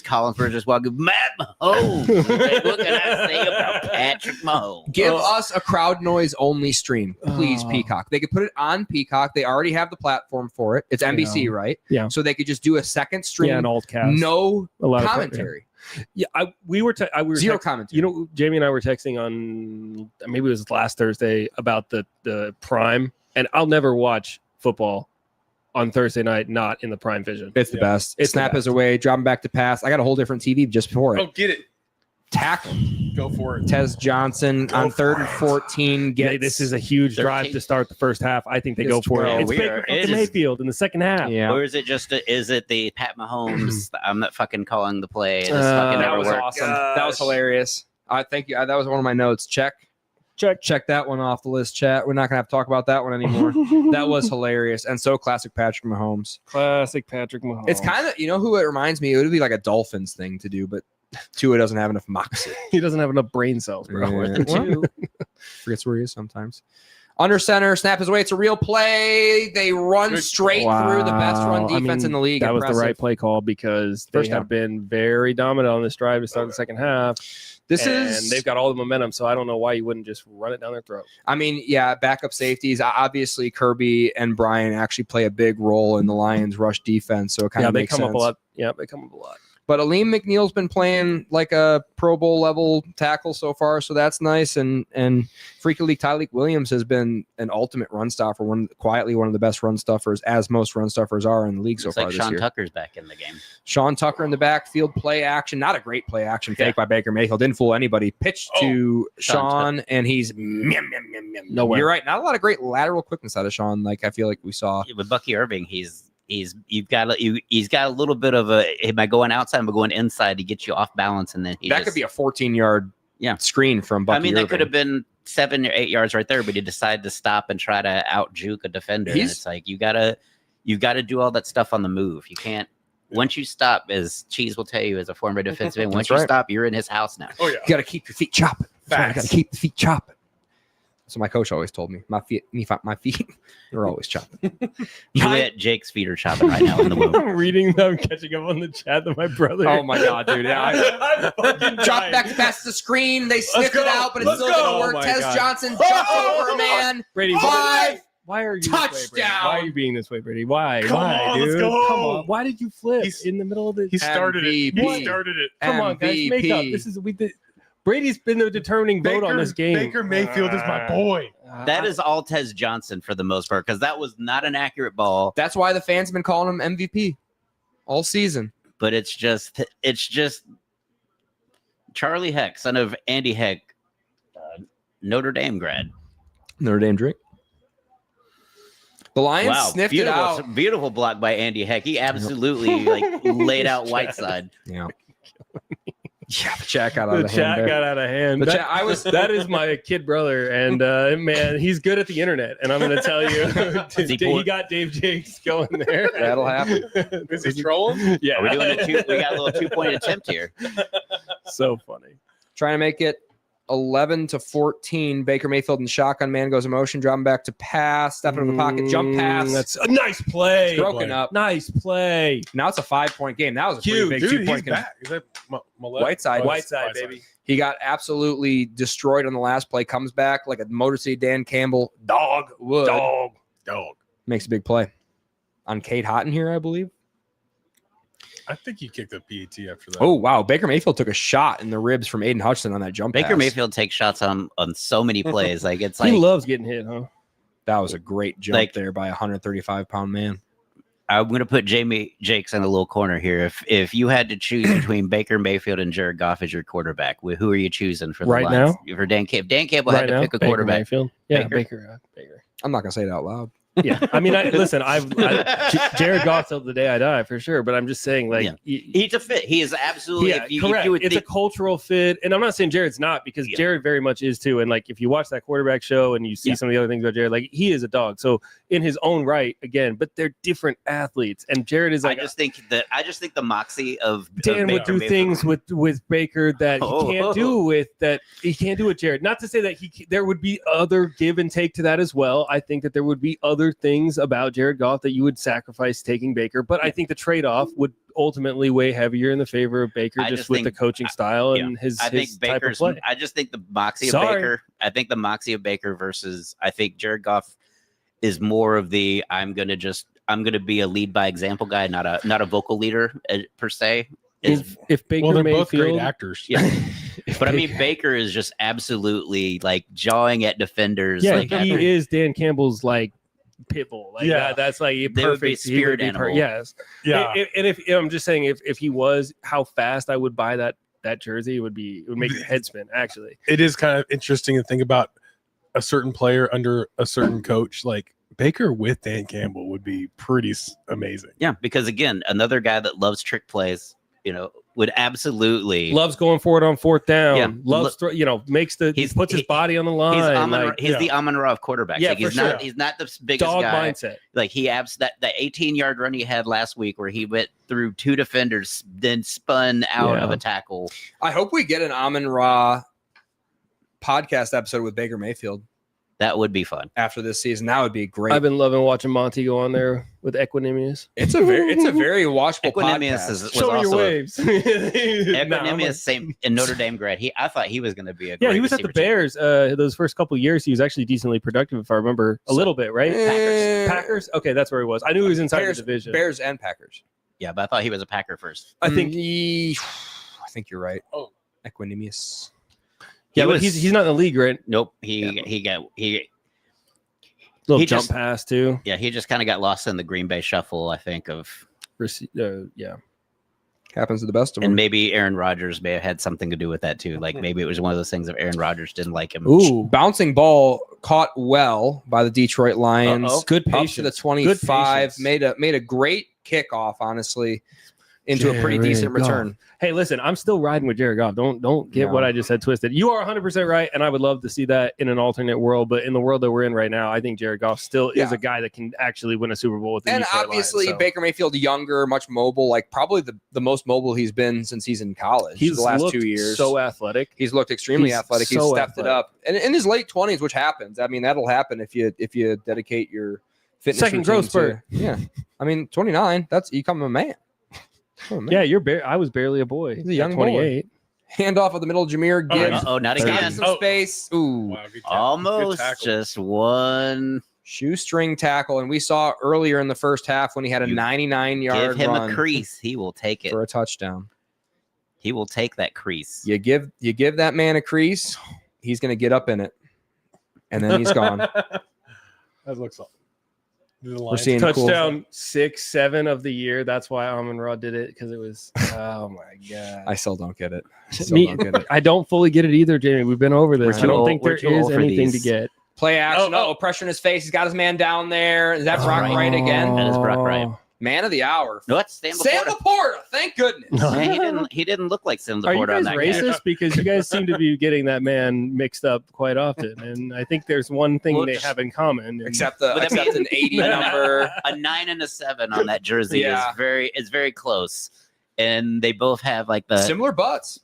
Collinsworth just walking. Matt Mahomes. What can I say about Patrick Mahomes? Give us a crowd noise only stream, please. Oh. Peacock. They could put it on Peacock. They already have the platform for it. It's NBC, right? Yeah. So they could just do a second stream. yeah, an alt cast, No a lot of commentary. Yeah, we were Zero text- commentary. You know, Jamie and I were texting on maybe it was last Thursday about the Prime, and I'll never watch football on Thursday night not in the Prime Vision. It's the Yeah. best. It's the Snap best. is away. Dropping back to pass. I got a whole different TV just for it. Oh, get it. Tackle. Go for it. Tez Johnson Go on for 3rd and it. 14. Yeah, this is a huge 13. drive to start the first half. I think they It's go for 12. it. It's We Baker are- fucking it is- Mayfield in the second half. Yeah. Or is it just is it the Pat Mahomes? I'm not fucking calling the play. This fucking That never was worked. awesome. That was hilarious. I thank you. That was one of my notes. Check that one off the list, chat. We're not gonna have to talk about that one anymore. That was hilarious and so classic Patrick Mahomes. Classic Patrick Mahomes. It's kind of, you know who it reminds me? It would be like a Dolphins thing to do, but Tua doesn't have enough moxie. he doesn't have enough brain cells, bro. Yeah. Worth it too. Forgets where he is sometimes. Under center, snap is away. It's a real play. They run Good. straight through the best run Wow. I defense mean, in the league. That was the Impressive. right play call because they First have down. been very dominant on this drive to start the second half. This and is they've got all the momentum, so I don't know why you wouldn't just run it down their throat. I mean, yeah, backup safeties. Obviously, Kirby and Brian actually play a big role in the Lions' rush defense, so it kind Yeah, of they makes come sense. up a lot. Yeah, they come up a lot. But Aleem McNeil's been playing like a Pro Bowl level tackle so far, so that's nice. And Freaky League Tyleek Williams has been an ultimate run stuffer, quietly one of the best run stuffers, as most run stuffers are in the league so Looks far like this Sean year. Tucker's back in the game. Sean Tucker in the backfield, play action, not a great play action fake by Baker Mayfield. Didn't fool anybody. Pitch to Sean, and he's Nowhere. You're right. Not a lot of great lateral quickness out of Sean. Like I feel like we saw. With Bucky Irving, he's got a little bit of a. Am I going outside? Am I going inside to get you off balance? And then That could be a 14-yard screen from Bucky I mean, that Irving. could have been 7 or 8 yards right there, but he decided to stop and try to out juke a defender. And it's like you gotta do all that stuff on the move. You can't. Once you stop, as Cheese will tell you, as a former defensive end, once That's you right. stop, you're in his house now. Oh, yeah. You got to keep your feet chopping. You got Facts. to keep the feet chopping. So my coach always told me, my feet, they're always chopping. Juliet Jake's feet are chopping right now in the womb. I'm reading them, catching up on the chat that my brother. Oh my god, dude! Yeah, I'm fucking drop dying. back past the screen. They sniffed go. it out, but it's Let's still go. gonna Oh work. my Tez God. Johnson jumps over a man. Brady, 5 why are you This way, Brady? touchdown. Why are you being this way, Brady? Why? Come Why, on, dude? let's go. Come on. Why did you flip He's- in the middle of the? He started it. MVP. He started it. Come on, guys, make up. This is we did. Brady's been the determining vote on this game. Baker Mayfield is my boy. That is all Tez Johnson for the most part, because that was not an accurate ball. That's why the fans have been calling him MVP all season. But it's just Charlie Heck, son of Andy Heck, Notre Dame grad. Notre Dame drink. The Lions Wow, sniffed beautiful, it out. beautiful block by Andy Heck. He absolutely laid out Whiteside. Yeah. Yeah, the chat got out The of hand. chat there. got out of hand. The That- chat- I was- that is my kid brother, and man, he's good at the internet. And I'm going to tell you, he got Dave Jakes going there. That'll happen. Is he trolling? Yeah, Are we doing we got a little 2-point attempt here. so funny. Trying to make it 11-14. Baker Mayfield and shotgun man goes in motion, dropping back to pass, stepping in the pocket, jump pass. That's a nice play. broken up. Nice play. Now it's a 5-point game. That was a pretty Huge. big Dude, 2-point he's game. back. Is that Whiteside. Whiteside, baby. He got absolutely destroyed on the last play. Comes back like a Motor City Dan Campbell dog would. Dog. Makes a big play on Kate Houghton here, I believe. I think he kicked a PAT after that. Oh wow, Baker Mayfield took a shot in the ribs from Aiden Hutchinson on that jump Baker pass. Mayfield takes shots on so many plays. Like it's He like loves getting hit, huh? That was a great jump Like- there by a 135-pound man. I'm going to put Jamie Jakes in a little corner here. If you had to choose between Baker Mayfield and Jared Goff as your quarterback, who are you choosing for the Right Lions? now? For Dan Campbell. Dan Campbell had to pick a Baker quarterback. Mayfield. Yeah, Baker? Baker. I'm not gonna say it out loud. Yeah, I mean, listen, Jared Goff till the day I die for sure. But I'm just saying, like, Yeah. He's a fit. He is absolutely. Yeah, if you correct. would It's a think, cultural fit, and I'm not saying Jared's not, because Yeah. Jared very much is too. And like, if you watch that quarterback show and you see Yeah. some of the other things about Jared, like he is a dog. So in his own right, again, but they're different athletes, and Jared is like. I just think the moxie of Dan would Baker do Mayfield- things with Baker that he can't do with Jared. Not to say that there would be other give and take to that as well. I think that there would be other things about Jared Goff that you would sacrifice taking Baker, but I think the trade-off would ultimately weigh heavier in the favor of Baker, I just just with think- the coaching style yeah. and his I think type of Baker's. play. I just think the moxie of Sorry. Baker. I think the moxie of Baker versus. I think Jared Goff is more of the. I'm gonna be a lead by example guy, not a vocal leader per se. If Baker Well, they're Mayfield, both great actors. Yeah. But I mean, Baker is just absolutely like jawing at defenders. yeah, like, he is Dan Campbell's like pit bull. Like Yeah. that's like a They would be perfect spirit he would be animal. yes. Yeah. And if I'm just saying, if he was, how fast I would buy that jersey, it would make your head spin. Actually, It is kind of interesting to think about a certain player under a certain coach. Like Baker with Dan Campbell would be pretty amazing. yeah, because again, another guy that loves trick plays, would absolutely loves going for it on fourth down. Yeah. Loves makes he puts his body on the line. He's the Amon-Ra of quarterbacks. Yeah, like, for sure. He's not the biggest dog guy. mindset. Like he that 18-yard run he had last week where he went through two defenders, then spun out Yeah. of a tackle. I hope we get an Amon-Ra podcast episode with Baker Mayfield That would be fun. after this season. That would be great. I've been loving watching Monty go on there with Equanimous. It's a very watchable Equanimous podcast. was Show me your also waves. Equanimous, same in Notre Dame grad. I thought he was going to be a Yeah, great he was at the receiver too. Bears. Those first couple of years, he was actually decently productive, if I remember a little bit, right? Packers. Okay, that's where he was. I knew he was inside Bears, the division. Bears and Packers. Yeah, but I thought he was a Packer first. I think. I think you're right. Oh. Equanimous. Yeah, but was- he's not in the league, right? Nope. Yeah. He Little jump just- pass too. He just kind of got lost in the Green Bay shuffle, I think, Yeah. Happens to the best of and them. maybe Aaron Rodgers may have had something to do with that too. Like maybe it was one of those things of Aaron Rodgers didn't like him. Ooh, Bouncing ball caught well by the Detroit Lions. Uh-oh. good Up patience. to the Good 25. patience. Made a great kickoff, honestly, into a pretty decent Jared return. Goff. Hey, listen, I'm still riding with Jared Goff. Don't get No. what I just said twisted. You are 100% right, and I would love to see that in an alternate world. But in the world that we're in right now, I think Jared Goff still is Yeah. a guy that can actually win a Super Bowl with the And Detroit obviously, Lions, so. Baker Mayfield, younger, much mobile, like probably the most mobile he's been since he's in college. He's the last looked 2 years. so athletic. He's looked extremely He's athletic. He's so stepped it athletic. up, and in his late 20s, which happens. I mean, that'll happen if you dedicate your fitness Second growth routine spurt. Yeah, I mean, 29. That's you become a man. Oh, man. Yeah, I was barely a boy. He's a young at boy. 28. Handoff of the middle, Jameer Oh, Gibbs. Uh-oh, not Got again. some Oh. space. Ooh, Wow, good tackle. Good Almost tackle. just one. shoestring tackle, and we saw earlier in the first half when he had a You 99-yard Give him run a crease. He will take it. for a touchdown. He will take that crease. You give that man a crease, he's going to get up in it, and then he's gone. That looks all. We're seeing cool. Touchdown 6-7 of the year. That's why Amon-Ra did it, because it was. Oh my god. I still don't get it. Still Me- don't get it. I don't fully get it either, Jamie. We've been over this. We're I too don't old- think we're there too is old for anything to these. get. Play action. Oh, Oh, pressure in his face. He's got his man down there. Is that Brock Right. Wright again? That is Brock Wright. Man of the hour. No, that's Sam Sam Laporta. Laporta. Thank goodness. Man, he didn't look like Sam Are you Laporta guys on that racist? game. Because you guys seem to be getting that man mixed up quite often, and I think there's one thing Well, they have in common. and- Except But that means- an 80 number. A 9 and a 7 on that jersey Yeah. is very close, and they both have like the. Similar butts.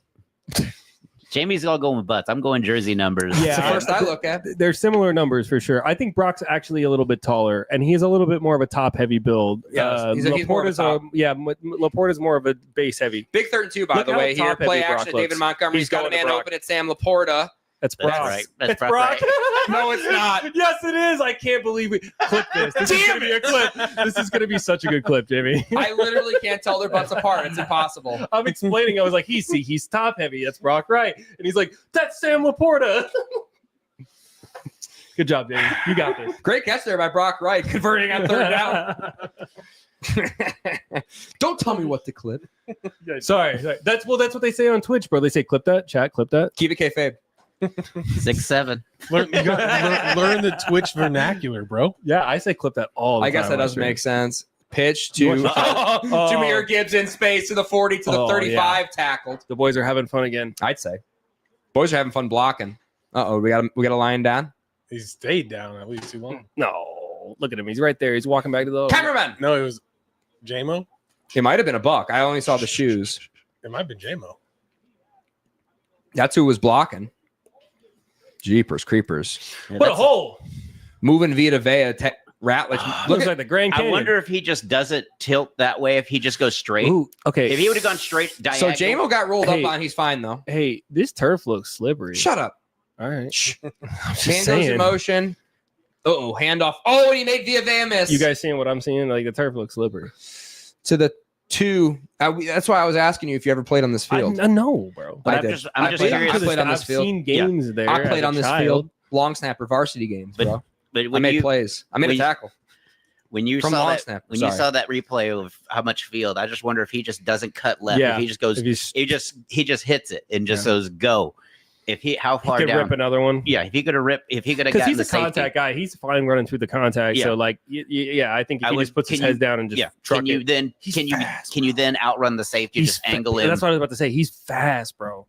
Jamie's all going with butts. I'm going jersey numbers. Yeah. It's the first I look at. They're similar numbers for sure. I think Brock's actually a little bit taller, and he's a little bit more of a top-heavy build. Yeah, he's more of a top. Laporta's more of a base-heavy. Big 32, by Look the how way. Here, top-heavy play Brock action. looks. David Montgomery's He's got a going to man Brock. open at Sam Laporta. That's Brock. That's right. That's It's Brock. Brock. No, it's not. Yes, it is. I can't believe we clip this. This is going to be a clip. This is going to be such a good clip, Jimmy. I literally can't tell their butts apart. It's impossible. I'm explaining. I was like, he's top heavy. That's Brock Wright, and he's like, that's Sam Laporta. Good job, Dave. You got this. Great catch there by Brock Wright, converting on third down. Don't tell me what to clip. Sorry. That's what they say on Twitch, bro. They say clip that, chat, clip that. Keep it kayfabe. 6'7". You gotta learn the Twitch vernacular, bro. Yeah, I say clip that all the I guess time that on doesn't stream. make sense. Pitch to Jameer Gibbs in space to the 40 to the 35 tackled. The boys are having fun again. I'd say. Boys are having fun blocking. Uh-oh, we got a line down. He stayed down at least too long. No, look at him. He's right there. He's walking back to the Cameraman. No, it was JMO. It might have been a buck. I only saw the shoes. It might have been JMO. That's who was blocking. Jeepers creepers. Yeah, What a hole! Moving Vita Vea. Ratledge. Look Looks at like the Grand I Canyon. wonder if he just doesn't tilt that way. If he just goes straight. Ooh, okay. If he would have gone straight so diagonal. JMO got rolled Hey. up on. He's fine though. Hey, this turf looks slippery. Shut up. All right. Shh. I'm just Hand goes saying. in motion. Uh-oh, handoff. Oh, and he made Via Vea miss. You guys seeing what I'm seeing? Like the turf looks slippery. to the 2. That's why I was asking you if you ever played on this field. I know, bro. But I I'm did. just, I'm just played- curious. I played on this I've field. seen games there. I played as a on this child. field. Long snapper varsity games, But bro. But I when made you plays. I made a when you- tackle. when you from saw long that snap. when Sorry. you saw that replay of how much field, I just wonder if he just doesn't cut left. Yeah. If he just goes, If he's, he just hits it and just goes go. If he how he far could down? rip another one. Yeah, if he could have Because gotten he's the a safety. contact guy. He's fine running through the contact. Yeah. So like, yeah, I think if I he would- just puts his can head you- down and just Yeah, truck can you it. then He's can you fast, can you then outrun the safety? He's Just angle in. That's what I was about to say. He's fast, bro.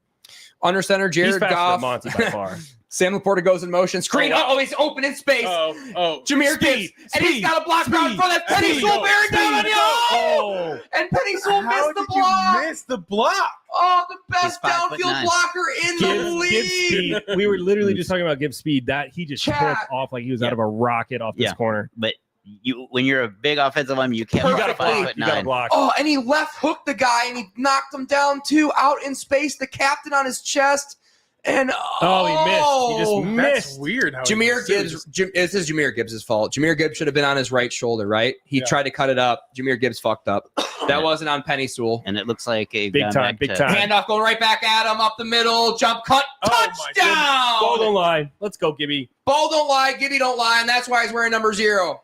Under center, He's Jared faster Goff. than Monty by far. Sam Laporta goes in motion. Screen. Oh, Oh, he's open in space. Oh, Jameer Speed, Gibbs. And he's speed, got a block right in front of that. Penny speed, Sewell bearing down on you. Oh, And Penny Sewell How missed the did block. you miss the block? Oh, the best He's downfield 5'9". blocker in the Gibbs league. speed. We were literally just talking about Gibbs speed. That he just Chat. took off like he was out Yeah. of a rocket off this Yeah. corner. But you when you're a big offensive lineman, you can't You block gotta 5'9". block. Oh, and he left hooked the guy and he knocked him down too, out in space. The captain on his chest. And Oh, he missed. He just That's missed. weird. How he Jameer missed. Gibbs. This is Jameer Gibbs' fault. Jameer Gibbs should have been on his right shoulder, right? He Yeah. tried to cut it up. Jameer Gibbs fucked up. That wasn't on Penny Sewell. And it looks like a Big time, big time. Handoff going right back at him, up the middle, jump cut, Oh, my touchdown! Ball don't lie. Let's go, Gibby. Ball don't lie, Gibby don't lie, and that's why he's wearing number 0.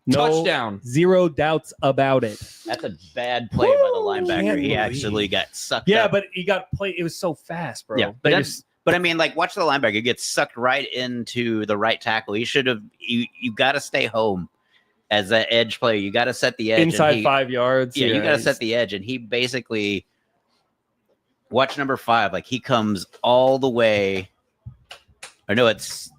No, Touchdown. zero doubts about it. That's a bad play by the linebacker. can't He believe. actually got sucked Yeah, up. but he got played. It was so fast, bro. Yeah, They but just- But I mean, like, watch the linebacker get sucked right into the right tackle. He should have. You got to stay home as that edge player. You got to set the edge. and inside he- 5 yards. Yeah, you got to he's- set the edge, and he basically watch number 5. Like he comes all the way. Or no, it's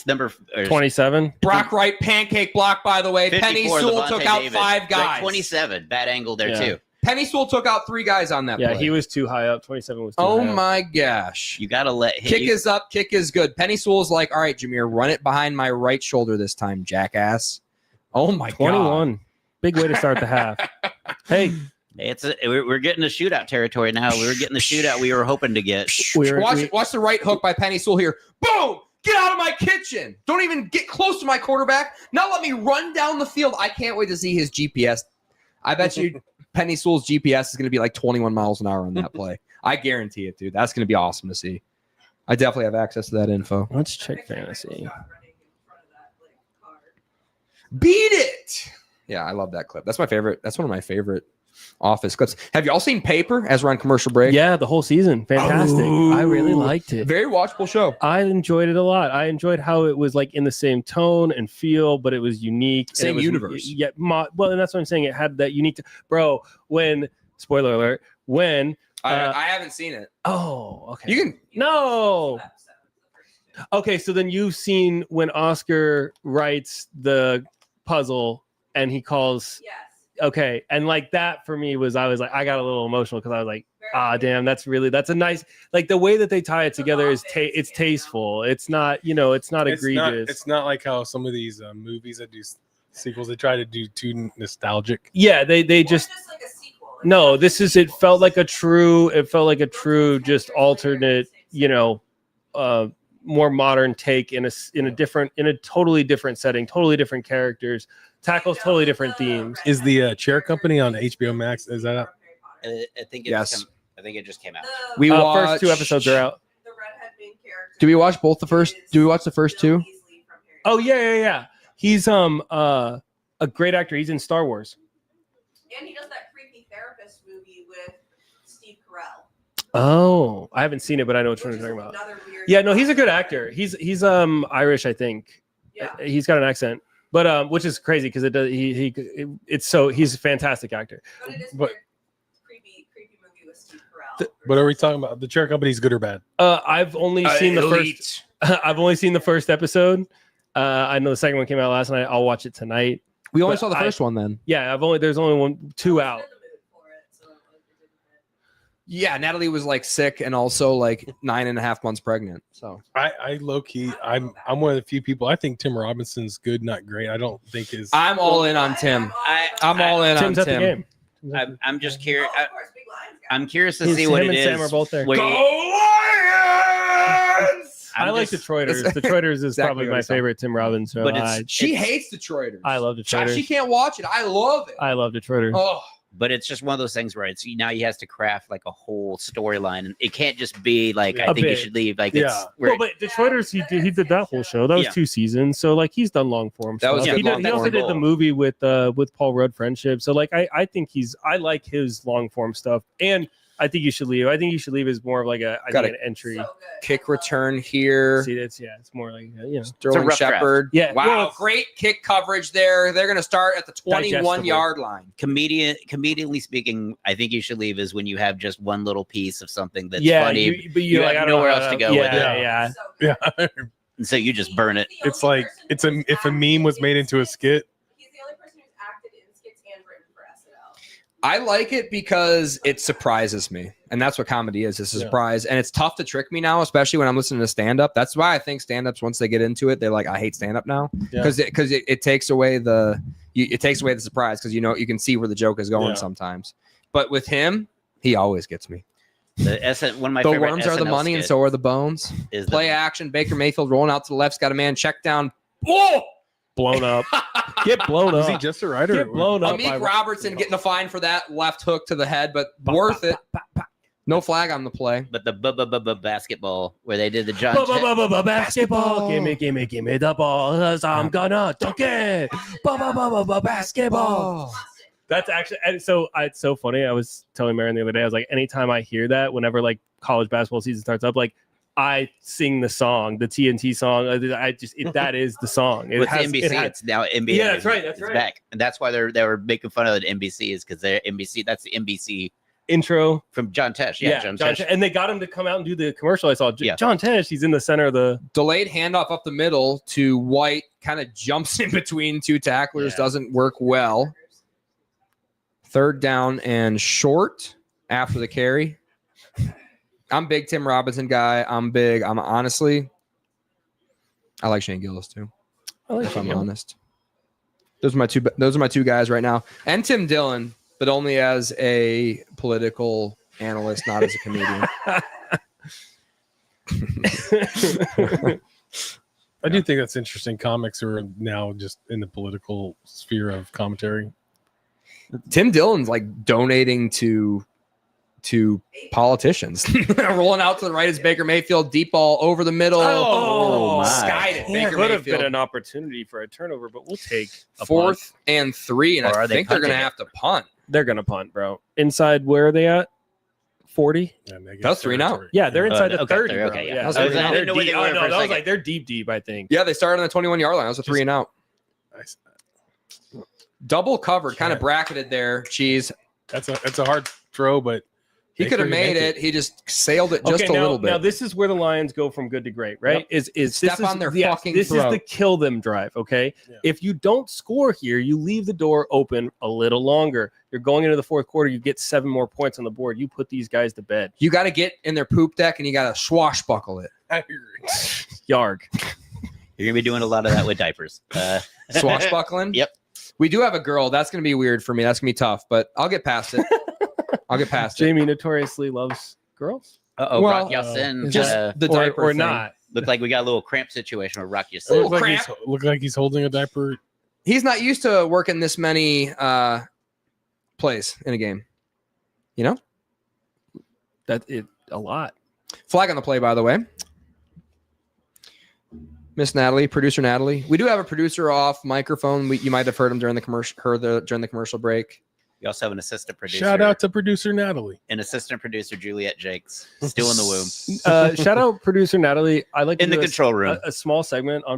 number or 27. Brock Wright pancake block, by the way. Penny 54, Sewell Levante took out David. 5 Right, guys. 27, bad angle there Yeah. too. Penny Sewell took out 3 guys on that Yeah, play. he was too high up. 27 was too Oh high up. my gosh. You got to let Kick is up, kick is good. Penny Sewell's like, all right, Jameer, run it behind my right shoulder this time, jackass. Oh my god. 21. Big way to start the half. Hey, we're getting the shootout territory now. We were getting the shootout we were hoping to get. Watch the right hook by Penny Sewell here. Boom! Get out of my kitchen. Don't even get close to my quarterback. Now let me run down the field. I can't wait to see his GPS. I bet you Penny Sewell's GPS is going to be like 21 miles an hour on that play. I guarantee it, dude. That's going to be awesome to see. I definitely have access to that info. let's check fantasy. Beat it. Yeah, I love that clip. That's my favorite. That's one of my favorite Office clips. Have you all seen Paper as we're on commercial break? Yeah, the whole season. Fantastic. I really liked it. Very watchable show. I enjoyed it a lot. I enjoyed how it was like in the same tone and feel, but it was unique. Same and it was, universe. Yeah. Well, and that's what I'm saying. It had that unique. Bro, when, spoiler alert, when. I haven't seen it. Oh, okay. You can. No. Okay, so then you've seen when Oscar writes the puzzle and he calls. Yes. Okay, and like that for me was I got a little emotional because I was like, damn, that's a nice, like the way that they tie it together is it's tasteful. It's not, it's not egregious. It's not like how some of these movies that do sequels, they try to do too nostalgic. Yeah, they just like a sequel. no. It felt like a true, just alternate, more modern take in a totally different setting, totally different characters, tackles totally different themes. Is the Chair Company on HBO Max? Is that out? I think Yes. I think it just came out. We First 2 episodes are out. The redhead main character. Do we watch both the first? Do we watch the first 2? Oh yeah. He's A great actor. He's in Star Wars. And he does that creepy therapist movie with Steve Carell. Oh, I haven't seen it, but I know what you're which is talking about. another weird Yeah, no, he's a good actor. He's Irish, I think. Yeah. He's got an accent, but which is crazy because he's a fantastic actor. But it is But- weird. Creepy movie with Steve Carell. What are we talking about? The chair company's good or bad? I've only seen the first. I've only seen the first episode. I know the second one came out last night. I'll watch it tonight. We only But saw the first one then. Yeah, there's only two out. Yeah, Natalie was like sick and also like 9.5 months pregnant. So I low key, I'm one of the few people. I think Tim Robinson's good, not great. I don't think his. I'm all in on Tim. I'm all in Tim's on at the Tim. game. I'm just curious. Oh, of course, Big Lions guy. I'm curious to Him see what it and is. Sam are both there. where Go you- Lions! I'm I like just- Detroiters. Detroiters is Exactly probably what my I saw. favorite Tim Robbins show. But it's- She hates Detroiters. I love Detroiters. She can't watch it. I love it. I love Detroiters. Oh, But it's just one of those things where it's now he has to craft like a whole storyline, and it can't just be like I A think you bit. should leave. Like Yeah. it's where Well, but Detroiters, he did that whole show. That was Yeah. 2 seasons. So like he's done long form. That was stuff. good He long also form. did the movie with Paul Rudd Friendship. So like I think I like his long form stuff, and I think you should leave. I think you should leave is more of like an entry. So good. kick I love return here. See, it's more like Sterling rough draft. Shepard. Yeah, Wow, well, it's- great kick coverage there. They're going to start at the 21-yard line. comedianly speaking, I think you should leave is when you have just one little piece of something that's yeah, funny, but you like have I don't nowhere know else how to go yeah, with it. Yeah, So good. Yeah, and so you just burn it. it's like if a meme was made into a skit. He's the only person who's acted in skits and written for SNL. I like it because it surprises me. And that's what comedy is. It's a Yeah. surprise. And it's tough to trick me now, especially when I'm listening to stand-up. That's why I think stand-ups, once they get into it, they're like, I hate stand-up now. Yeah. Because it takes away the surprise, because you can see where the joke is going Yeah. sometimes. But with him, he always gets me. One of my The favorite worms are the SNL money and skits so are the bones. is Play action. Baker Mayfield rolling out to the left's got a man check down. Oh! blown up. Get blown Was he up. just a writer? Get blown up. Amik Robertson getting a fine for that left hook to the head, but worth it. No flag on the play. but the basketball where they did the John Basketball. Give me the ball. 'Cause I'm gonna dunk it. Basketball. That's actually, and so it's so funny. I was telling Marion the other day, I was like, anytime I hear that, whenever like college basketball season starts up, like I sing the song, the TNT song. That is the song. It with has- NBC. it has- It's now NBA. Yeah, that's right, that's It's right. back, and that's why they were making fun of the NBC is because they're NBC. That's the NBC intro. from John Tesh. Yeah, John Tesh. And they got him to come out and do the commercial. I saw Yeah. John Tesh. He's in the center of the. Delayed handoff up the middle to White, kind of jumps in between two tacklers, Yeah. doesn't work well. 3rd down and short after the carry. I'm big Tim Robinson guy. I'm honestly, I like Shane Gillis too. I like If I'm him. honest, those are my two guys right now, and Tim Dillon, but only as a political analyst, not as a comedian. I do think that's interesting. Comics are now just in the political sphere of commentary. Tim Dillon's like donating to politicians. Rolling out to the right is Baker Mayfield, deep ball over the middle. Oh, my. Skied it. Baker Could have been Mayfield. an opportunity for a turnover, but we'll take a 4th punt. and 3, and Or I are they think they're going to punting have to punt. They're gonna punt, bro. Inside, where are they at? 40. And they get That's 3 and out. territory. Yeah, they're inside the okay, 30. they're bro. okay, yeah. Yeah, I was so like, I they're didn't know where deep. they were Oh, no, for a that was second. like they're deep. I think. Yeah, they started on the 21-yard line. That was a 3 and out. Nice. Double covered, kind of bracketed there. Cheese. That's a hard throw, but He Baker could have can made make it. He just sailed it just Okay, a now, little bit. now this is where the Lions go from good to great, right? Yep. Is Step this is, on their yes, fucking This is throat. the kill them drive. Okay, Yeah. if you don't score here, you leave the door open a little longer. You're going into the 4th quarter. You get 7 more points on the board. You put these guys to bed. You got to get in their poop deck, and you got to swashbuckle it. Yarg. You're gonna be doing a lot of that with diapers. Swashbuckling? Yep. We do have a girl. That's going to be weird for me. That's going to be tough, but I'll get past it. I'll get past it. Jamie notoriously loves girls, Uh-oh, Well, Rock Ya-Sin. Just the diaper or thing. not. Looked like we got a little cramp situation with Rock Ooh, Ya-Sin. Look like he's holding a diaper. He's not used to working this many plays in a game. You know? That it a lot. Flag on the play, by the way. Miss Natalie, producer Natalie. We do have a producer off microphone. You might have heard him during the commercial break. You also have an assistant producer. Shout out to producer Natalie. An assistant producer, Juliet Jakes, still in the womb. Shout out producer Natalie. I like to In the do control room. a small segment on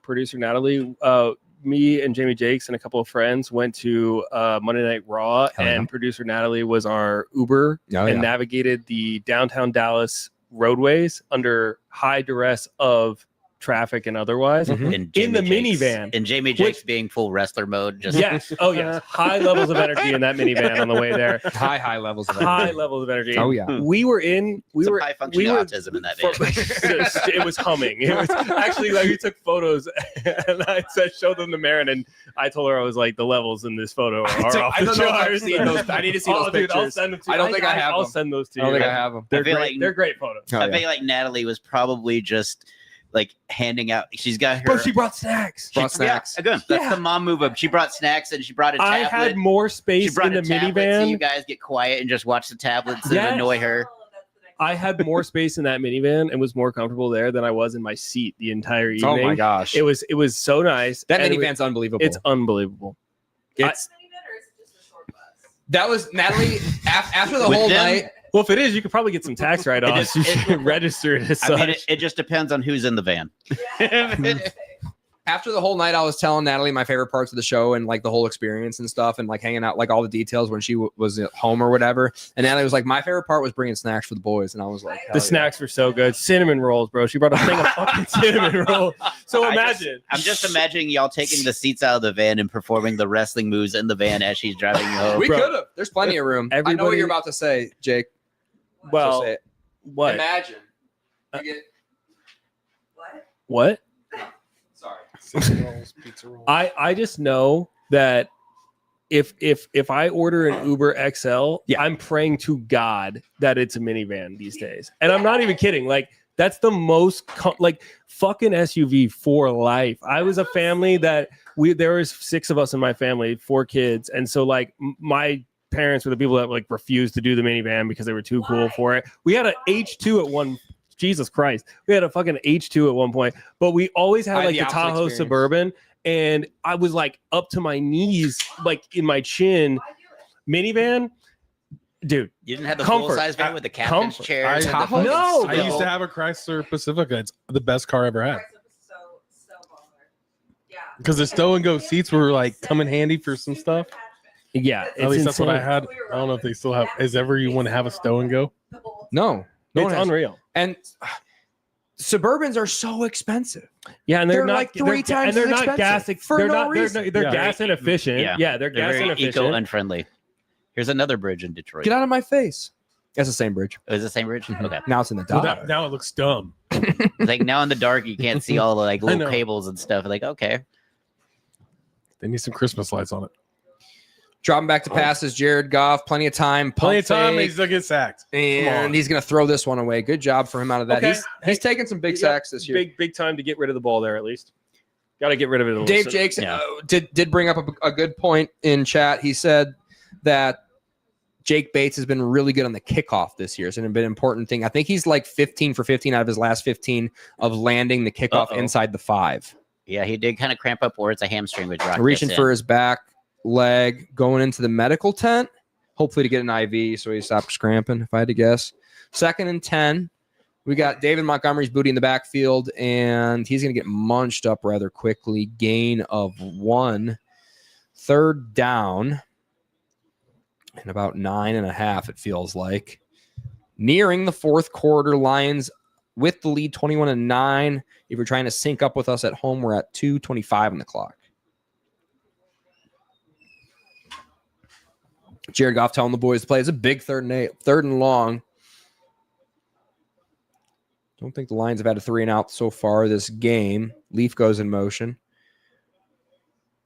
producer Natalie. Me and Jamie Jakes and a couple of friends went to Monday Night Raw, and producer Natalie was our Uber and navigated the downtown Dallas roadways under high duress of traffic and otherwise And in the Jamie Jakes- minivan. And Jamie Jakes being full wrestler mode. Just Yes. Oh, yes. High levels of energy in that minivan on the way there. High levels of energy. High levels of energy. Oh, yeah. We were in. some high functioning autism in that van. It was humming. It was actually like we took photos, and I said, "Show them to Marin." And I told her I was like, "The levels in this photo are off I the don't know if I've charts." seen those. I need to see those Dude, I'll pictures. send them to you. I don't think I have I'll them. send those to I you. don't think I have them. They're I feel great. like- They're great photos. Oh, I yeah. feel like Natalie was probably just like handing out. She's got her. But she brought snacks. Brought snacks. Yeah, again, that's the mom move up. She brought snacks and she brought a tablet. I had more She space brought in the a tablet so you minivan. guys get quiet and just watch the tablets and Yes. annoy her. I had more space in that minivan and was more comfortable there than I was in my seat the entire evening. Oh my gosh. It was so nice. That And minivan's unbelievable. it's unbelievable. It's Minivan, or is it just a short bus? that was Natalie after the With whole them, night. Well, if it is, you could probably get some tax write-offs. You should register it as I mean, such. it just depends on who's in the van. Yeah. After the whole night, I was telling Natalie my favorite parts of the show and like the whole experience and stuff, and like hanging out, like all the details when she was at home or whatever. And Natalie was like, "My favorite part was bringing snacks for the boys," and I was like, The "Hell yeah." snacks were so good. Cinnamon rolls, bro. She brought a thing of fucking cinnamon roll. So I imagine. I'm just imagining y'all taking the seats out of the van and performing the wrestling moves in the van as she's driving you home. We Bro. could have. There's plenty of room. I know what Everybody- you're about to say, Jake. So Well, say it. what? Imagine. You get, What? What? sorry. Cinnamon rolls, pizza rolls. I just know that if I order an Uber XL, I'm praying to God that it's a minivan these days. And I'm not even kidding. Like that's the most like fucking SUV for life. I was a family that there was 6 of us in my family, 4 kids. And so like my parents were the people that like refused to do the minivan because they were too cool for it. We had an H2 at one. Jesus Christ. We had a fucking H2 at one point, but we always had I had like the the opposite Tahoe experience. Suburban, and I was like up to my knees, like in my chin. Minivan, dude. You didn't have the Comfort. full size van with the captain's Comfort. chair. I- and the Tahoe? fucking No, I swivel. used to have a Chrysler Pacifica. It's the best car I ever had. So baller. Yeah. Because the stow and go seats were like come in handy for some stuff. Yeah, At it's least that's what I insane. had. I don't know if they still have. Is ever you want to have a stow and go? No. No It's one has. unreal. And Suburbans are so expensive. Yeah, and They're not like 3 times and they're as not expensive gas. for they're no not. reason. They're Yeah. gas inefficient. Yeah, they're gas very inefficient. eco unfriendly. Here's another bridge in Detroit. Get out of my face. That's the same bridge. Is it the same bridge? Mhm. Okay. Now it's in the Well, dock. now it looks dumb. It's like now in the dark you can't see all the like I little know. cables and stuff. Like, okay. They need some Christmas lights on it. Dropping back to passes, Jared Goff. Plenty of time. Plenty of pump time. fake, He's gonna get sacked. and on. he's going to throw this one away. Good job for him out of that. Okay. He's taken some big Yep. sacks this year. Big time to get rid of the ball there at least. Got to get rid of it. Dave Jakes Yeah. did bring up a good point in chat. He said that Jake Bates has been really good on the kickoff this year. It's been an important thing. I think he's like 15 for 15 out of his last 15 of landing the kickoff Uh-oh. inside the 5. Yeah, he did kind of cramp up where it's a hamstring with Brock. Reaching for his back leg, going into the medical tent, hopefully to get an IV so he stops cramping, if I had to guess. 2nd and 10. We got David Montgomery's booty in the backfield, and he's going to get munched up rather quickly. Gain of 1. 3rd down. And about 9.5, it feels like. Nearing the 4th quarter, Lions with the lead 21-9. If you're trying to sync up with us at home, we're at 2:25 on the clock. Jared Goff telling the boys to play. It's a big 3rd and long. Don't think the Lions have had a 3 and out so far this game. Leaf goes in motion.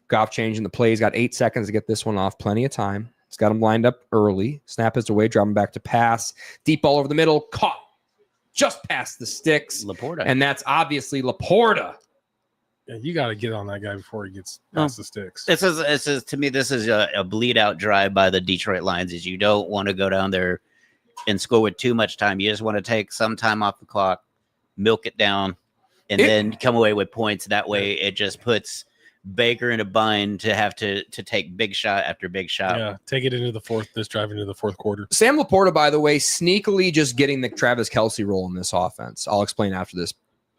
Goff changing the play. He's got 8 seconds to get this one off. Plenty of time. He's got him lined up early. Snap is away, dropping back to pass. Deep ball over the middle. Caught just past the sticks. Laporta. And that's obviously Laporta. Yeah, you got to get on that guy before he gets past the sticks. This is to me, this is a bleed out drive by the Detroit Lions. Is you don't want to go down there and score with too much time. You just want to take some time off the clock, milk it down, and then come away with points. That way, it just puts Baker in a bind to have to take big shot after big shot. Yeah, take it into the this drive into the fourth quarter. Sam Laporta, by the way, sneakily just getting the Travis Kelce role in this offense. I'll explain after this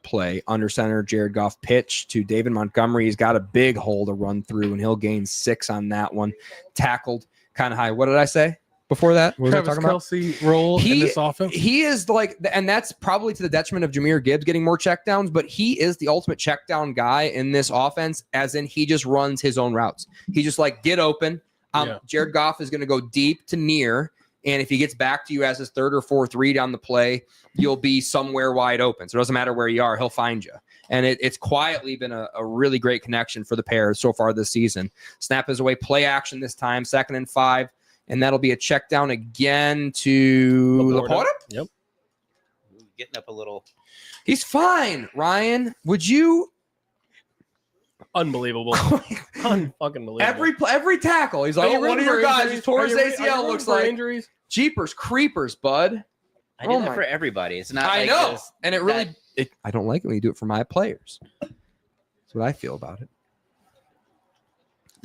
play. Under center, Jared Goff pitch to David Montgomery. He's got a big hole to run through, and he'll gain 6 on that one. Tackled kind of high. What did I say before that? What was Travis I talking about? Kelce role in this offense. He is like, and that's probably to the detriment of Jahmyr Gibbs getting more checkdowns, but he is the ultimate checkdown guy in this offense, as in he just runs his own routes. He just like, get open. Jared Goff is going to go deep to near, and if he gets back to you as his third or fourth read on the play, you'll be somewhere wide open. So it doesn't matter where you are, he'll find you. And it's quietly been a really great connection for the pair so far this season. Snap is away, play action this time, 2nd and 5. And that'll be a check down again to Laporta. Yep. Getting up a little. He's fine. Ryan, would you? Unbelievable. Unfucking believable. Every tackle. He's like, oh, one of your guys just tore his ACL. Looks like injuries. Jeepers creepers, bud. I do that for everybody. It's not. I know, and it really. I don't like it when you do it for my players. That's what I feel about it.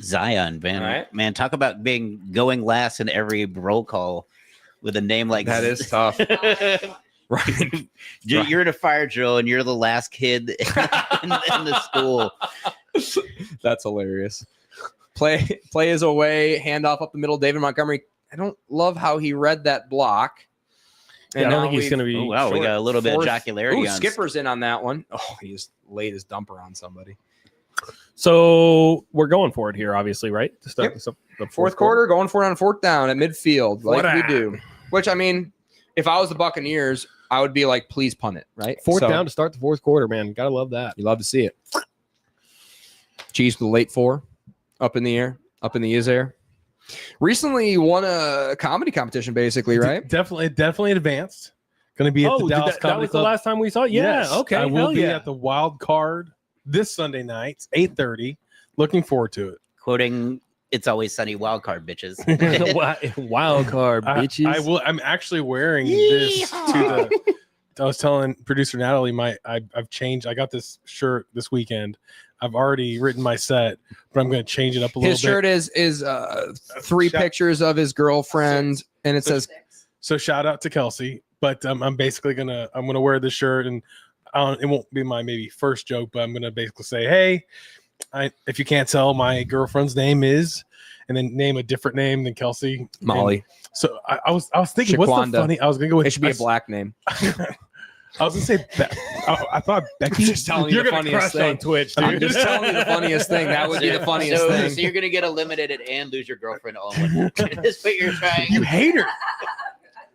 Zion, man, talk about going last in every roll call with a name like that is tough. Right. You're in a fire drill and you're the last kid in the school. That's hilarious. Play is away, handoff up the middle. David Montgomery. I don't love how he read that block. And I don't think he's going to be. Oh, wow, short. We got a little bit of jocularity. Ooh, Skipper's in on that one. Oh, he just laid his dumper on somebody. So we're going for it here, obviously, right? To start the fourth quarter, going for it on 4th down at midfield, like we do. Which, I mean, if I was the Buccaneers, I would be like, please punt it, right? 4th down to start the 4th quarter, man. Gotta love that. You love to see it. Chiefs with the late 4, up in the air, up in the air. Recently won a comedy competition, basically, right? Definitely advanced. Going to be at the Dallas Comedy That was Club. The last time we saw it? Yeah, yes, okay. I will be at the Wild Card this Sunday night, 8:30. Looking forward to it. Quoting, "It's always sunny, wild card bitches." Wild card bitches. I will. I'm actually wearing this to the. I was telling producer Natalie, I've changed. I got this shirt this weekend. I've already written my set, but I'm going to change it up a little bit. His shirt is 3 pictures of his girlfriend, and it says. So shout out to Kelsey, but I'm basically gonna wear this shirt, and it won't be my maybe first joke, but I'm gonna basically say, hey, if you can't tell, my girlfriend's name is, and then name a different name than Kelsey. Molly. And so I was thinking, Shaquanda. what's the funny? I was gonna go with. It should be a black name. I was gonna say, I thought Becky. Just telling you the funniest thing on Twitch. Dude. I'm just telling you the funniest thing. That would be the funniest thing. So you're gonna get eliminated and lose your girlfriend all in one. That's what you're trying. You hate her. I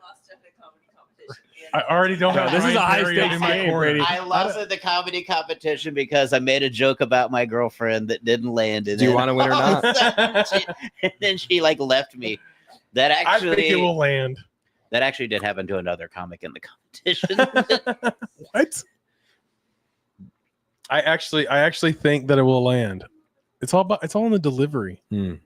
lost at the comedy competition. I already don't have. This is a high Barry stakes in my game, corner. Brady. I lost at the comedy competition because I made a joke about my girlfriend that didn't land. And Do you want to win or not? and then she like left me. That I think it actually will land. that actually did happen to another comic in the competition. What? I actually think that it will land. It's all in the delivery. It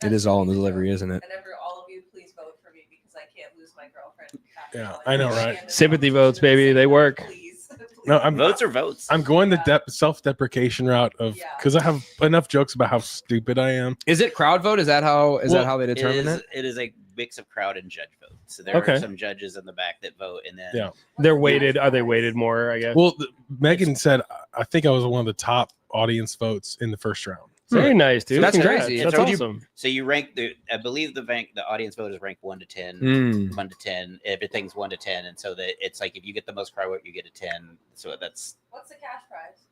is all in the delivery, isn't it? And all of you, please vote for me because I can't lose my girlfriend. Yeah, I know, right? Sympathy votes, baby. They work. Please. No, Votes are votes. I'm going the self-deprecation route of because I have enough jokes about how stupid I am. Is it crowd vote? Is that how they determine it? It is a mix of crowd and judge vote. So there are some judges in the back that vote, and then They're weighted. Are they weighted more? I guess. Well, Megan said I think I was one of the top audience votes in the first round. Very nice, dude. That's Congrats. crazy. That's So awesome. So you rank I believe the audience vote is ranked 1 to 10, 1 to 10. Everything's 1 to 10, and so that it's like if you get the most crowd vote, you get a 10. So that's What's the cash prize?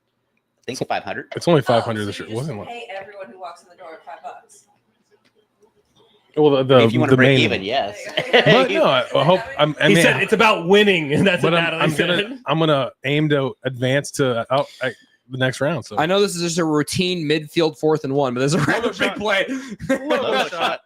I think 500. It's only 500 So this you year. It wasn't just like pay everyone who walks in the door $5. well If you want to break main even, one. yes. But no, I hope He said it's about winning, and that's what Natalie I'm gonna aim to advance to the next round. So I know this is just a routine midfield 4th and 1, but there's a rather big shot. play. Logo shot.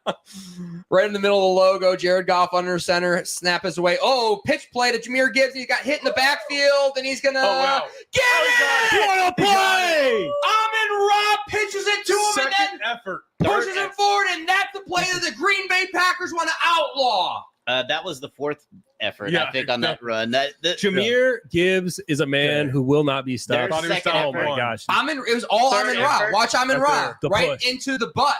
Right in the middle of the logo. Jared Goff under center. Snap is away. Oh, pitch play to Jahmyr Gibbs. He got hit in the backfield, and he's gonna get it. What a play! Amon Ra pitches it to him, and then effort. pushes him forward, and that's the play that the Green Bay Packers want to outlaw. That was the fourth effort, Yeah, I think, on that run. Jameer Gibbs is a man who will not be stopped. Their second Oh my effort. gosh. It was all Third Amon Ra. effort. Watch Amon Right Ra. there. The Right push. into the butt.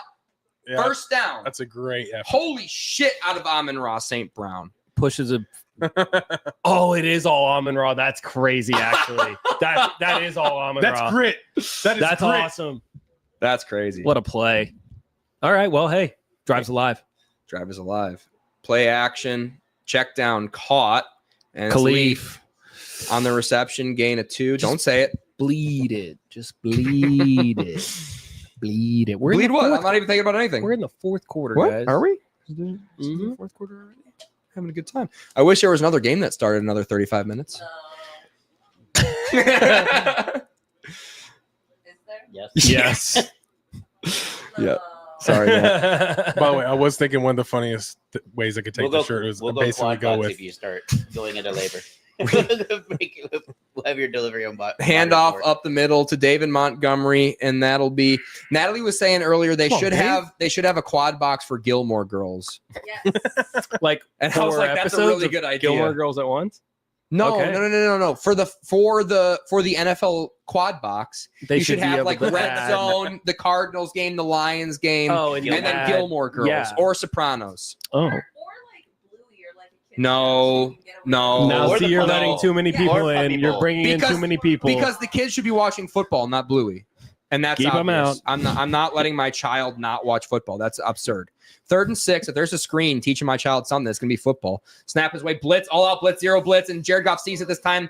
Yeah, First down. that's a great effort. Holy shit out of Amon Ra St. Brown. Pushes a. Oh, it is all Amon Ra. That's crazy, actually. that is all Amon Ra. That's grit. That's That's grit. awesome. That's crazy. What a play. All right. Well, hey, drives alive. Drive is alive. Play action. Check down. Caught. And it's Khalif. Leaf on the reception. Gain of 2. Don't say it. Bleed it. Just bleed it. Bleed it. We're in Bleed the what? fourth- I'm not even thinking about anything. We're in the fourth quarter, What? guys. Are we? Mhm. Fourth quarter already? Having a good time. I wish there was another game that started another 35 minutes. Is there? Yes. Yes. Yeah. Sorry, Matt. By the way, I was thinking one of the funniest ways I could take the shirt was we'll basically quad go box with if you start going into labor. We'll have your delivery on Handoff up the middle to David Montgomery, and that'll be. Natalie was saying earlier they Come on, should Dave. have a quad box for Gilmore Girls, Yes. Like and I was 4 like, that's a episodes really of good idea. Gilmore Girls at once. No, Okay. no. For the NFL quad box, They you should be have able like to Red add- Zone, the Cardinals game, the Lions game, Oh, and, you and then add- Gilmore Girls yeah. or Sopranos. Oh. Or like Bluey or like a kid. No, show so you can get away no. with it. Now, or see, the you're puppy letting bowl. too many Yeah. people Or in. puppy You're bowl. bringing in Because- too many people. Because the kids should be watching football, not Bluey. And that's Keep 'em obvious. out. I'm not letting my child not watch football. That's absurd. 3rd and 6. If there's a screen teaching my child something, it's gonna be football. Snap his way, blitz, all out blitz, 0 blitz, and Jared Goff sees it this time.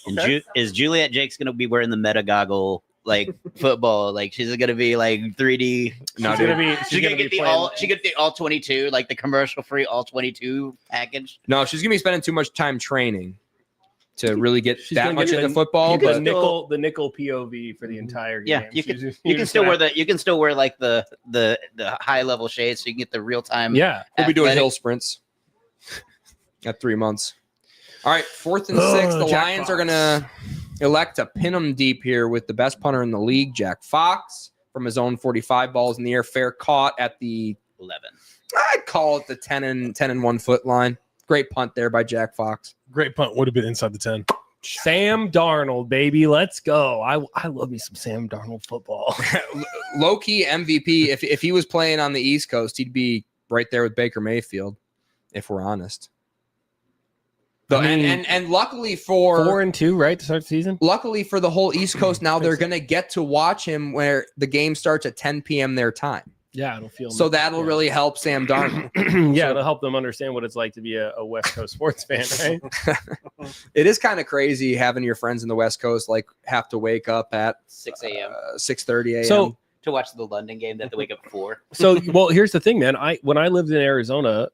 And Okay. Is Juliet Jake's going to be wearing the meta goggle like football? Like she's going to be like 3D. No, she's dude. gonna be. She's going to get the playing- all. She get the all 22, like the commercial free all 22 package. No, she's gonna be spending too much time training to really get She's that gonna much get into the- football. you can But the nickel POV for the entire game. Yeah, you She's can just- you you're can just still gonna wear you can still wear like the high level shades, so you can get the real time. Yeah. we'll be doing athletic- hill sprints at 3 months. All right, 4th and Oh, 6. The Jack Lions are Fox. gonna elect to pin them deep here with the best punter in the league, Jack Fox, from his own 45 balls in the air, fair caught at the 11. I'd call it the 10 and 1 foot line. Great punt there by Jack Fox. great punt would have been inside the 10. Sam Darnold, baby, let's go. I love me some Sam Darnold football. Low key MVP. If he was playing on the East Coast, he'd be right there with Baker Mayfield. If we're honest. Though, I mean, and luckily for 4-2, right, to start the season. luckily for the whole East Coast, now they're gonna get to watch him where the game starts at 10 p.m. their time. Yeah, it'll feel So that'll really help Sam Darnold. yeah, it'll help them understand what it's like to be a West Coast sports fan, right? It is kind of crazy having your friends in the West Coast like have to wake up at 6 a.m. 6:30 a.m. So to watch the London game that they wake up at 4. So, well, here's the thing, man. When I lived in Arizona,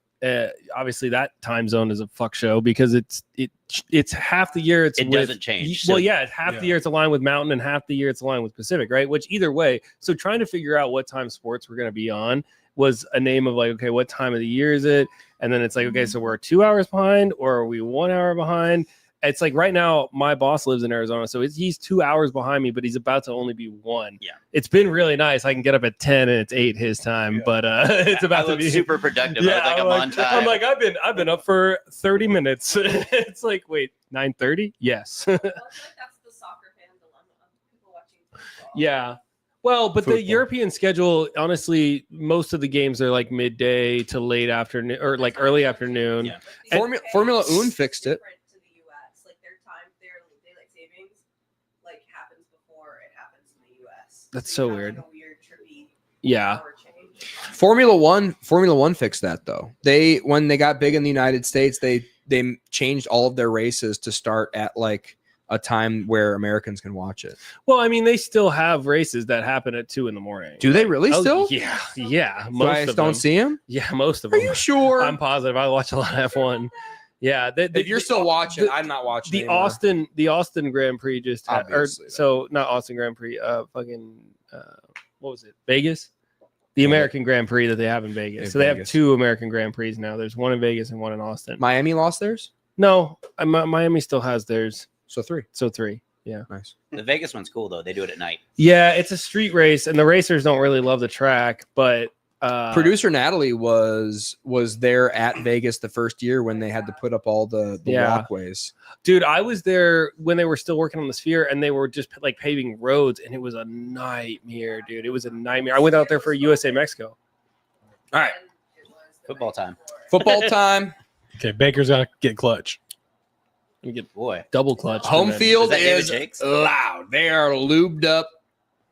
obviously that time zone is a fuck show because it's half the year It doesn't change. Well, So- yeah, half the year it's aligned with Mountain, and half the year it's aligned with Pacific, right? Which either way, so trying to figure out what time sports we're going to be on was a name of like, okay, what time of the year is it? And then it's like, okay, so we're 2 hours behind, or are we 1 hour behind? It's like right now, my boss lives in Arizona, so he's 2 hours behind me, but he's about to only be 1. Yeah. It's been really nice. I can get up at 10 and it's 8 his time, Yeah. but it's about I to look be super productive. I look like I'm on time. I'm like, I've been up for 30 minutes. It's like, wait, 9:30? Yes. Well, I feel like that's the soccer fan dilemma of people watching football. Yeah. Well, but the Football. European schedule, honestly, most of the games are like midday to late afternoon or like early afternoon. Yeah. But Formula- they- Formula it's One fixed it. different to the US. Like their time, their daylight savings, like happens before it happens in the US. That's you so have, weird. Like, a weird trippy Yeah. hour change. Formula One fixed that though. When they got big in the United States, they changed all of their races to start at like a time where Americans can watch it. Well, I mean, they still have races that happen at 2 a.m. Do they really Oh, still? Yeah. Yeah. So Most I of just don't them. see them. Yeah, most of Are them. you sure? I'm positive. I watch a lot of F1. Yeah. If you're still watching, I'm not watching. the anymore. Austin Grand Prix just had, or Obviously. so not Austin Grand Prix, what was it? Vegas? The American Grand Prix that they have in Vegas. In So they have Vegas. 2 American Grand Prix now. There's one in Vegas and one in Austin. Miami lost theirs, No, Miami still has theirs. so 3. So 3. Yeah. Nice. The Vegas one's cool though. They do it at night. Yeah, it's a street race, and the racers don't really love the track, but Producer Natalie was there at Vegas the first year when they had to put up all the walkways. Dude, I was there when they were still working on the Sphere, and they were just like paving roads, and it was a nightmare, dude. It was a nightmare. I went out there for USA Mexico. All right, Football time. football time. Okay, Baker's got to get clutch. Let me get Boy. double clutch. Home field Is that David is Jakes? loud. They are lubed up.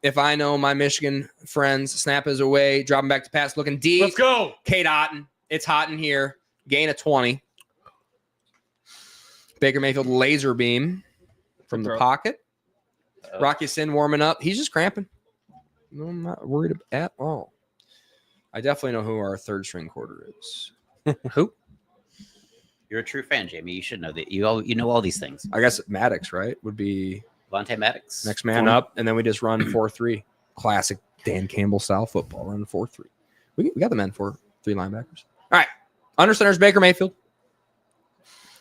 If I know my Michigan friends, snap is away, dropping back to pass, looking deep. Let's go. Kate Otten. It's hot in here. Gain of 20. Baker Mayfield laser beam from the pocket. Rocky Sin warming up. He's just cramping. No, I'm not worried at all. I definitely know who our third string quarter is. Who? You're a true fan, Jamie. You should know that. You know all these things. I guess Maddox, right? Would be Vontae Maddox. next man up, and then we just run 4-3. Classic Dan Campbell style football. Run 4-3. We got the men for 3 linebackers. All right. Under center is Baker Mayfield.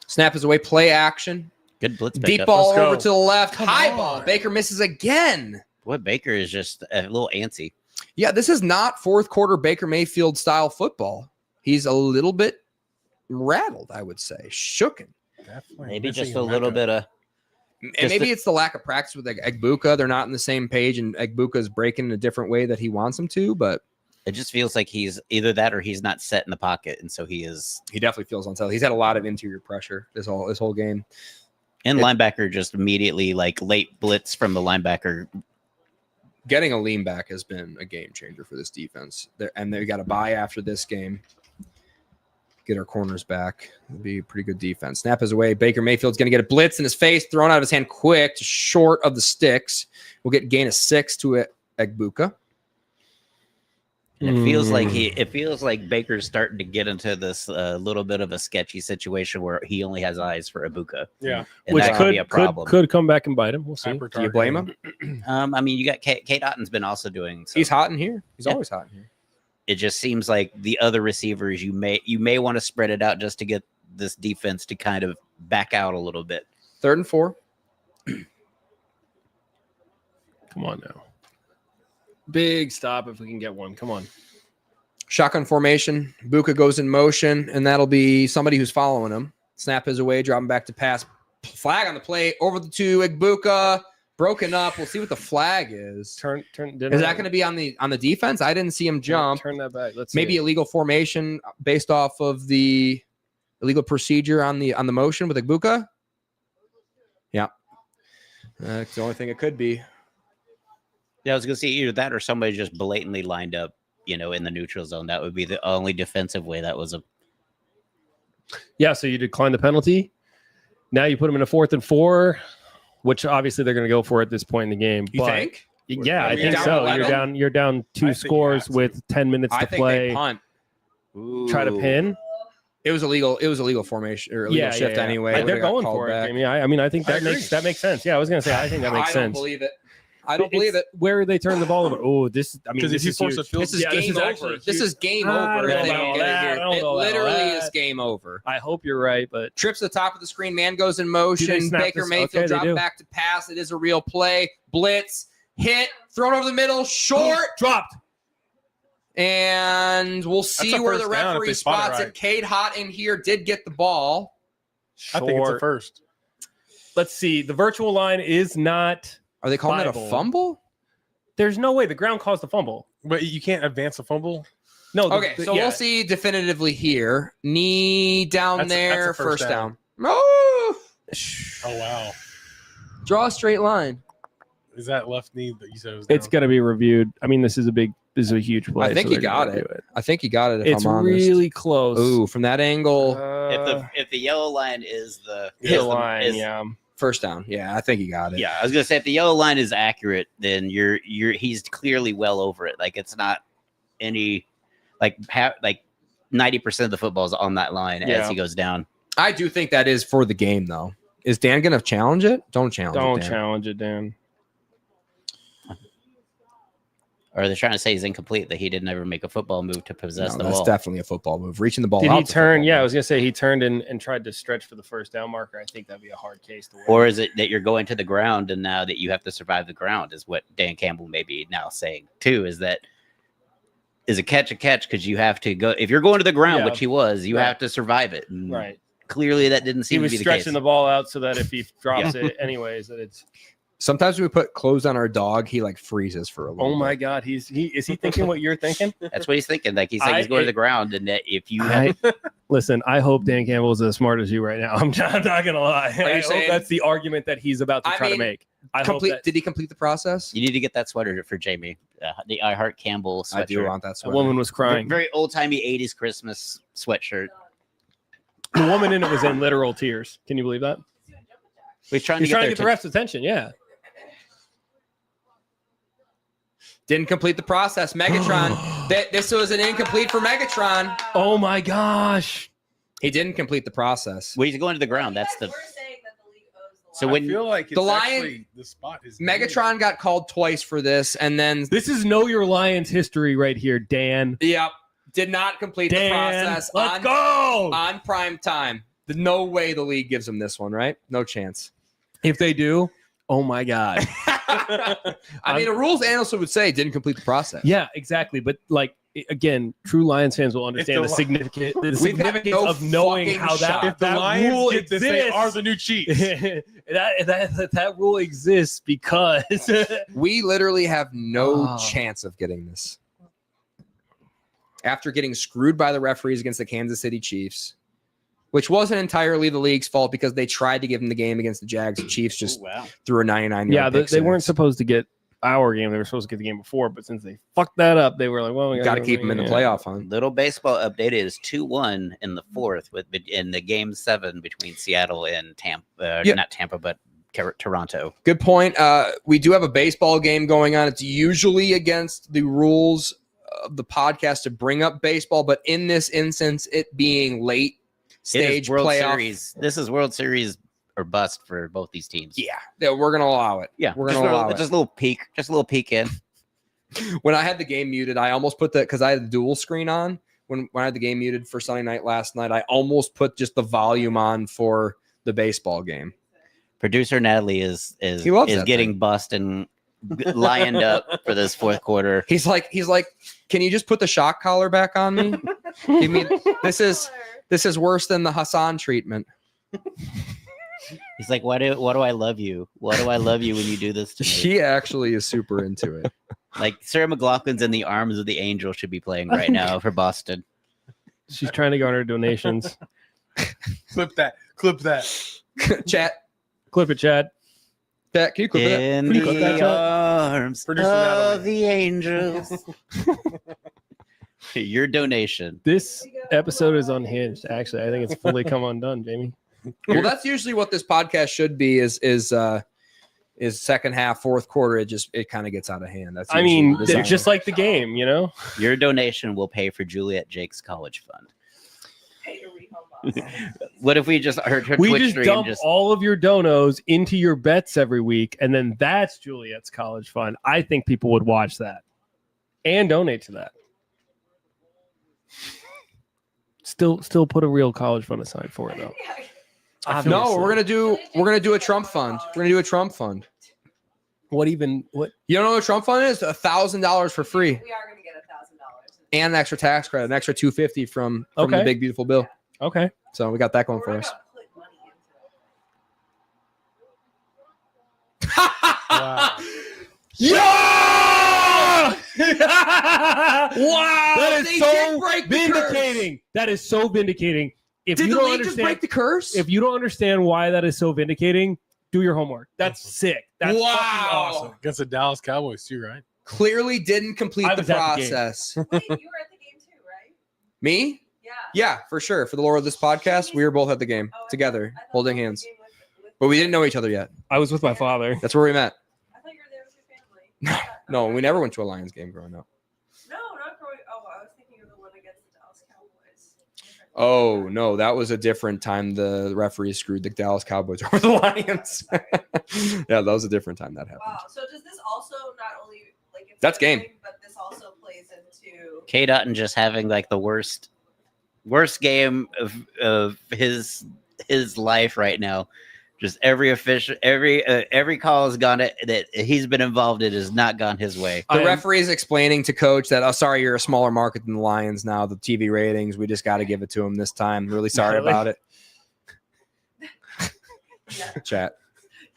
Snap is away. Play action. Good blitz Deep pickup. ball Let's go. over to the left. Come High on. ball. Baker misses again. Boy, Baker is just a little antsy. Yeah, this is not fourth quarter Baker Mayfield style football. He's a little bit rattled, I would say. Shooken. Definitely Maybe missing just a in little Mecca. bit of. And Just maybe it's the lack of practice with Egbuka. They're not on the same page, and Egbuka is breaking in a different way that he wants him to, but It just feels like he's either that or he's not set in the pocket, and so he is. he definitely feels unsettled. He's had a lot of interior pressure this whole game. And It- linebacker just immediately like late blitz from the linebacker. Getting a lean back has been a game changer for this defense. And they got a bye after this game. Get our corners back. It'll be a pretty good defense. Snap is away. Baker Mayfield's going to get a blitz in his face, thrown out of his hand quick, just short of the sticks. We'll get gain of 6 to Egbuka. And it feels like Baker's starting to get into this little bit of a sketchy situation where he only has eyes for Ibuka. Yeah. And Which that could be a problem. could come back and bite him. We'll see. Hyper Do you blame him? I mean, you got Kate Otten's been also doing. So He's hot in here. He's Yeah. always hot in here. It just seems like the other receivers you may want to spread it out just to get this defense to kind of back out a little bit. 3rd and 4. Come on now. Big stop if we can get one. Come on. Shotgun formation. Buka goes in motion, and that'll be somebody who's following him. Snap is away, dropping back to pass. Flag on the play. Over to Egbuka. Broken up. We'll see what the flag is. Turn. Is that going to be on the defense? I didn't see him jump. Turn that back. Let's Maybe see. illegal formation based off of the illegal procedure on the motion with Egbuka. Yeah, that's the only thing it could be. Yeah, I was gonna say either that or somebody just blatantly lined up, in the neutral zone. That would be the only defensive way that was a. Yeah, so you decline the penalty. Now you put them in a 4th and 4, which obviously they're going to go for at this point in the game. You but think? Yeah, Are I you think down so. 11? You're down 2 I think you scores have to. with 10 minutes I to think play. they punt. Try to pin. It was illegal formation or illegal shift anyway. It They're would've got going called for back. it. Jamie. I mean, I think I that makes sense. Yeah, I was going to say I think that makes I don't sense. believe it. I don't believe it. Where they turn the ball over. Oh, this. I mean, Because this if you is force huge. a field, This is Yeah, this game is over. actually This is game I over. don't If they know don't about get that. it I here. don't It know about literally that. is game over. I hope you're right, but Trips to the top of the screen. Man goes in Do motion. they snap Baker this? Mayfield Okay, they dropped do. back to pass. It is a real play. Blitz. Hit. Thrown over the middle. Short. dropped. And we'll see a where the first down if referee they spot it spots right. it. Cade Hot in here did get the ball. I think it's a Short. first. Let's see. The virtual line is not. Are they calling that a Bible. fumble? There's no way the ground caused the fumble. But you can't advance a fumble. No. Okay, so yeah. we'll see definitively here. Knee down That's a there, first first down. down. Oh, Oh wow. draw a straight line. Is that left knee that you said was It's down? going to be reviewed. I mean, this is a huge play. I think so he they're got gonna it. do I think he got it. If It's I'm honest. really close. Ooh, from that angle, If the yellow line is the the line, yeah. first down. Yeah, I think he got it. Yeah, I was gonna say if the yellow line is accurate, then he's clearly well over it. Like it's not any like 90% of the football is on that line as Yeah. he goes down. I do think that is for the game, though. Is Dan going to challenge it? Don't challenge Don't it, Dan. challenge it, Dan. Or they're trying to say he's incomplete, that he didn't ever make a football move to possess No, the that's ball. definitely a football move. Reaching the ball Did out. he turn? Yeah, I was going to say he turned and tried to stretch for the first down marker. I think that'd be a hard case to win. Or is it that you're going to the ground and now that you have to survive the ground is what Dan Campbell may be now saying too, is that is a catch because you have to go. If you're going to the ground, Yeah. which he was, you Right. have to survive it. And Right. clearly, that didn't He seem to was be the stretching case. the ball out so that if he drops it anyways, that it's. Sometimes when we put clothes on our dog, he like freezes for a little. Oh my bit. God, is he thinking what you're thinking? That's what he's thinking. Like he's saying, he's going to the ground, and that if you have Listen, I hope Dan Campbell is as smart as you right now. I'm not gonna lie. you I hope saying- that's the argument that he's about to I try to mean, make. I hope that Did he complete the process? you need to get that sweater for Jamie, the I Heart Campbell sweatshirt. I do want that a sweater. woman was crying. Very old timey '80s Christmas sweatshirt. The woman in it was in literal tears. Can you believe that? He's trying He's to trying to get get the ref's attention. Yeah. Didn't complete the process. Megatron. This was an incomplete for Megatron. Oh my gosh. He didn't complete the process. Well, he's going to the ground. That's the. We're saying that the league owes the So Lions. when I feel like it's The Lion- actually the spot is Megatron got called twice for this, and then This is Know Your Lions history right here, Dan. yep, did not complete the Dan, process let's on, go. on prime time. No way the league gives him this one, right? No chance. If they do, oh my God. I mean, a rules analyst would say didn't complete the process. Yeah, exactly. But like again, true Lions fans will understand the the significance We've got no of knowing fucking how shot. that, If the that Lions rule get this, they exists. are the new Chiefs. that rule exists because We literally have no Oh. chance of getting this. After getting screwed by the referees against the Kansas City Chiefs, which wasn't entirely the league's fault because they tried to give them the game against the Jags. The Chiefs just wow. threw a 99 yeah, they weren't supposed to get our game. They were supposed to get the game before, but since they fucked that up, they were like, well, we Got to keep them in the playoff hunt. Little baseball update is 2-1 in the fourth in the game 7 between Seattle and Tampa. Yeah. Not Tampa, but Toronto. Good point. We do have a baseball game going on. It's usually against the rules of the podcast to bring up baseball, but in this instance, it being late It stage is World playoff. Series. This is World Series or bust for both these teams. Yeah, we're gonna allow it. Yeah, We're just gonna a little- allow it. just a little peek in. When I had the game muted, I almost put because I had the dual screen on. When I had the game muted for Sunday night last night, I almost put just the volume on for the baseball game. Producer Natalie is He loves that getting bussed and lined up for this fourth quarter. He's like, can you just put the shock collar back on me? Give me this is worse than the Hassan treatment. He's like, why do I love you? Why do I love you when you do this to me? She actually is super into it. Like Sarah McLaughlin's in the arms of the angel should be playing right now for Boston. She's trying to garner donations. Clip that. Chat, Clip it, Chad. can you clip it? In Pretty good, the Chad. arms Producer Natalie. of the angels. Your donation. This episode is unhinged. Actually, I think it's fully come undone, Jamie. Well, that's usually what this podcast should be. Is second half, fourth quarter. It kind of gets out of hand. That's I usually mean, the design. just like the game, you know. Your donation will pay for Juliet Jake's college fund. Pay to rehome us. What if we just heard her We Twitch just stream? dump all of your donos into your bets every week, and then that's Juliet's college fund. I think people would watch that and donate to that. Still put a real college fund aside for it though. No, we're gonna do a Trump fund. We're gonna do a Trump fund. What? You don't know what a Trump fund is? $1,000 for free We are going to get $1,000. and an extra tax credit, an extra $250 from Okay. the big beautiful bill. Okay. So we got that going We're for not us. gonna put money into it. Wow. Yeah! wow! That is They so did break the curse. vindicating. That is so vindicating. If Did you the don't league just understand, break the curse? if you don't understand why that is so vindicating, do your homework. That's sick. That's Wow. fucking awesome. Against the Dallas Cowboys too, right? Clearly didn't complete I the was at the game. process. Wait, you were at the game too, right? Me? Yeah. Yeah, for sure. For the lore of this podcast, we were both at the game Oh, I together, thought holding you were at hands. the game with But we didn't know each other yet. I was with my father. That's where we met. I thought you were there with your family. No, we never went to a Lions game growing up. No, not growing. Oh, I was thinking of the one against the Dallas Cowboys. Oh no, that was a different time. The referees screwed the Dallas Cowboys over the Lions. Yeah, that was a different time that happened. Wow. So does this also not only like it's That's game. but this also plays into K. Dutton just having like the worst game of his life right now. Just every official, every call has gone that he's been involved in has not gone his way. The referee is explaining to coach that, oh, sorry, you're a smaller market than the Lions now. The TV ratings, we just got to give it to him this time. Really sorry about it. Yeah. Chat.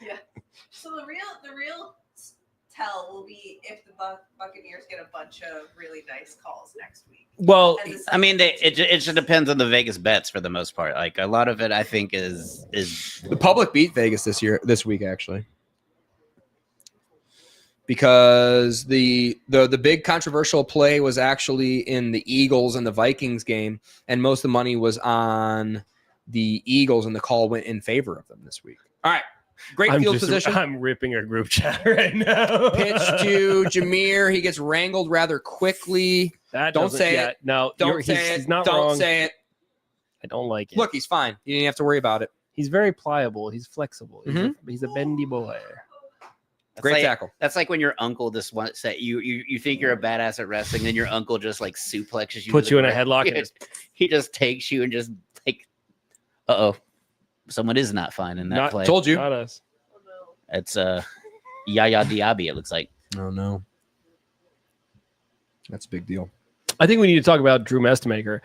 Yeah. So the real tell will be if the Buccaneers get a bunch of really nice calls next week. Well, And the I mean, Sunday it just depends on the Vegas bets for the most part. Like a lot of it, I think is The public beat Vegas this week, actually. Because the big controversial play was actually in the Eagles and the Vikings game, and most of the money was on the Eagles, and the call went in favor of them this week. All right. Great field position. I'm ripping a group chat right now. Pitch to Jameer. He gets wrangled rather quickly. That Don't doesn't- say yeah, it. No, Don't say he's it. not Don't wrong. say it. I don't like it. Look, he's fine. You didn't have to worry about it. He's very pliable. He's flexible. Mm-hmm. He's a bendy boy. that's Great like, tackle. That's like when your uncle just wants that you think you're a badass at wrestling, then your uncle just like suplexes you, Puts to the you in a ground. headlock Yeah, and just he just takes you and just like, someone is not fine in that Not play. Told you. not us. Oh, no. It's Yaya Diaby. It looks like. Oh, no. That's a big deal. I think we need to talk about Drew Mestemaker.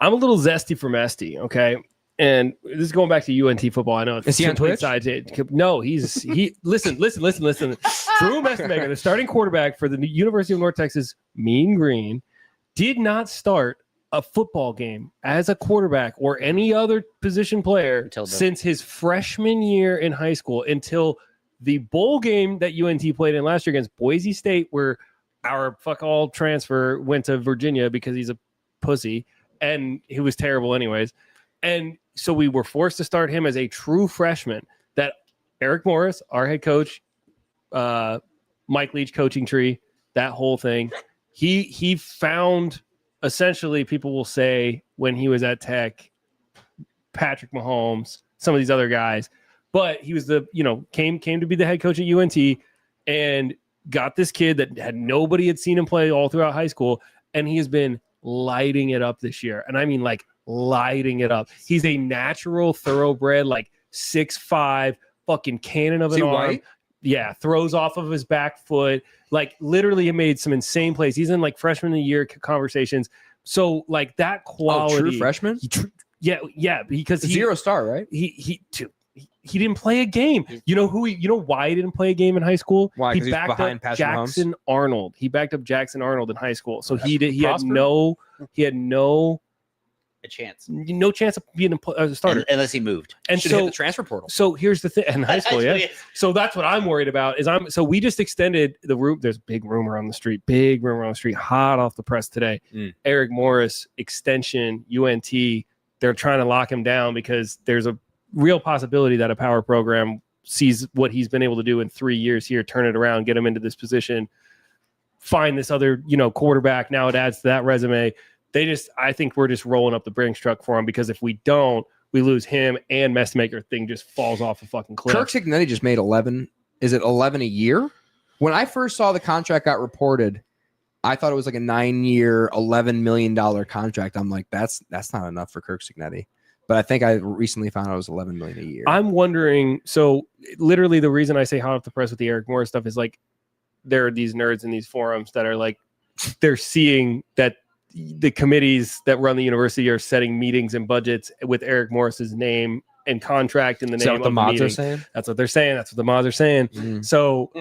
I'm a little zesty for Mesty, okay? And this is going back to UNT football. I know it's Is he on complete Twitch? side. No, he listen. Drew Mestemaker, the starting quarterback for the University of North Texas Mean Green, did not start a football game as a quarterback or any other position player since his freshman year in high school until the bowl game that UNT played in last year against Boise State, where our fuck all transfer went to Virginia because he's a pussy and he was terrible anyways. And so we were forced to start him as a true freshman. That Eric Morris, our head coach, Mike Leach coaching tree, that whole thing. He found, essentially, people will say when he was at Tech, Patrick Mahomes, some of these other guys, but he was came to be the head coach at UNT and got this kid that nobody had seen him play all throughout high school, and he has been lighting it up this year. And I mean, like, lighting it up. He's a natural thoroughbred, like 6'5", fucking cannon of Is an he arm. white? Yeah, throws off of his back foot. Like, literally made some insane plays. He's in like freshman of the year conversations. So like that quality. Oh, true freshman? Yeah, because he 0-star, right? he didn't play a game. You know why he didn't play a game in high school? Why? He 'Cause he's backed behind up Patrick Mahomes? Jackson Arnold. He backed up Jackson Arnold in high school. So he had Prosper? no A chance. chance of being a starter. Unless he moved. And Should hit so the transfer portal. so here's the thing in high school, yeah. Actually, So that's what I'm worried about. So we just extended the room. There's a big rumor on the street, hot off the press today. Eric Morris extension, UNT. They're trying to lock him down because there's a real possibility that a power program sees what he's been able to do in 3 years here, turn it around, get him into this position, find this other, quarterback. Now it adds to that resume. I think we're just rolling up the Brinks truck for him, because if we don't, we lose him, and Messmaker thing just falls off a fucking cliff. Kirk Signetti just made 11. Is it 11 a year? When I first saw the contract got reported, I thought it was like a 9-year, $11 million contract. I'm like, that's not enough for Kirk Signetti. But I think I recently found out it was $11 million a year. I'm wondering. So literally the reason I say hot off the press with the Eric Morris stuff is like, there are these nerds in these forums that are like, they're seeing that the committees that run the university are setting meetings and budgets with Eric Morris's name and contract in the Is that name what of the the mods meeting. are saying? That's what they're saying. That's what the mods are saying. Mm. So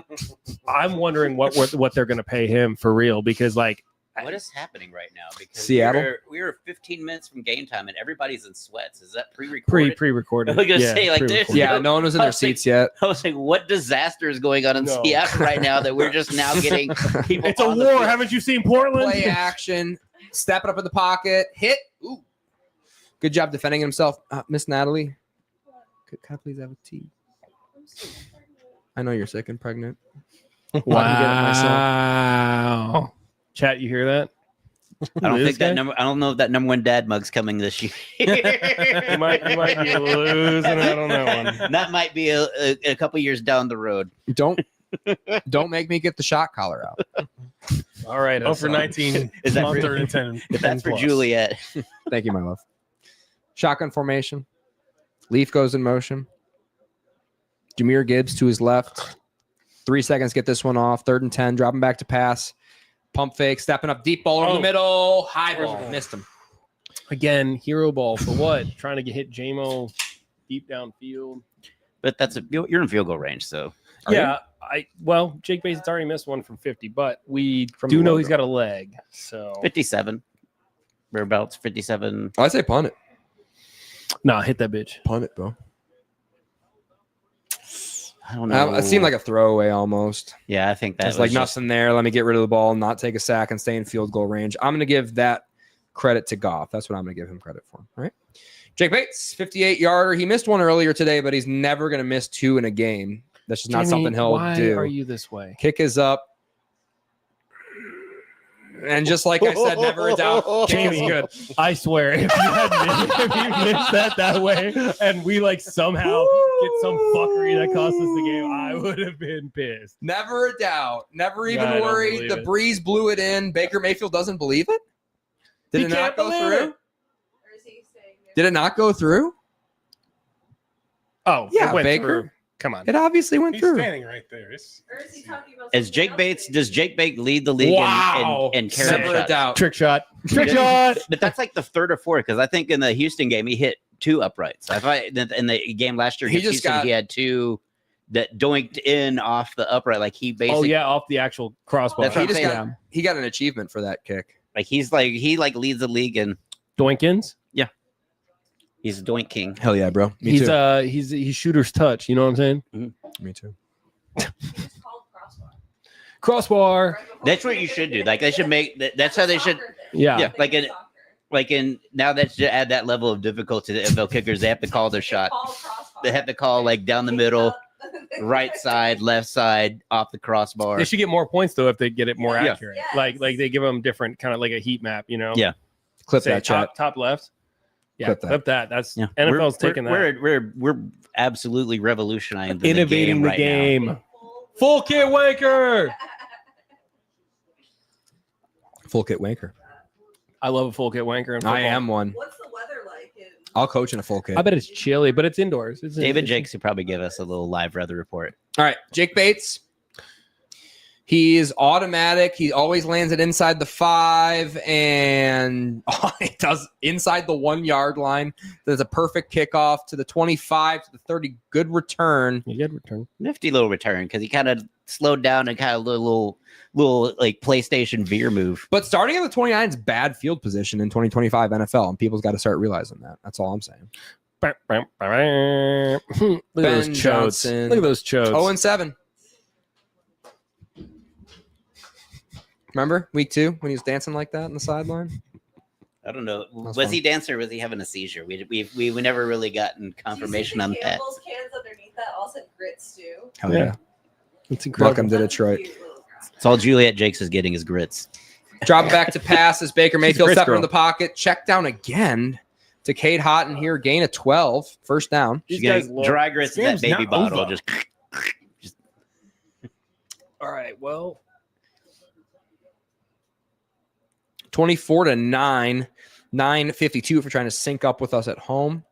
I'm wondering what they're going to pay him for real, because like, what is happening right now? Because Seattle? we were 15 minutes from game time and everybody's in sweats. Is that pre-recorded? pre-recorded. I was gonna say, like, pre-recorded. this- Yeah, no one was in I their was like- seats yet. I was like, what disaster is going on in No. Seattle right now that we're just now getting people? It's a on the war. field? Haven't you seen Portland? Play action, step it up in the pocket, hit. Ooh. Good job defending himself, Miss Natalie. Can I please have a tea? I'm so pregnant. I know you're sick and pregnant. Let me get it myself. Wow. Chat, you hear that? I don't This think that guy? number. I don't know if that number one dad mug's coming this year. You might be losing out on that one. That might be a couple years down the road. Don't make me get the shot collar out. All right. Oh, for 19 Is that on for- third and 10. If that's for 10 plus. Juliet. Thank you, my love. Shotgun formation. Leaf goes in motion. Jahmyr Gibbs to his left. 3 seconds, get this one off. 3rd and 10, dropping back to pass. Pump fake, stepping up, deep ball over the middle. High ball, missed him. Again, hero ball for what? Trying to hit JMO deep downfield. But you're in field goal range, so Yeah, Jake Bates has already missed one from 50, but we From do the know logo. he's got a leg. So 57. Whereabouts? 57. I say punt it. nah, hit that bitch. Punt it, bro. I don't know. It seemed like a throwaway almost. Yeah, I think There's that's like nothing there. Let me get rid of the ball, not take a sack, and stay in field goal range. I'm going to give that credit to Goff. That's what I'm going to give him credit for. All right. Jake Bates, 58-yarder. He missed one earlier today, but he's never going to miss 2 in a game. That's just not Jimmy, something he'll why do. are you this way? Kick is up. And just like I said, never a doubt. Kick is Jamie, good. I swear, if you missed that way, and we like somehow get some fuckery that cost us the game, I would have been pissed. Never a doubt. Never even I don't worried. believe The it. breeze blew it in. Baker Mayfield doesn't believe it? Did He it not can't go believe through? it. Or is he saying Did it not go through? Oh, Yeah, it went Baker. through. Come on. It obviously went He's through. standing right there. or is he talking about As something Jake else? Bates, does Jake Bates lead the league Wow. in carry Never a shots? doubt. Trick shot. Trick Yeah. shot. But that's like the 3rd or 4th, because I think in the Houston game he hit 2 uprights. I thought in the game last year He against just Houston, got- he had 2 that doinked in off the upright. Like he basically, Oh yeah, off the actual crossbar. That's what He I'm just saying. got he got an achievement for that kick. like he leads the league and Doinkins. he's a doink king. Hell yeah, bro. Me He's too. he's shooter's touch. You know what I'm saying? Me too. It's called crossbar. Crossbar. Right before That's we what you get should there. do. Like they should make that's how they should. Soccer thing. Yeah. Yeah, They like do in- soccer. Like in now that you add that level of difficulty to the NFL kickers, they have to call their They shot. call crossbar. They have to call like down the Pick middle, up. right side, left side, off the crossbar. They should get more points though if they get it more Yeah. accurate. Yes. Like they give them different kind of like a heat map. You know. Yeah. Clip Say that chat. top left. Yeah, Clip that. clip that. That's Yeah. NFL's We're- taking that. We're absolutely revolutionizing the Innovating game the right now. game. Full kit wanker. Full kit wanker. I love a full kit wanker. In I football. am one. What's the weather like in? I'll coach in a full kit. I bet it's chilly, but it's indoors. It's David Jakes could probably give us a little live weather report. All right, Jake Bates. He's automatic. He always lands it inside the 5, and it does inside the 1-yard line. There's a perfect kickoff to the 25 to the 30. Good return. You get return. Nifty little return because he kind of slowed down and kind of little like PlayStation veer move. But starting at the 29 is bad field position in 2025 NFL, and people's got to start realizing that. That's all I'm saying. Look at those Ben chodes. Johnson. Look at those chodes. 0-7. Remember week 2 when he was dancing like that on the sideline? I don't know. That's Was fun. he dancing or was he having a seizure? We never really gotten confirmation on Do you see that. the Campbell's cans underneath that all said grits too. Hell Yeah. It's incredible. Welcome to That's Detroit. cute little graphic. It's all Juliet Jakes is getting his grits. Drop back to pass as Baker Mayfield Chris stepping in girl. the pocket. Check down again to Cade Houghton here. Gain of 12. First down. These She's getting guys love- dry grits in that This baby game's not bottle. over. Just All right. Well, 24-9. 9:52 if you're trying to sync up with us at home.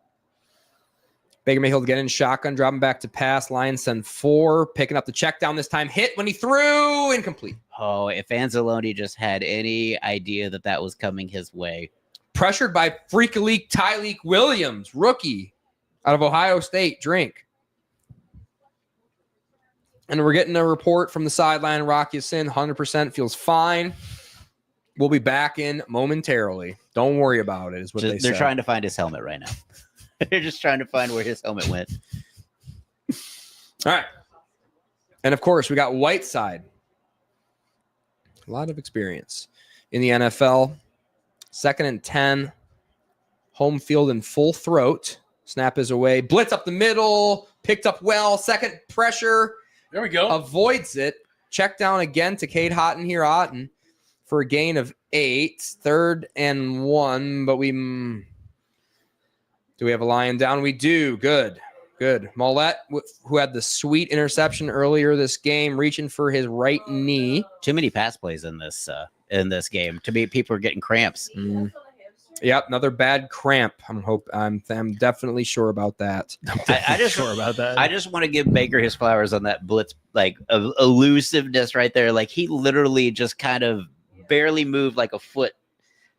Baker Mayfield getting in shotgun, dropping back to pass. Lions send 4. Picking up the check down this time. Hit when he threw. Incomplete. oh, if Anzalone just had any idea that was coming his way. Pressured by Freak-a-Leak Tyleek Williams, rookie out of Ohio State. Drink. And we're getting a report from the sideline. Rock Sin, 100% feels fine. We'll be back in momentarily. Don't worry about it, is what Just- they they're said. trying to find his helmet right now. They're just trying to find where his helmet went. All right. And of course, we got Whiteside. A lot of experience in the NFL. 2nd and 10. Home field in full throat. Snap is away. Blitz up the middle. Picked up well. Second pressure. There we go. Avoids it. Check down again to Cade Houghton here. Otten for a gain of 8. 3rd and 1. But do we have a lion down? We do. Good. Mollett, who had the sweet interception earlier this game, reaching for his right knee. Too many pass plays in this game. To me, people are getting cramps. See, that's what a hamster Yep, another bad cramp. I'm definitely sure about that. I just sure about that. I just want to give Baker his flowers on that blitz, like elusiveness right there. Like he literally just kind of barely moved like a foot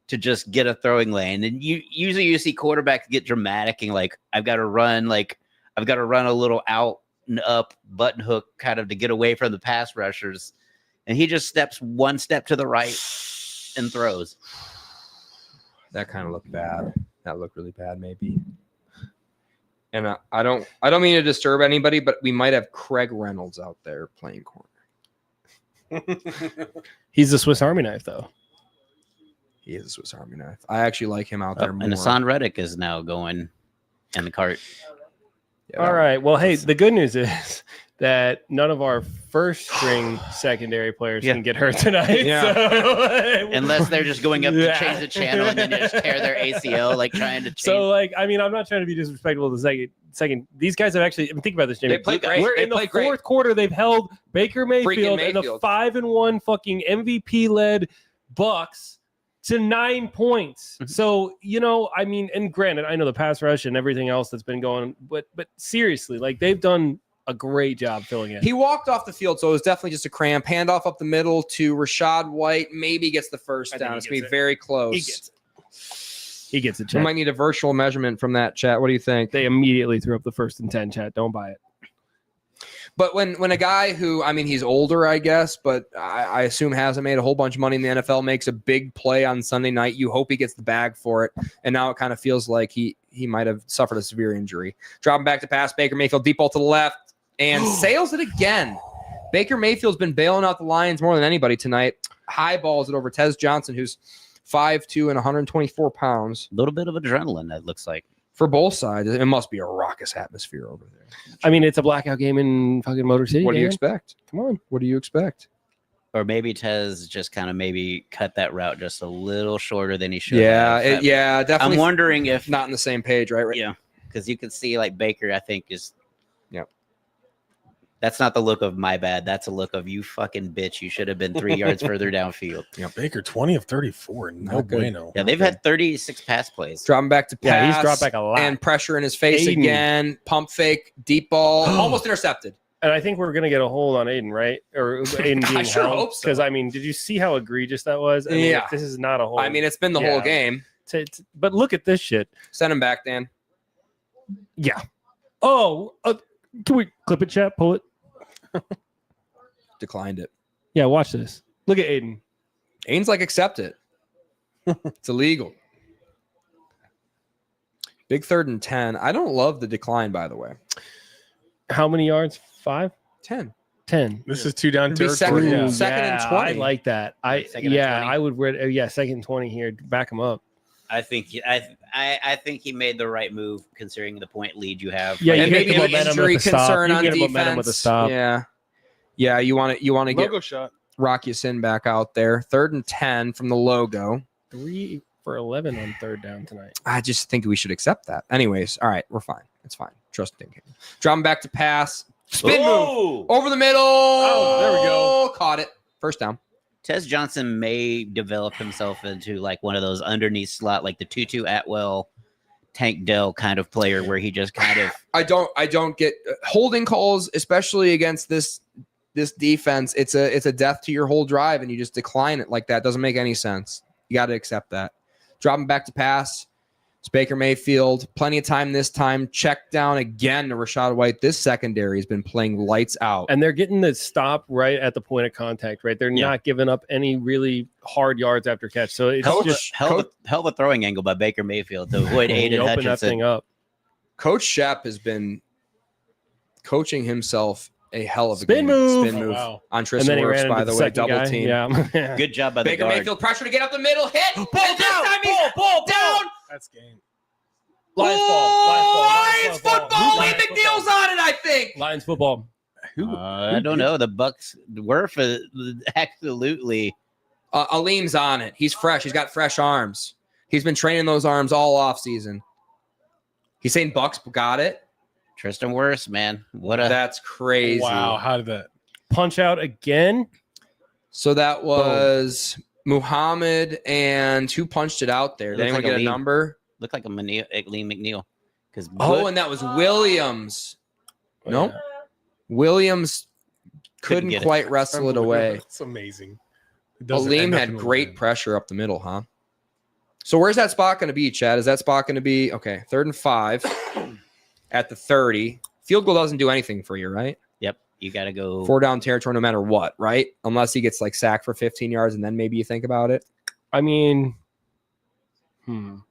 to just get a throwing lane. And usually you see quarterbacks get dramatic and like I've got to run a little out and up button hook kind of to get away from the pass rushers. And he just steps one step to the right and throws. That kind of looked bad. That looked really bad, maybe. And I don't mean to disturb anybody, but we might have Craig Reynolds out there playing corner. He's the Swiss Army knife, though. He is a Swiss Army knife. I actually like him out there more. And Hassan Reddick is now going in the cart. Yeah, All right. Well, hey, the good news is that none of our first string secondary players can get hurt tonight. Yeah. So, Unless they're just going up to change the channel and then they just tear their ACL, like trying to change. So, like, I mean, I'm not trying to be disrespectful to the second. These guys have actually, I mean, think about this, Jamie. They played great. We're They in the played great. fourth quarter. They've held Baker Mayfield and the Mayfield. 5-1 fucking MVP-led Bucks to 9 points. So, you know, I mean, and granted, I know the pass rush and everything else that's been going, but seriously, like, they've done a great job filling in. He walked off the field, so it was definitely just a cramp. Handoff up the middle to Rashad White. Maybe gets the first down. It's going to be very close. He gets it. He gets it. We Chat. might need a virtual measurement from that, chat. What do you think? They immediately threw up the 1st and 10, chat. Don't buy it. But when a guy who, I mean, he's older, I guess, but I assume hasn't made a whole bunch of money in the NFL, makes a big play on Sunday night, you hope he gets the bag for it. And now it kind of feels like he might have suffered a severe injury. Dropping back to pass, Baker Mayfield, deep ball to the left, and sails it again. Baker Mayfield's been bailing out the Lions more than anybody tonight. High balls it over Tez Johnson, who's 5'2" and 124 pounds. A little bit of adrenaline, it looks like. For both sides, it must be a raucous atmosphere over there. I mean, it's a blackout game in fucking Motor City. What do you man. expect? Come on. What do you expect? Or maybe Tez just kind of maybe cut that route just a little shorter than he should Yeah, have. definitely. I'm wondering if Not on the same page, right? Yeah, because you can see like Baker, I think is. Yep. That's not the look of my bad. That's a look of you fucking bitch. You should have been 3 yards further downfield. Yeah, Baker 20 of 34. No Not good. bueno. Yeah, they've had 36 pass plays. Dropping back to pass. Yeah, he's dropped back a lot. And pressure in his face Aiden. again. Pump fake, deep ball, almost intercepted. And I think we're going to get a hold on Aiden, right? Or Aiden being sure held. hope so. Because, I mean, did you see how egregious that was? I mean, Yeah. if this is not a hold. I mean, it's been the Yeah. whole game. But look at this shit. Send him back, Dan. Yeah. Oh, can we clip it, chat? Pull it? Declined it. Yeah, watch this. Look at Aiden. Aiden's like, accept it. It's illegal. Big 3rd and 10. I don't love the decline, by the way. How many yards? 5? 10. 10. This is 2 down It'd be territory. second- Yeah. second and 20. I like that. Second and 20. I would wear. Second and 20 here. Back him up. I think I think he made the right move considering the point lead you have. Yeah, And you maybe get the momentum injury with the stop. concern You on get defense. momentum with the stop. Yeah, you want to get Logo shot. Rocky Sin back out there. 3rd and 10 from the logo. 3 for 11 on 3rd down tonight. I just think we should accept that. Anyways, all right, we're fine. It's fine. Trust thinking. Dropping back to pass. Spin move. Over the middle. Oh, there we go. Caught it. First down. Tez Johnson may develop himself into like one of those underneath slot, like the Tutu Atwell, Tank Dell kind of player, where he just kind of. I don't get holding calls, especially against this defense. It's a death to your whole drive, and you just decline it like that. Doesn't make any sense. You got to accept that. Dropping back to pass. It's Baker Mayfield. Plenty of time this time. Check down again to Rashad White. This secondary has been playing lights out. And they're getting the stop right at the point of contact, right? They're not giving up any really hard yards after catch. So it's Hell of a throwing angle by Baker Mayfield to avoid Aiden open that Hutchinson. thing up. Coach Shep has been coaching himself a hell of a Spin game. move. Spin Oh, move wow. on And Tristan then he Wirfs, ran by into the the way. second Double guy. team. Yeah. Good job by the Baker guard. Mayfield pressure to get up the middle. Hit. Ball And this down, time he's ball down. That's game. Lions football. Lee McNeil's on it, I think. Lions football. I don't know. The Bucks were for absolutely. Aleem's on it. He's fresh. He's got fresh arms. He's been training those arms all off season. He's saying Bucks got it. Tristan Wirfs, man. What a That's crazy. Wow. How did that? Punch out again. So that was Muhammad and who punched it out there? Did Looks anyone like get a Aleem. number? Looked like a Lee McNeil. Because And that was Williams. Oh, No, yeah. Williams couldn't get it. quite wrestle it away. That's amazing. It doesn't Aleem end up had in a great win. pressure up the middle, huh? So where's that spot going to be, Chad? Is that spot going to be, okay, 3rd and 5 at the 30? Field goal doesn't do anything for you, right? Yep, you got to go. 4 down territory no matter what, right? Unless he gets like sacked for 15 yards and then maybe you think about it. I mean, Do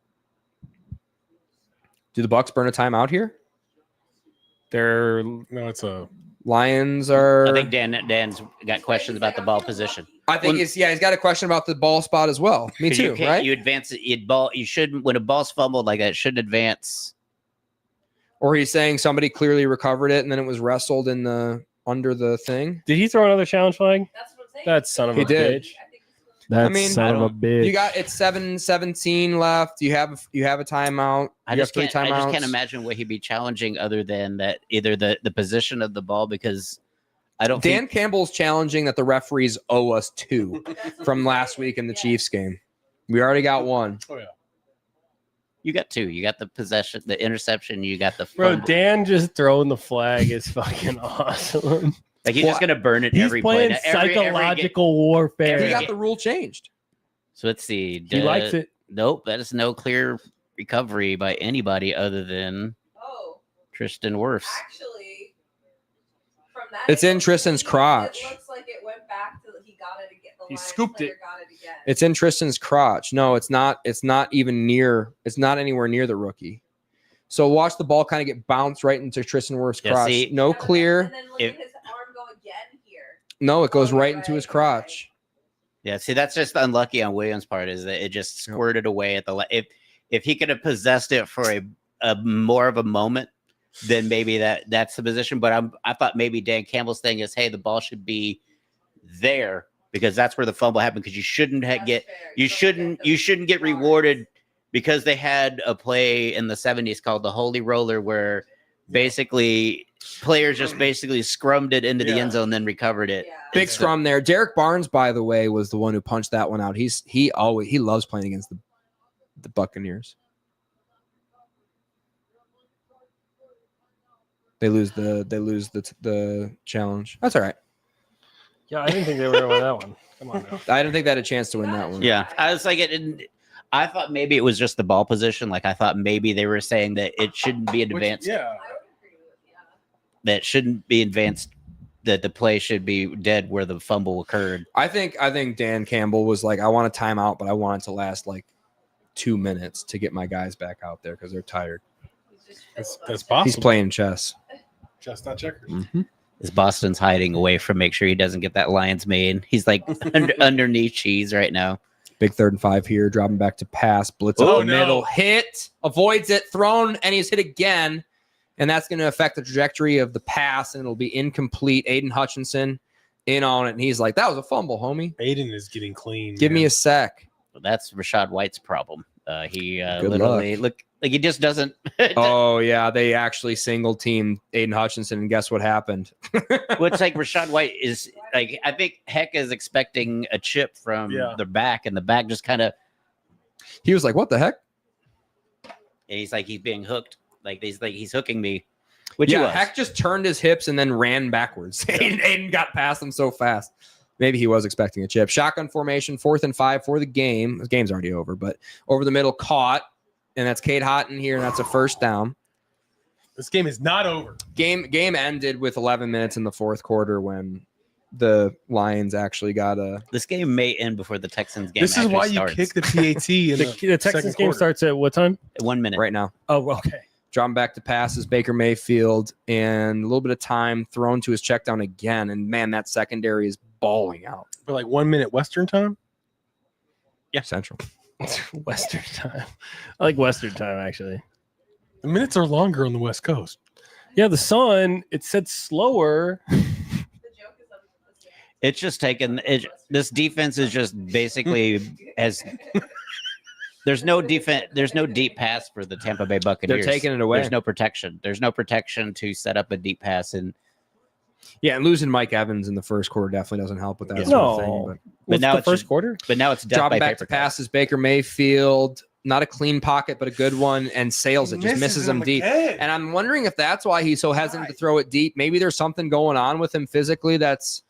the Bucks burn a timeout here? they're No, it's a Lions are. I think Dan's got questions about the ball position. I think he's got a question about the ball spot as well. Me 'Cause too, you can't- right? You advance it. You shouldn't when a ball's fumbled like that. It shouldn't advance. Or he's saying somebody clearly recovered it and then it was wrestled in the under the thing. did he throw another challenge flag? That's what I'm saying. That son of He a did. bitch. I think it's- That I mean, son of a bitch. You got it's 7:17 left. You have a timeout. I You just have 3 can't. I just can't timeouts. imagine what he'd be challenging other than that either the position of the ball because I don't. Dan think, Campbell's challenging that the referees owe us 2 that's what from I'm last saying. week in the Yeah. Chiefs game. We already got 1. oh yeah. you got 2. You got the possession, the interception. You got the Bro, fumble. Dan just throwing the flag is fucking awesome. Like he's Well, just gonna burn it He's every playing play. Every psychological warfare. He every got the rule changed. So let's see. He likes it. Nope, that is no clear recovery by anybody other than Oh, Tristan Wirfs. actually, from that, It's it in looks- Tristan's crotch. It looks like it went back to he got it again. The He Lions scooped player it. Got it again. It's in Tristan's crotch. No, it's not. It's not even near. It's not anywhere near the rookie. So watch the ball kind of get bounced right into Tristan Wirfs' Yeah, crotch. see- No And clear. then look If- at his arm go again here. No, it goes Oh, you're right into his right, crotch. Yeah, see, that's just unlucky on Williams' part is that it just Yep. squirted away at the. If he could have possessed it for a more of a moment, then maybe that's the position. But I thought maybe Dan Campbell's thing is, hey, the ball should be there because that's where the fumble happened. Because you shouldn't That's get fair. you don't shouldn't get you the shouldn't get yards. rewarded because they had a play in the 70s called the Holy Roller where basically players just basically scrummed it into the Yeah. end zone then recovered it. Yeah. Big So- scrum there. Derek Barnes, by the way, was the one who punched that one out. He loves playing against the Buccaneers. They lose the challenge. That's all right. Yeah, I didn't think they were going to win that one. Come on now. I didn't think they had a chance to win that one. Yeah, I was like, I thought maybe it was just the ball position. Like I thought maybe they were saying that it shouldn't be advanced. Yeah. I would agree with That shouldn't be advanced. That the play should be dead where the fumble occurred. I think Dan Campbell was like, I want a timeout, but I want it to last like 2 minutes to get my guys back out there because they're tired. He's just That's filibustering. possible. He's playing chess. Just not checkers. Mm-hmm. As Boston's hiding away from make sure he doesn't get that Lions made. He's like underneath cheese right now. Big 3rd and 5 here, dropping back to pass, blitz Oh, up the no. middle, hit, avoids it, thrown, and he's hit again. And that's going to affect the trajectory of the pass, and it'll be incomplete. Aiden Hutchinson in on it, and he's like, that was a fumble, homie. Aiden is getting clean. Give me a sec. That's Rashad White's problem. He Good literally look like he just doesn't. Oh, yeah, they actually single teamed Aiden Hutchinson, and guess what happened? What's like Rashad White is like I think Heck is expecting a chip from Yeah. the back, and the back just kind of He was like, what the heck? and he's like he's being hooked. Like he's hooking me. Which he Yeah, was. Heck just turned his hips and then ran backwards. Aiden got past him so fast. Maybe he was expecting a chip. Shotgun formation, 4th and 5 for the game. The game's already over, but over the middle, caught. And that's Cade Houghton here, and that's a first down. This game is not over. Game ended with 11 minutes in the 4th quarter when the Lions actually got a. This game may end before the Texans game. This is actually why starts. you kick the PAT in The Texans second game quarter. starts at what time? 1 minute. Right now. Oh, okay. Dropping back to passes, Baker Mayfield, and a little bit of time thrown to his check down again. And man, that secondary is balling out. for like 1 minute Western time. Central. Western time. I like Western time, actually. The minutes are longer on the West Coast. Yeah, the sun, it said slower. The joke is It's just taken. This defense is just basically as there's no defense. There's no deep pass for the Tampa Bay Buccaneers. They're taking it away. There's no protection. There's no protection to set up a deep pass, and Yeah, and losing Mike Evans in the first quarter definitely doesn't help with that Yeah. sort of No. thing. But What's now the it's first just- quarter? But now it's death dropping by back to paper cut. passes, Baker Mayfield, not a clean pocket, but a good one, and Sales it just misses him deep. And I'm wondering if that's why he's so hesitant to throw it deep. Maybe there's something going on with him physically that's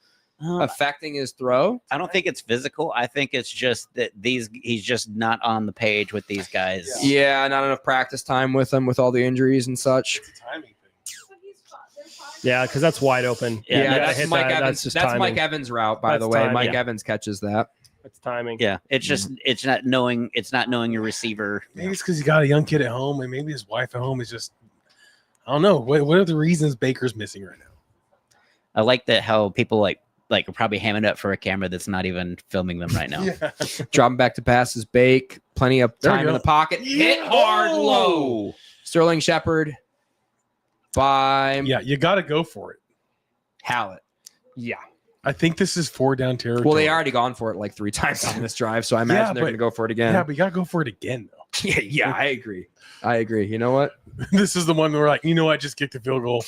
affecting his throw. I don't think it's physical. I think it's just that he's just not on the page with these guys. Yeah, not enough practice time with him with all the injuries and such. It's a timing thing. But they're fine. Yeah, because that's wide open. Yeah, You gotta that's hit Mike that. Evans. That's That's, just Mike timing. Evans' route, by That's the way. timing. Mike Yeah. Evans catches that. That's timing. Yeah, it's just it's not knowing your receiver. Maybe it's because you got a young kid at home, and maybe his wife at home is just. I don't know. What are the reasons Baker's missing right now? I like that how people like are probably hamming up for a camera that's not even filming them right now. Yeah. Dropping back to passes, Bake. Plenty of There we time in go. the pocket. Hit hard low. Sterling Shepard by Yeah, you got to go for it. Hallett. Yeah. I think this is 4 down territory. Well, they already gone for it like 3 times on this drive, so I imagine Yeah, they're but- going to go for it Yeah, again. but you got to go for it again, though. Yeah, I agree. You know what? This is the one where, like, you know what? Just kick the field goal.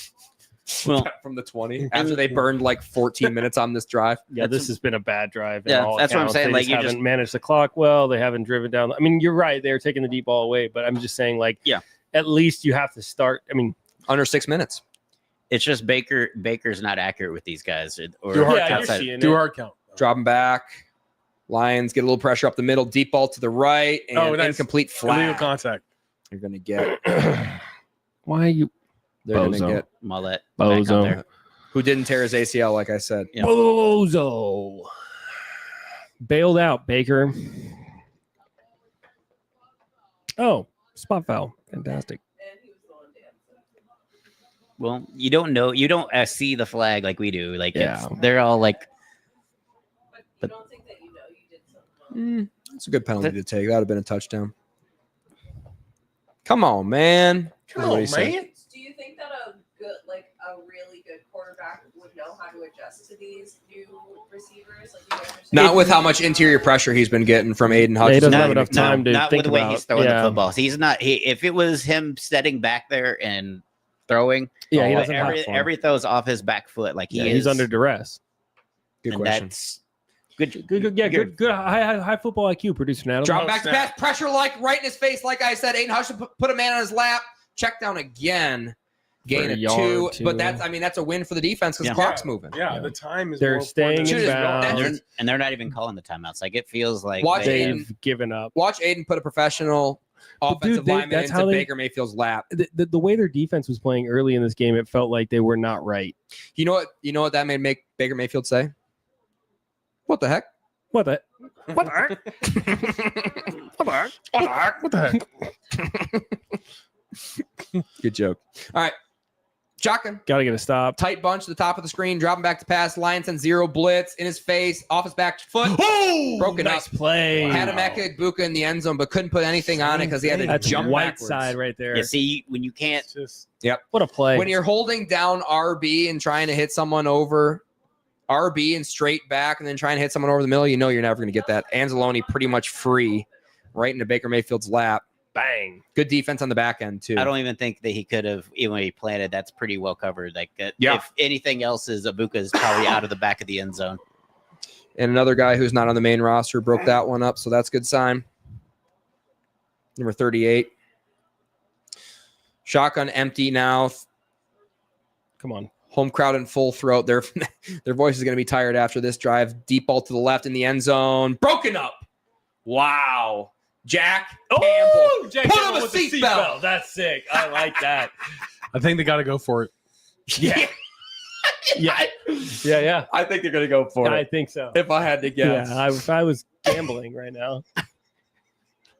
Well, From the 20 after they burned like 14 minutes on this drive. Yeah, this has been a bad drive. in Yeah, all that's what I'm accounts. saying, They like, just you haven't just- managed the clock well. They haven't driven down. I mean, you're right. They're taking the deep ball away, but I'm just saying, like, Yeah. at least you have to start. I mean, Under 6 minutes. it's just Baker's not accurate with these guys. Or Do hard yeah, you're outside. seeing Do a it. hard count. Dropping back. Lions get a little pressure up the middle. Deep ball to the right. And nice. incomplete Illegal flag. contact. You're going to get. Why are you They're going to Bozo. get. Mullet back out Bozo? there. Who didn't tear his ACL, like I said. Yeah. Bozo? Bailed out, Baker. Oh, spot foul. Fantastic. And he was going dancing. Well, you don't know. You don't see the flag like we do. Like Yeah. they're all like But you But- don't think that you did something wrong. It's a good penalty to take. That would have been a touchdown. Come on, man. Come That's what on, he said. man. Do you think that a really good quarterback would know how to adjust to these new receivers? Like, you guys are saying- Not with how much interior pressure he's been getting from Aiden He Hutchinson. doesn't have enough time to not think with the way about. he's throwing yeah. the football. He's not. If it was him setting back there and throwing, Yeah, he but doesn't have form. every throw's off his back foot. Like Yeah, he he's is under duress. Good and question. that's good. Good high football IQ, producer Adam. Drop Oh, back to snap. pass. Pressure like right in his face. Like I said, Aiden Hutchinson put a man on his lap. Check down again. Gain For a of yard, 2. But too. that's a win for the defense because Yeah. the clock's moving. Yeah, Yeah. the time is. They're more staying important in than- bounds. And they're not even calling the timeouts. Like it feels like Watch they- Aiden. They've given up. Watch Aiden put a professional But dude, offensive lineman that's into how they- Baker Mayfield's lap. The way their defense was playing early in this game, it felt like they were not right. You know what that made make Baker Mayfield say? What the heck? What the? What the heck? What the heck? What the heck? What the heck? Good joke. All right. Shotgun. Got to get a stop. Tight bunch to the top of the screen. Dropping back to pass. Lions send 0 blitz in his face. Off his back foot. Oh, Broken nice up. play. Had a Mecca Buka in the end zone, but couldn't put anything on it because he had to That's jump white backwards. side right there. You see when you can't. It's just What a play. When you're holding down RB and trying to hit someone over RB and straight back and then trying to hit someone over the middle, you know you're never going to get that. Anzalone pretty much free right into Baker Mayfield's lap. Bang. Good defense on the back end, too. I don't even think that he could have even when he planted. That's pretty well covered. Like Yeah. if anything else is Abuka is probably out of the back of the end zone. And another guy who's not on the main roster broke that one up, so that's a good sign. Number 38. Shotgun empty now. Come on. Home crowd in full throat. Their voice is going to be tired after this drive. Deep ball to the left in the end zone. Broken up. Wow. Jack Campbell. Jack Put Campbell him a with the seatbelt. That's sick. I like that. I think they got to go for it. Yeah. Yeah. Yeah. I think they're going to go for I it. think so. If I had to guess. Yeah. If I was gambling right now.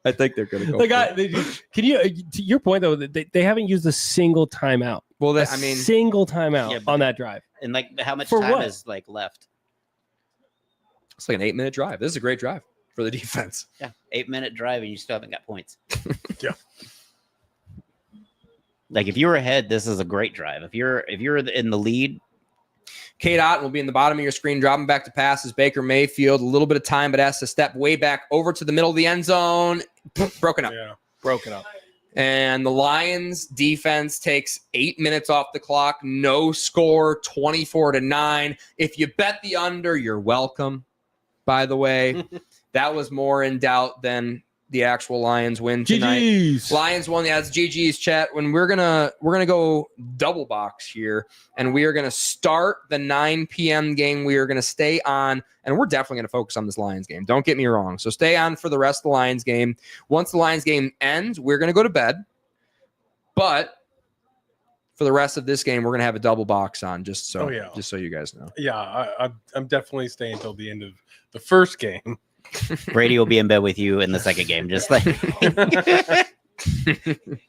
I think they're going to go Like, for it. can you, to your point though, they haven't used a single timeout. Well, A I mean, single timeout Yeah, but- on that drive. And like how much For time what? is like left? it's like an 8-minute drive. This is a great drive for the defense. Yeah, 8-minute drive and you still haven't got points. Yeah. Like if you were ahead, this is a great drive. If you're in the lead, Kate Otten will be in the bottom of your screen, dropping back to passes. Baker Mayfield, a little bit of time, but has to step way back over to the middle of the end zone. Broken up. Yeah. Broken up. And the Lions defense takes 8 minutes off the clock. No score, 24-9. If you bet the under, you're welcome. By the way, that was more in doubt than the actual Lions win tonight. GG's. Lions won. Yeah, it's GG's chat. When we're gonna go double box here, and we are gonna start the 9 p.m. game. We are gonna stay on, and we're definitely gonna focus on this Lions game. Don't get me wrong. So stay on for the rest of the Lions game. Once the Lions game ends, we're gonna go to bed. But for the rest of this game, we're gonna have a double box on, just so you guys know. Yeah, I'm definitely staying until the end of the first game. Brady will be in bed with you in the second game, just like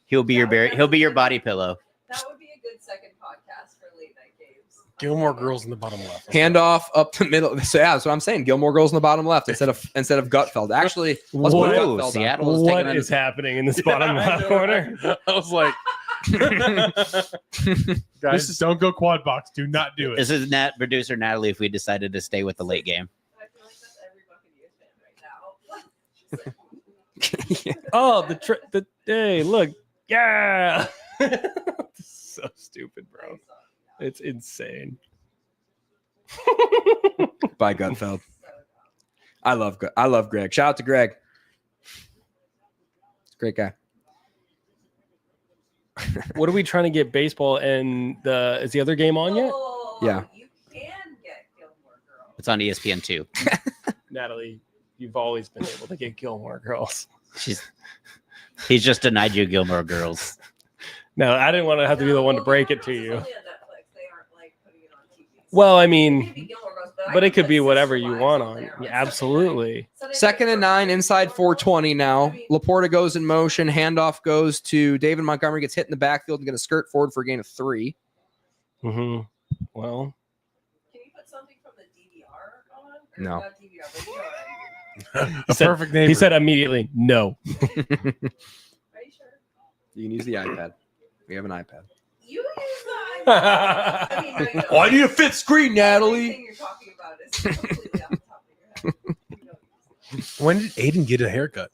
he'll be your body pillow. That would be a good second podcast for late night games. Gilmore Girls in the bottom left. Handoff up the middle. So yeah, that's what I'm saying. Gilmore Girls in the bottom left instead of Gutfeld. Actually, let's put Whoa, Gutfeld on. Seattle is What taking is happening in this bottom left corner? I was like, guys, don't go quad box. Do not do it. This is producer Natalie. If we decided to stay with the late game, I feel like that's every Buccaneers fan right now. Oh, hey, look, yeah. So stupid, bro. It's insane. By Gutfeld. I love Greg. Shout out to Greg. He's a great guy. What are we trying to get baseball and is the other game on yet? Oh, Yeah. You can get Gilmore Girls. it's on ESPN 2. Natalie, you've always been able to get Gilmore Girls. He's just denied you Gilmore Girls. No, I didn't want to have to be the one to break it to Gilmore you. Girls is only on Netflix. They aren't like putting it on TV. Well, I It mean, could be Gilmore Girls, but I it could put be Six whatever you Flags want on on. there Yeah, Sunday absolutely. night. Second and 9, inside 420 now. Laporta goes in motion. Handoff goes to David Montgomery. Gets hit in the backfield and going to skirt forward for a gain of 3. Mm-hmm. Well, Can you put something from the DVR on? Or No. not DVR, but you know what I mean. A said- perfect name. he said immediately, no. Are you sure? You can use the iPad. We have an iPad. You use the iPad. I mean, no, you don't. Oh, I need a fifth screen, Everything you're talking about is completely off the top of your head. You don't use When did Aiden get a haircut?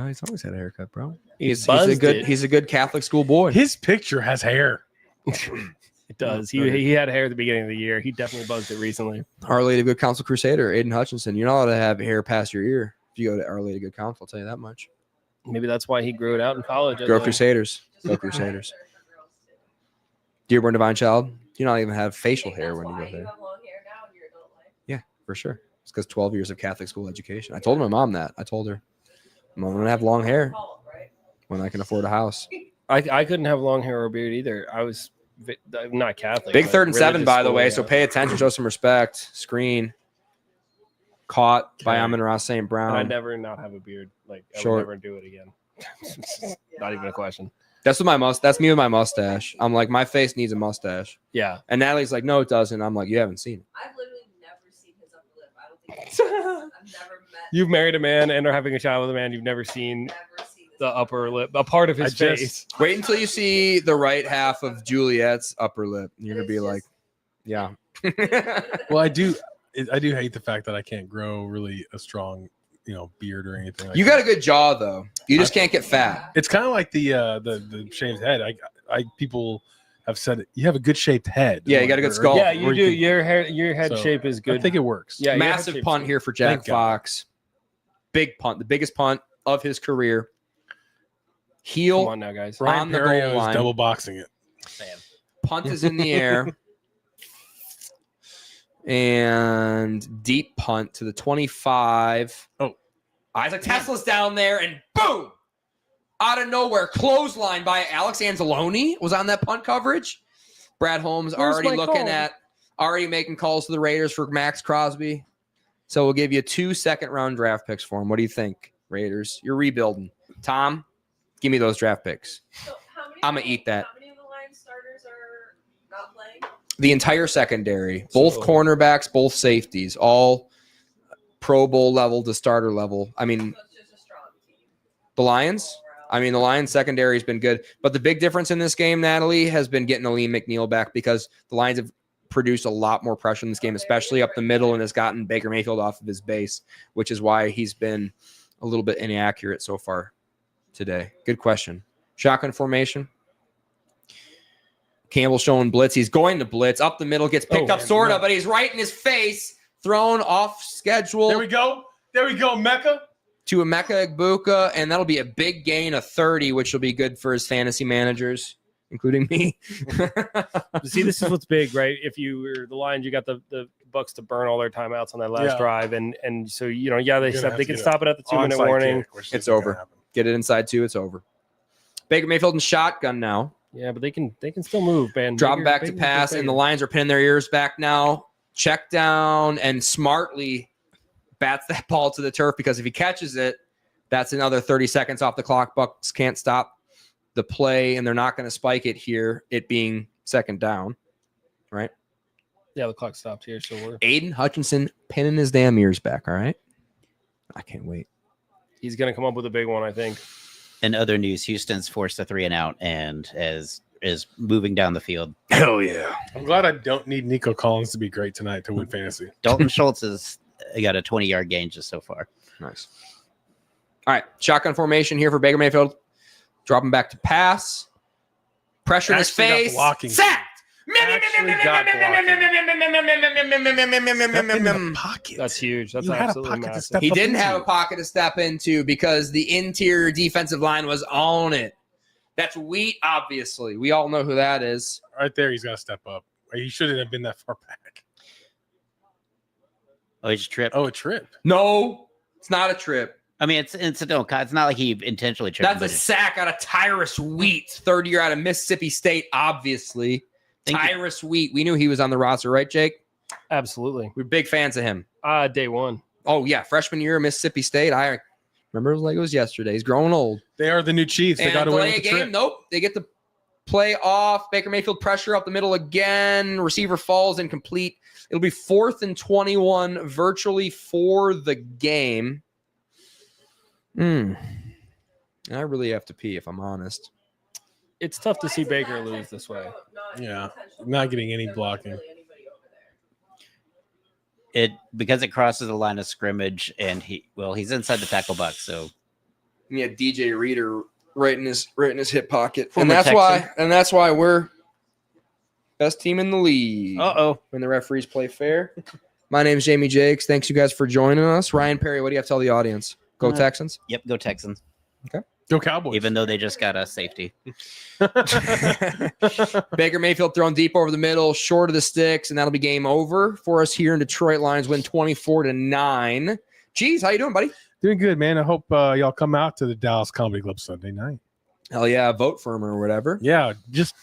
He's always had a haircut, bro. He's He's a good Catholic school boy. His picture has hair. It does. He had hair at the beginning of the year. He definitely buzzed it recently. Our Lady of Good Counsel Crusader, Aiden Hutchinson. You're not allowed to have hair past your ear if you go to Our Lady of Good Counsel. I'll tell you that much. Maybe that's why he grew it out in college. Go Crusaders. Go Just Crusaders. for girls, too. Dearborn Divine Child. You don't even have facial Hey, hair that's when you why go there. have long hair now in your adult life. For sure. It's because 12 years of Catholic school education. I told my mom that. I told her, I'm going to have long hair Bald, right? when I can afford a house. I couldn't have long hair or beard either. I was not Catholic. Big but 3rd and 7, religious by the school, way. yeah. So pay attention, show some respect. Screen. Caught by Okay. Amon-Ra St. And I'd Brown. never not have a beard. Like I Short. would never do it again. Not even a question. That's me with my mustache. I'm like, my face needs a mustache. Yeah. And Natalie's like, no, it doesn't. I'm like, you haven't seen it. I've literally never seen his upper lip. I don't think I've never met. You've married a man and are having a child with a man. You've never seen Never seen his the upper lip, a part of his I just- face. Wait until you see the right half of Juliet's upper lip. You're going to be like, yeah. Well, I do hate the fact that I can't grow really a strong, beard or anything. Like You that. got a good jaw, though. You just can't get fat. It's kind of like the shaved head. I people have said you have a good shaped head. Yeah, you got a good skull. Yeah, you Or do. can- Your head So, shape is I good. think it works. Yeah, your head Massive shape's punt good. here for Jack Thank God. Fox. Big punt. The biggest punt of his career. Come Heel. on now, guys. Brian on the Perio goal is line. double boxing it. Punt is in the air. And deep punt to the 25. Oh. Isaac Tesla's down there, and boom! Out of nowhere, clothesline by Alex Anzalone was on that punt coverage. Brad Holmes Where's already my looking call? already making calls to the Raiders for Max Crosby. So we'll give you 2 second-round draft picks for him. What do you think, Raiders? You're rebuilding. Tom, give me those draft picks. So how many? I'ma eat that. How many of the Lions starters are not playing? The entire secondary, both So- cornerbacks, both safeties, all Pro Bowl level to starter level. I mean, So it's just a strong team. the Lions, Overall. the Lions secondary has been good. But the big difference in this game, Natalie, has been getting Aleem McNeil back because the Lions have produced a lot more pressure in this game, especially up the middle, and has gotten Baker Mayfield off of his base, which is why he's been a little bit inaccurate so far today. Good question. Shotgun formation. Campbell showing blitz. He's going to blitz. Up the middle, gets picked up sort of, but he's right in his face. Thrown off schedule. There we go. There we go, Mecca. To Emeka Egbuka, and that'll be a big gain of 30, which will be good for his fantasy managers, including me. See, this is what's big, right? If you were the Lions, you got the Bucks to burn all their timeouts on that last drive, and so they can stop it at the 2-minute warning. It's over. Get it inside 2. It's over. Baker Mayfield in shotgun now. Yeah, but they can still move, man. Drop back to pass, and the Lions are pinning their ears back now. Check down and smartly bats that ball to the turf, because if he catches it, that's another 30 seconds off the clock. Bucks can't stop the play, and they're not going to spike it here, it being second down, right? Yeah, the clock stopped here, so we're Aiden Hutchinson pinning his damn ears back, all right? I can't wait. He's going to come up with a big one, I think. In other news, Houston's forced a 3-and-out and is moving down the field. Hell yeah. I'm glad I don't need Nico Collins to be great tonight to win fantasy. Dalton Schultz has got a 20-yard gain just so far. Nice. All right, shotgun formation here for Baker Mayfield. Dropping back to pass. Pressure in his face. Sacked. That's huge. That's absolutely massive. He didn't have a pocket to step into because the interior defensive line was on it. That's Wheat, obviously. We all know who that is. Right there, he's got to step up. He shouldn't have been that far back. Oh, he's tripped. Oh, a trip. No, it's not a trip. I mean, it's incidental. It's not like he intentionally tripped. That's a sack out of Tyrus Wheat, third year out of Mississippi State, obviously. Tyrus Wheat. We knew he was on the roster, right, Jake? Absolutely. We're big fans of him. Day one. Oh, yeah. Freshman year of Mississippi State. I remember it like it was yesterday. He's growing old. They are the new Chiefs. They got to win the game. Trip. Nope. They get the play off. Baker Mayfield pressure up the middle again. Receiver falls incomplete. It'll be 4th and 21 virtually for the game. I really have to pee if I'm honest. It's tough to see Baker lose this way. Yeah, not getting any blocking. Because it crosses the line of scrimmage, and he's inside the tackle box. So he had DJ Reader right in his hip pocket, and that's why we're best team in the league. When the referees play fair. My name is Jamie Jakes. Thanks you guys for joining us. Ryan Perry, what do you have to tell the audience? Go Texans. Yep, go Texans. Okay. Go Cowboys. Even though they just got a safety. Baker Mayfield thrown deep over the middle, short of the sticks, and that'll be game over for us here in Detroit. Lions win 24-9. Jeez, how you doing, buddy? Doing good, man. I hope y'all come out to the Dallas Comedy Club Sunday night. Hell yeah, vote for him or whatever. Yeah, just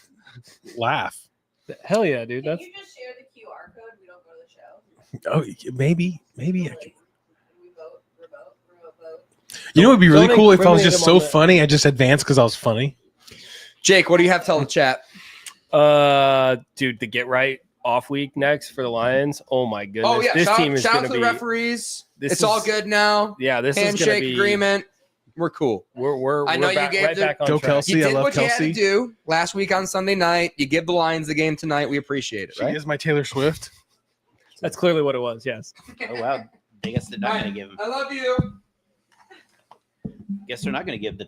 laugh. Hell yeah, dude. Can you just share the QR code? We don't go to the show. Oh, maybe I can. We vote. You know, it'd be really cool if I was criminate just him on so that. funny. I just advanced because I was funny. Jake, what do you have to tell the chat? Dude, the get right off week next for the Lions. Oh my goodness. Oh yeah, this team is shout going out to to the be referees. this It's is- all good now. Yeah, this is going to Handshake be agreement. We're cool. We're I know you back, gave right the- back on Go track. Kelsey. You I did love what you had Kelsey. to do last week on Sunday night. You give the Lions the game tonight. We appreciate it, She right? is my Taylor Swift. That's clearly what it was. Yes. Oh wow! I guess they're not going to give him. I love you. Guess they're not going to give the